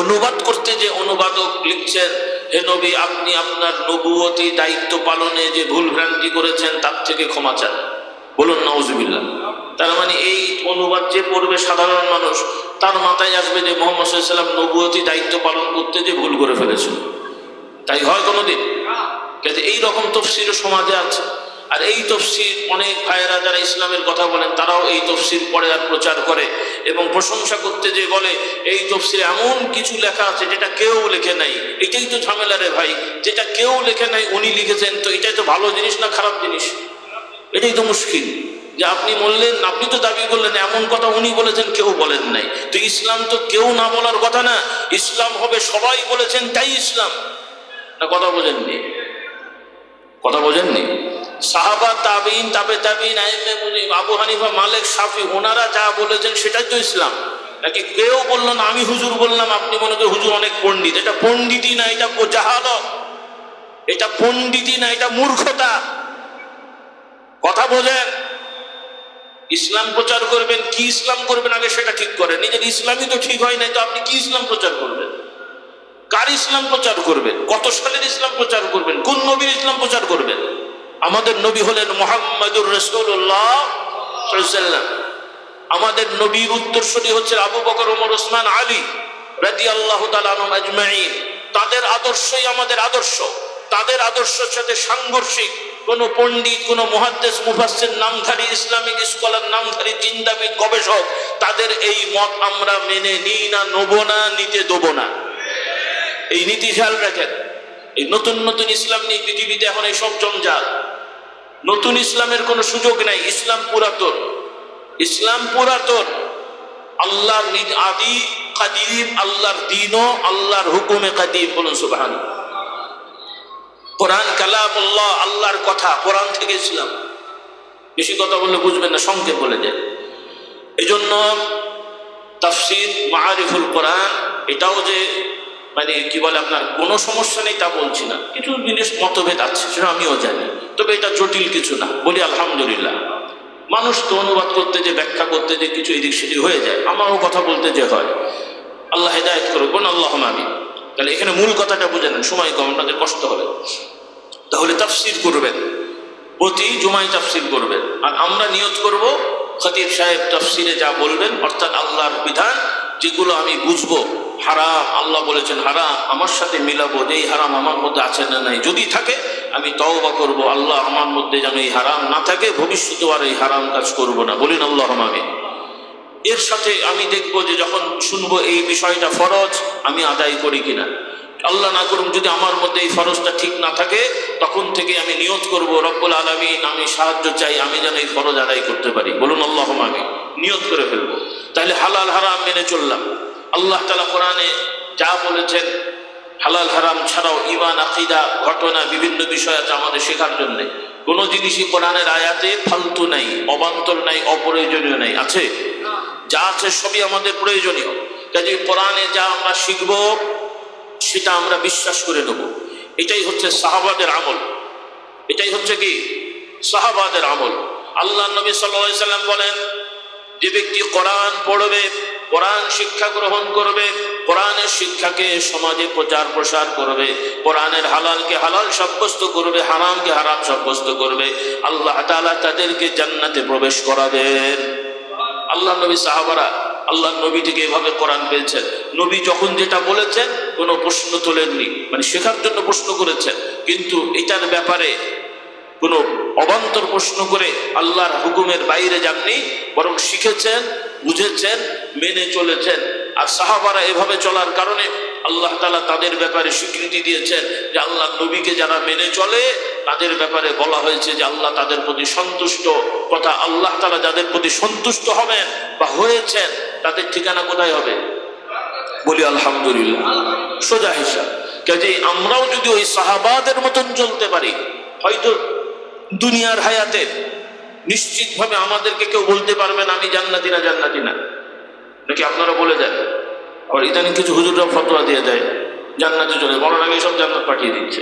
অনুবাদ করতে যে অনুবাদক লিখছেন, হে নবী আপনি আপনার নবুয়তি দায়িত্ব পালনে যে ভুল ভ্রান্তি করেছেন তার থেকে ক্ষমা চান, বলুন নাউজুবিল্লাহ। তার মানে এই অনুবাদ যে পড়বে সাধারণ মানুষ, তার মাথায় আসবে যে মুহাম্মদ সাল্লাল্লাহু আলাইহি ওয়াসাল্লাম নবুয়তি দায়িত্ব পালন করতে যে ভুল করে ফেলেছেন। তাই হয় কোনোদিন? কিন্তু এইরকম তফসিরও সমাজে আছে। আর এই তফসির অনেক ভাইয়েরা যারা ইসলামের কথা বলেন, তারাও এই তফসির পড়ে আর প্রচার করে এবং প্রশংসা করতে যে বলে এই তফসিরে এমন কিছু লেখা আছে যেটা কেউ লেখে নাই। এটাই তো ঝামেলা রে ভাই, যেটা কেউ লেখে নাই উনি লিখেছেন, তো এটাই তো ভালো জিনিস না খারাপ জিনিস? এটাই তো মুশকিল, যে আপনি বললেন, আপনি তো দাবি করলেন এমন কথা উনি বলেছেন, কেউ বলেন নাই। তো ইসলাম তো কেউ না বলার কথা না, ইসলাম হবে সবাই বলেছেন তাই ইসলাম। না কথা বোঝেননি? কথা বোঝেননি? সাহাবা, তাবিঈন, তাবে তাবিঈন, আইম্মে মুজিব, আবু হানিফা, মালিক, শাফি, ওনারা যা বলেছেন সেটাই তো ইসলাম। নাকি কেউ বললো না আমি হুজুর বললাম, আপনি মনে করেন হুজুর অনেক পণ্ডিত? এটা পণ্ডিতই না, এটা জাহালত। এটা পণ্ডিতই না, এটা মূর্খতা। কথা বোঝেন? ইসলাম প্রচার করবেন, কি ইসলাম করবেন আগে সেটা ঠিক করেন। নিজের ইসলামই তো ঠিক হয় নাই, তো আপনি কি ইসলাম প্রচার করবেন? কার ইসলাম প্রচার করবেন? কত সালের ইসলাম প্রচার করবেন? কোন নবীর ইসলাম প্রচার করবেন? আমাদের নবী হলেন মুহাম্মাদুর রাসূলুল্লাহ সাল্লাল্লাহু আলাইহি ওয়াসাল্লাম। আমাদের নবীর উত্তরসূরি হচ্ছে আবু বকর, ওমর, ওসমান, আলী রাদিয়াল্লাহু তাআলা আনহুম আজমাইন। তাদের আদর্শই আমাদের আদর্শ। তাদের আদর্শের সাথে সাংঘর্ষিক কোন পণ্ডিত, কোন মুহাদ্দিস, মুফাসসির, নামধারী ইসলামিক স্কলার, নামধারী চিন্তাবিদ, গবেষক, তাদের এই মত আমরা মেনে নিই না, নেব না, নিতে দেবো না। এই নীতি খেয়াল রাখেন। এই নতুন নতুন ইসলাম নিয়ে পৃথিবীতে এখন এই সব জঞ্জাল। নতুন ইসলামের কোনো সুযোগ নাই। ইসলাম পুরাতন, ইসলাম পুরাতন। আল্লাহর আদি কাদিম, আল্লাহর দ্বীনও আল্লাহর হুকুমে কাদিম। বলুন সুবহানাল্লাহ। কোরআন কালামুল্লাহ, আল্লাহর কথা, কোরআন থেকে ইসলাম। বেশি কথা বললে বুঝবেন না, সংক্ষেপ বলে যায়। এই জন্য তাফসীর মাআরিফুল কোরআন, এটাও যে মানে কি বলে আপনার কোনো সমস্যা নেই তা বলছি না, কিছু জিনিস মতভেদ আছে সেটা আমিও জানি, তবে এটা জটিল কিছু না, বলি আলহামদুলিল্লাহ। মানুষ তো অনুবাদ করতে যে, ব্যাখ্যা করতে যে কিছু এদিক সেদিক হয়ে যায়, আমারও কথা বলতে যে হয়। আল্লাহ হেদায়েত করুক, বলুন আল্লাহুম্মা আমিন। তাহলে এখানে মূল কথাটা বুঝে নেন, সময় কম, আপনাদের কষ্ট হবে। তাহলে তাফসীর করবেন, প্রতি জুমায় তাফসীর করবেন। আর আমরা নিয়ত করব খতিব সাহেব তাফসীরে যা বলবেন, অর্থাৎ আল্লাহর বিধান যেগুলো আমি বুঝবো হারাম, আল্লাহ বলেছেন হারাম, আমার সাথে মিলাবো যে এই হারাম আমার মধ্যে আছে না নাই। যদি থাকে আমি তওবা করব, আল্লাহ আমার মধ্যে যেন এই হারাম না থাকে, ভবিষ্যতে আর এই হারাম কাজ করব না। বলেন আল্লাহুম্মা আমিন। এর সাথে আমি দেখব যে যখন শুনবো এই বিষয়টা ফরজ, আমি আদায় করি কিনা। আল্লাহ না করুন যদি আমার মধ্যে এই ফরজটা ঠিক না থাকে, তখন থেকে আমি নিয়ত করব রব্বুল আলামিন আমি সাহায্য চাই, আমি যেন এই ফরজ আদায় করতে পারি। বলুন আল্লাহুম্মা আমিন। নিয়ত করে ফেলবো। তাহলে হালাল হারাম মেনে চললাম। আল্লাহ তাআলা কোরআনে যা বলেছেন, হালাল হারাম ছাড়াও ঈমান, আকীদা, ঘটনা, বিভিন্ন বিষয় আছে আমাদের শেখার জন্য। কোনো জিনিসই কোরআনের আয়াতে ফালতু নাই, অবান্তর নাই, অপ্রয়োজনীয় নাই। আছে? যা আছে সবই আমাদের প্রয়োজনীয়। কাজে কোরআনে যা আমরা শিখব সেটা আমরা বিশ্বাস করে নেব। এটাই হচ্ছে সাহাবাদের আমল। এটাই হচ্ছে কি সাহাবাদের আমল। আল্লাহ নবী সাল্লাল্লাহু আলাইহি সাল্লাম বলেন, যে ব্যক্তি কোরআন পড়বে, কোরআন শিক্ষা গ্রহণ করবে, কোরআনের শিক্ষাকে সমাজে প্রচার প্রসার করবে, কোরআনের হালালকে হালাল সাব্যস্ত করবে, হারামকে হারাম সাব্যস্ত করবে, আল্লাহ তাআলা তাদেরকে জান্নাতে প্রবেশ করাবেন। আল্লাহ নবী, সাহাবারা আল্লাহ নবী থেকে এভাবে কোরআন পেয়েছেন। নবী যখন যেটা বলেছেন কোনো প্রশ্ন তোলেননি, মানে শেখার জন্য প্রশ্ন করেছেন, কিন্তু এটার ব্যাপারে কোনো অবান্তর প্রশ্ন করে আল্লাহর হুকুমের বাইরে যাননি, বরং শিখেছেন, বুঝেছেন, মেনে চলেছেন। আর সাহাবারা এভাবে চলার কারণে আল্লাহ তাআলা তাদের ব্যাপারে স্বীকৃতি দিয়েছেন যে আল্লাহ নবীকে যারা মেনে চলে তাদের ব্যাপারে বলা হয়েছে যে আল্লাহ তাদের প্রতি সন্তুষ্ট। কথা, আল্লাহ তাআলা যাদের প্রতি সন্তুষ্ট হবেন বা হয়েছেন তাদের ঠিকানা কোথায় হবে? বলি আলহামদুলিল্লাহ। সোজা হিসাব। কাজেই আমরাও যদি ওই সাহাবাদের মতন চলতে পারি, হয়তো দুনিয়ার হায়াতে নিশ্চিতভাবে আমাদেরকে কেউ বলতে পারবে না আমি জান্নাতি না, জান্নাতি না। নাকি আপনারা বলে দেন? আবার ইদানিং কিছু হুজুররা ফতোয়া দিয়ে দেয় জান্নাতে চলে, মরার আগে সব জান্নাত পাঠিয়ে দিচ্ছে,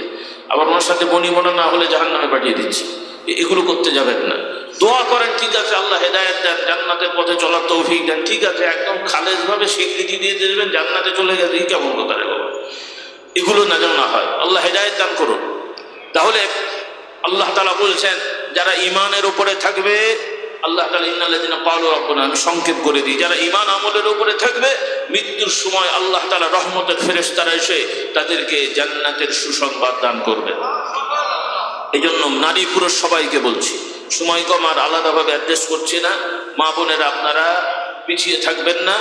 আবার ওনার সাথে বনি মনে না হলে জাহান্নামে পাঠিয়ে দিচ্ছে। এগুলো করতে যাবেন না। দোয়া করেন, ঠিক আছে, আল্লাহ হেদায়েত দেন, জান্নাতের পথে চলার তৌফিক দেন, ঠিক আছে, একদম খালেজ ভাবে স্বীকৃতি দিয়ে দেবেন জান্নাতে চলে গেছে, এই কেমন কথা রে বাবা? এগুলো না যেন না হয়, আল্লাহ হেদায়েত দান করুন। তাহলে আল্লাহ তাআলা বলছেন যারা ঈমানের উপরে থাকবে, আল্লাহ তাআলা ইন্নাল্লাযীনা ক্বালু রাব্বুনা, আমি সংক্ষেপ করে দিই, যারা ঈমান আমলের উপরে থাকবে মৃত্যুর সময় আল্লাহ তাআলা রহমতের ফেরেশতারা এসে তাদেরকে জান্নাতের সুসংবাদ দান করবে। এই জন্য নারী পুরুষ সবাইকে বলছি, সময় কম আর আলাদাভাবে অ্যাড্রেস করছি না, মা বোনেরা আপনারা পিছিয়ে থাকবেন না,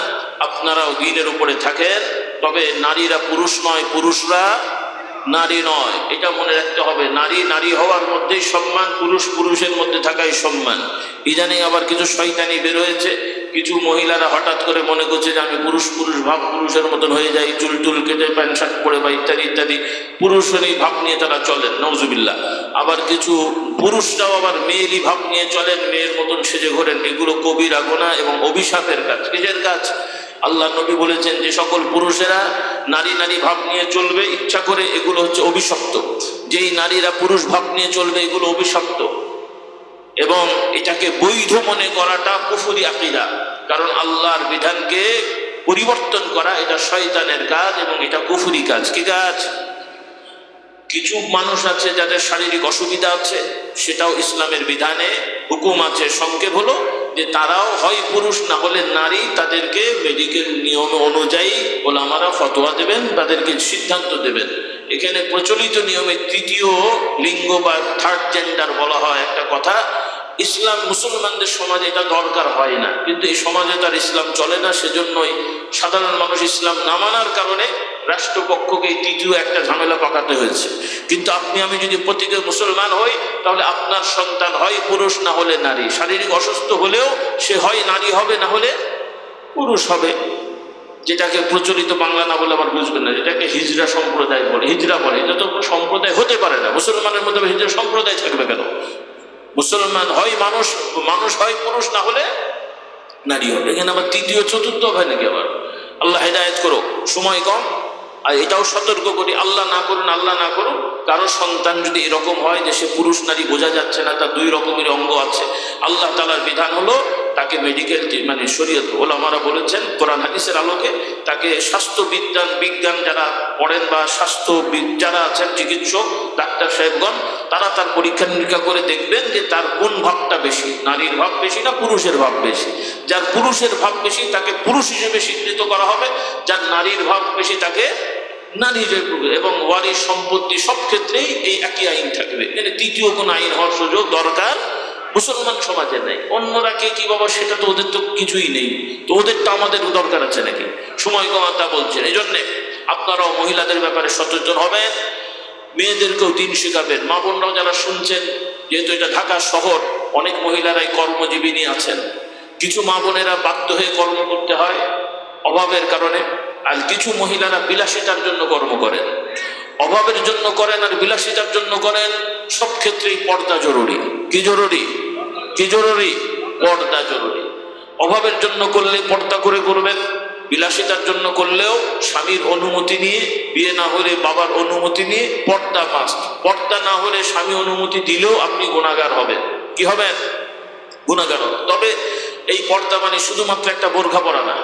আপনারাও দ্বীনের উপরে থাকেন। তবে নারীরা পুরুষ নয়, পুরুষরা নারী নয়, এটা মনে রাখতে হবে। নারী নারী হওয়ার মধ্যেই সম্মান, পুরুষ পুরুষের মধ্যে থাকাই সম্মান। ইদানিং আবার কিছু শয়তানি বের হয়েছে, কিছু মহিলারা হঠাৎ করে মনে করছে যে আমি পুরুষ পুরুষ ভাব পুরুষের মতন হয়ে যাই, চুল টুল কেটে প্যান্ট শার্ট পরে বা ইত্যাদি ইত্যাদি, পুরুষেরই ভাব নিয়ে তারা চলেন, নওজুবিল্লাহ। আবার কিছু পুরুষরাও আবার মেয়েরই ভাব নিয়ে চলেন, মেয়ের মতন সেজে ঘোরেন। এগুলো কবিরা গুনাহ এবং অভিশাপের কাজ। কিসের কাজ? আল্লাহ নবী বলেছেন যে সকল পুরুষেরা নারী নারী ভাব নিয়ে চলবে ইচ্ছা করে, এগুলো হচ্ছে অভিশপ্ত। যেই নারীরা পুরুষ ভাব নিয়ে চলবে এগুলো অভিশপ্ত, এবং এটাকে বৈধ মনে করাটা কুফরি আকীদা। কারণ আল্লাহর বিধানকে পরিবর্তন করা এটা শয়তানের কাজ এবং এটা কুফরি কাজ। কি কাজ? কিছু মানুষ আছে যাদের শারীরিক অসুবিধা আছে, সেটাও ইসলামের বিধানে হুকুম আছে। সংক্ষেপ হলো যে তারাও হয় পুরুষ না হলে নারী, তাদেরকে মেডিকেল নিয়ম অনুযায়ী ওলামারা ফতোয়া দেবেন, তাদেরকে সিদ্ধান্ত দেবেন। এখানে প্রচলিত নিয়মে তৃতীয় লিঙ্গ বা থার্ড জেন্ডার বলা হয় একটা কথা। ইসলাম মুসলমানদের সমাজে এটা দরকার হয় না, কিন্তু এই সমাজে তার ইসলাম চলে না, সেজন্যই সাধারণ মানুষ ইসলাম না মানার কারণে রাষ্ট্রপক্ষকে তৃতীয় একটা ঝামেলা পাকাতে হয়েছে। কিন্তু আপনি আমি যদি প্রত্যেকে মুসলমান হই, তাহলে আপনার সন্তান হয় পুরুষ না হলে নারী। শারীরিক অসুস্থ হলেও সে হয় নারী হবে, না হলে পুরুষ হবে। যেটাকে প্রচলিত বাংলা না বলে আবার বুঝবেন না, যেটাকে হিজরা সম্প্রদায় বলে, হিজরা বলে। এটা তো সম্প্রদায় হতে পারে না, মুসলমানের মধ্যে হিজরা সম্প্রদায় থাকবে কেন? মুসলমান হয় মানুষ, মানুষ হয় পুরুষ, না হলে নারী হবে। এখানে আবার তৃতীয় চতুর্থ হয় নাকি? আবার আল্লাহ হেদায়েত করো, সময় কম। আর এটাও সতর্ক করি, আল্লাহ না করুন, আল্লাহ না করুন, কারো সন্তান যদি এরকম হয় যে সে পুরুষ নারী বোঝা যাচ্ছে না, তার দুই রকমের অঙ্গ আছে, আল্লাহ তাআলার বিধান হলো তাকে মেডিকেল মানে শরীয়ত ওলামারা বলেছেন কোরআন হাদিসের আলোকে তাকে স্বাস্থ্য বিজ্ঞান যারা পড়েন বা স্বাস্থ্যবিদ যারা আছেন, চিকিৎসক ডাক্তার সাহেবগণ, তারা তার পরীক্ষা নিরীক্ষা করে দেখবেন যে তার কোন ভাবটা বেশি, নারীর ভাব বেশি না পুরুষের ভাব বেশি। যার পুরুষের ভাব বেশি তাকে পুরুষ হিসেবে স্বীকৃত করা হবে, যার নারীর ভাব বেশি তাকে নারী হিসেবে। এবং ওয়ারিশ সম্পত্তি সব ক্ষেত্রেই এই একই আইন থাকবে। এখানে তৃতীয় কোন আইন হওয়ার সুযোগ দরকার মুসলমান সমাজে নেই। অন্যরা কে কি বাবা, সেটা তো ওদের তো কিছুই নেই, তো ওদের তো আমাদের দরকার আছে নাকি? সময় কম তা বলছেন। এই জন্যে আপনারাও মহিলাদের ব্যাপারে সচেতন হবেন, মেয়েদেরকেও দিন শেখাবেন। মা বোনরাও যারা শুনছেন, যেহেতু এটা ঢাকা শহর, অনেক মহিলারাই কর্মজীবিনী আছেন। কিছু মা বোনেরা বাধ্য হয়ে কর্ম করতে হয় অভাবের কারণে, আর কিছু মহিলারা বিলাসিতার জন্য কর্ম করেন। অভাবের জন্য করেন আর বিলাসিতার জন্য করেন, সব ক্ষেত্রেই পর্দা জরুরি। কি জরুরি? কি জরুরি? পর্দা জরুরি। অভাবের জন্য করলে পর্দা করে করবেন, বিলাসিতার জন্য করলেও স্বামীর অনুমতি নিয়ে, বিয়ে না হলে বাবার অনুমতি নিয়ে, পর্দা মাস্ট। পর্দা না হলে স্বামী অনুমতি দিলেও আপনি গুনাহগার হবেন। কি হবেন? গুনাহগার হবেন। তবে এই পর্দা মানে শুধুমাত্র একটা বোরখা পরা না।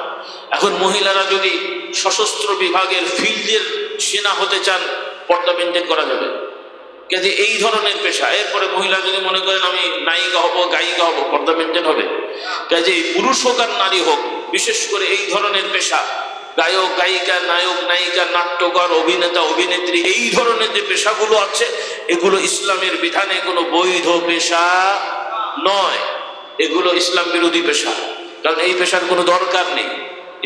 এখন মহিলারা যদি সশস্ত্র বিভাগের ফিল্ডের সেনা হতে চান, পর্দা মেনটেন করা যাবে। কিন্তু এই ধরনের পেশা, এরপরে মহিলা যদি মনে করেন আমি নায়িকা হব, গায়িকা হব, পর্দা মেনটেন হবে। কাজে পুরুষ হোক আর নারী হোক, বিশেষ করে এই ধরনের পেশা, গায়ক গায়িকা, নায়ক নায়িকা, নাট্যকার, অভিনেতা অভিনেত্রী, এই ধরনের যে পেশাগুলো আছে, এগুলো ইসলামের বিধানে কোনো বৈধ পেশা নয়। এগুলো ইসলাম বিরোধী পেশা, কারণ এই পেশার কোনো দরকার নেই।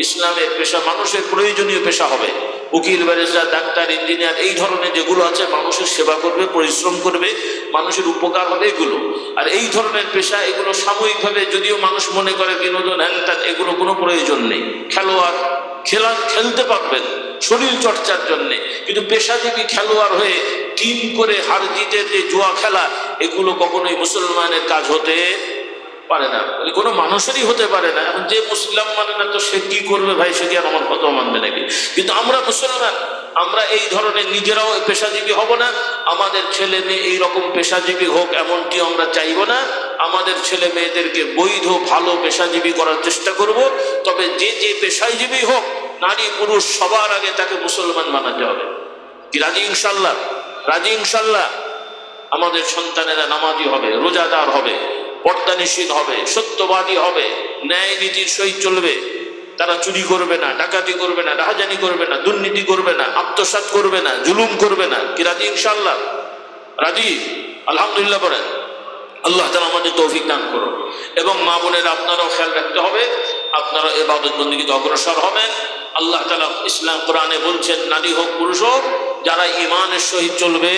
ইসলামের পেশা মানুষের প্রয়োজনীয় পেশা হবে। উকিল, ব্যারিস্টার, ডাক্তার, ইঞ্জিনিয়ার, এই ধরনের যেগুলো আছে মানুষের সেবা করবে, পরিশ্রম করবে, মানুষের উপকার হবে এগুলো। আর এই ধরনের পেশা এগুলো সাময়িকভাবে যদিও মানুষ মনে করে বিনোদন, হ্যান ত্যান, এগুলো কোনো প্রয়োজন নেই। খেলোয়াড় খেলতে পারবেন শরীর চর্চার জন্যে, কিন্তু পেশাজীবী খেলোয়াড় হয়ে টিম করে হার জিতের যে জুয়া খেলা, এগুলো কখনোই মুসলমানের কাজ হতে পারে না, কোনো মানুষেরই হতে পারে না। এখন যে মুসলিম মানে না তো সে কি করবে ভাই, সে কি আর আমার কথা মানবে নাকি? কিন্তু আমরা মুসলমান, আমরা এই ধরনের নিজেরাও পেশাজীবী হব না, আমাদের ছেলে মেয়ে এইরকম পেশাজীবী হোক এমনটি আমরা চাইব না। আমাদের ছেলে মেয়েদেরকে বৈধ ভালো পেশাজীবী করার চেষ্টা করব। তবে যে যে পেশাজীবী হোক, নারী পুরুষ সবার আগে তাকে মুসলমান বানাতে হবে। কি রাজি ইনশাল্লাহ? রাজি ইনশাল্লাহ? আমাদের সন্তানেরা নামাজি হবে, রোজাদার হবে, পর্দানিশীল হবে, সত্যবাদী হবে, ন্যায় নীতির সহিত চলবে। তারা চুরি করবে না, ডাকাতি করবে না, রাহাজানি করবে না, দুর্নীতি করবে না, আত্মসাৎ করবে না, জুলুম করবে না। কি রাজি ইনশাআল্লাহ? রাজি? আলহামদুলিল্লাহ বলেন। আল্লাহ তাআলা আমাদের তৌফিক দান করুন। এবং মা বোনেরা আপনারাও খেয়াল রাখতে হবে, আপনারা ইবাদত বন্দেগীতে অগ্রসর হবেন। আল্লাহ তাআলা ইসলাম কোরআনে বলছেন, নারী হোক পুরুষ হোক, যারা ঈমানের সহিত চলবে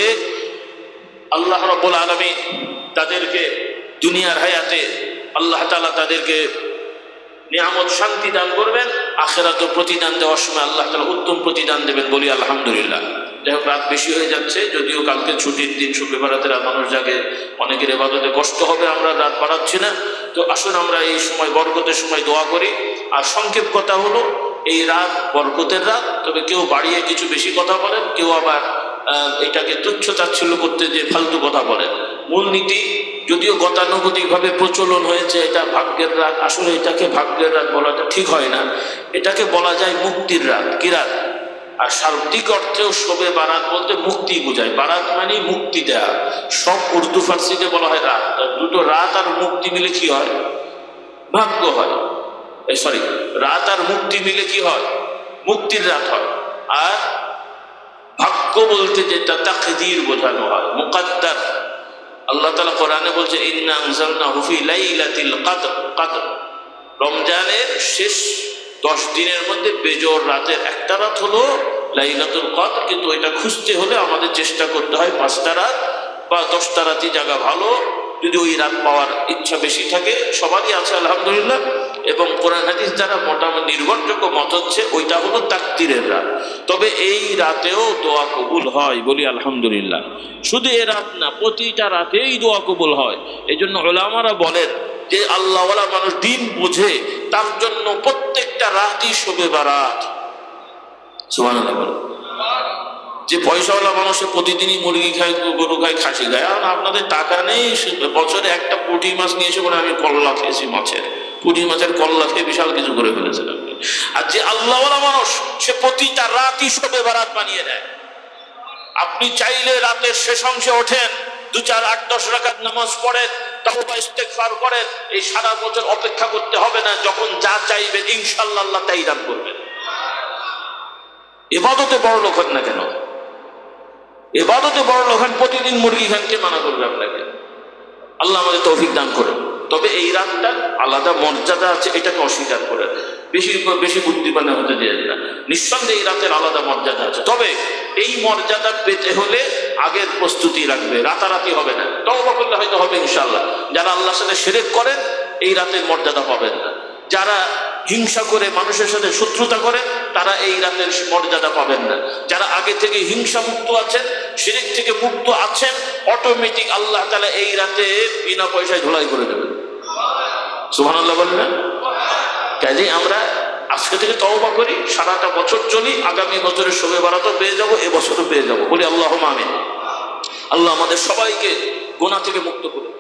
আল্লাহ রাব্বুল আলামিন তাদেরকে দুনিয়ার হায়াতে আল্লাহ তাআলা তাদেরকে নিয়ামত শান্তি দান করবেন, আখিরাতে প্রতিদান দেওয়ার সময় আল্লাহ তাআলা উত্তম প্রতিদান দেবেন। বলি আলহামদুলিল্লাহ। যাই হোক, রাত বেশি হয়ে যাচ্ছে, যদিও কালকে ছুটির দিন, শুক্র বারাতে রাত মানুষ জাগে, অনেকের ইবাদতে কষ্ট হবে, আমরা রাত বাড়াচ্ছি না। তো আসুন আমরা এই সময় বরকতের সময় দোয়া করি। আর সংক্ষেপ কথা হলো, এই রাত বরকতের রাত, তবে কেউ বাড়িয়ে কিছু বেশি কথা বলেন, কেউ আবার এটাকে তুচ্ছ তাচ্ছিল্য করতে যে ফালতু কথা বলেন। মূলনীতি যদিও গতানুগতিকভাবে প্রচলন হয়েছে এটা ভাগ্যের রাত, আসলে এটাকে ভাগ্যের রাত বলাটা ঠিক হয় না, এটাকে বলা যায় মুক্তির রাত। কি রাত? আর শাব্দিক অর্থেও শবে বারাত বলতে মুক্তি বোঝায়। বারাত মানে মুক্তি দেয়া। সব উর্দু ফার্সিতে বলা হয় রাত। দুটো রাত আর মুক্তি মিলে কি হয়? ভাগ্য হয়। সরি, রাত আর মুক্তি মিলে কি হয়? মুক্তির রাত হয়। আর ভাগ্য বলতে যেটা তাকদীর বোঝানো হয়, মুকদ্দার। আল্লাহ তাআলা কোরআনে বলছে, ইন্না আনজালনাহু ফি লাইলাতিল কদর। কদর রমজানের শেষ 10 দিনের মধ্যে বেজোর রাতের একটা রাত হলো লাইলাতুল কদর। কিন্তু এটা খুঁজতে হলে আমাদের চেষ্টা করতে হয় 5টা রাত বা 10টা রাতই জায়গা ভালো। যদি ওই রাত পাওয়ার ইচ্ছা বেশি থাকে, সবারই আছে আলহামদুলিল্লাহ। এবং কোরআন হাদিস দ্বারা মোটামুটি নির্ভরযোগ্য মত হচ্ছে ওইটা হলো তাকদীরের রাত। তবে এই রাতেও দোয়া কবুল হয়, বলি আলহামদুলিল্লাহ। শুধু এ রাত না, প্রতিটা রাতেই দোয়া কবুল হয়। এই জন্য উলামারা বলেন যে আল্লাহওয়ালা মানুষ দিন বোঝে, তার জন্য প্রত্যেকটা রাতই শবে বারাত। সুবহানাল্লাহ বলেন। যে পয়সাওয়ালা মানুষের প্রতিদিনই মুরগি খায়, গরু খায়, খাসি খায়, আর আপনাদের টাকা নেই, বছরে একটা পুঁটি মাছ নিয়ে এসে বলে আমি কল্লা খেয়েছি, মাছের পুঁটি মাছের কল্লা খেয়ে বিশাল কিছু করে ফেলেছেন আপনি। আর যে আল্লাহওয়ালা মানুষ, সে প্রতিটা রাতই শবে বারাত বানিয়ে দেয়। আপনি চাইলে রাতের শেষ অংশে ওঠেন, 2, 4, 8, 10 রাকাত নামাজ পড়েন, তাওবা ইস্তেগফার করেন, এই সারা বছর অপেক্ষা করতে হবে না। যখন যা চাইবেন ইনশাআল্লাহ আল্লাহ তাই দান করবেন। ইবাদতে বড় লোক হন না কেন, ইবাদতে বড় লোক হন, প্রতিদিন মুরগি খান, কে মানা করবে আপনাকে? আল্লাহ আমাদের তৌফিক দান করুন। তবে এই রাতটার আলাদা মর্যাদা আছে, এটাকে অস্বীকার করে বেশি বুদ্ধিমানের হতে দেন না। নিঃসন্দেহে এই রাতের আলাদা মর্যাদা আছে। তবে এই মর্যাদা পেতে হলে আগের প্রস্তুতি লাগবে, রাতারাতি হবে না। তওবা করলে হয়তো হবে ইনশাআল্লাহ। যারা আল্লাহর সাথে শিরক করেন এই রাতের মর্যাদা পাবেন না। যারা হিংসা করে মানুষের সাথে শত্রুতা করে তারা এই রাতের মর্যাদা পাবেন না। যারা আগে থেকে হিংসা মুক্ত আছেন, শিরক থেকে মুক্ত আছেন, অটোমেটিক আল্লাহ তাআলা এই রাতে বিনা পয়সায় ধোলাই করে দেবেন। সুবহানাল্লাহ বলেন না? কাজে আমরা আজকে থেকে তওবা করি, সারাটা বছর চলি, আগামী বছরের শবে বারাতও পেয়ে যাবো, এবছরও পেয়ে যাবো। বলি আল্লাহুম্মা আমিন। আল্লাহ আমাদের সবাইকে গুনাহ থেকে মুক্ত করুন।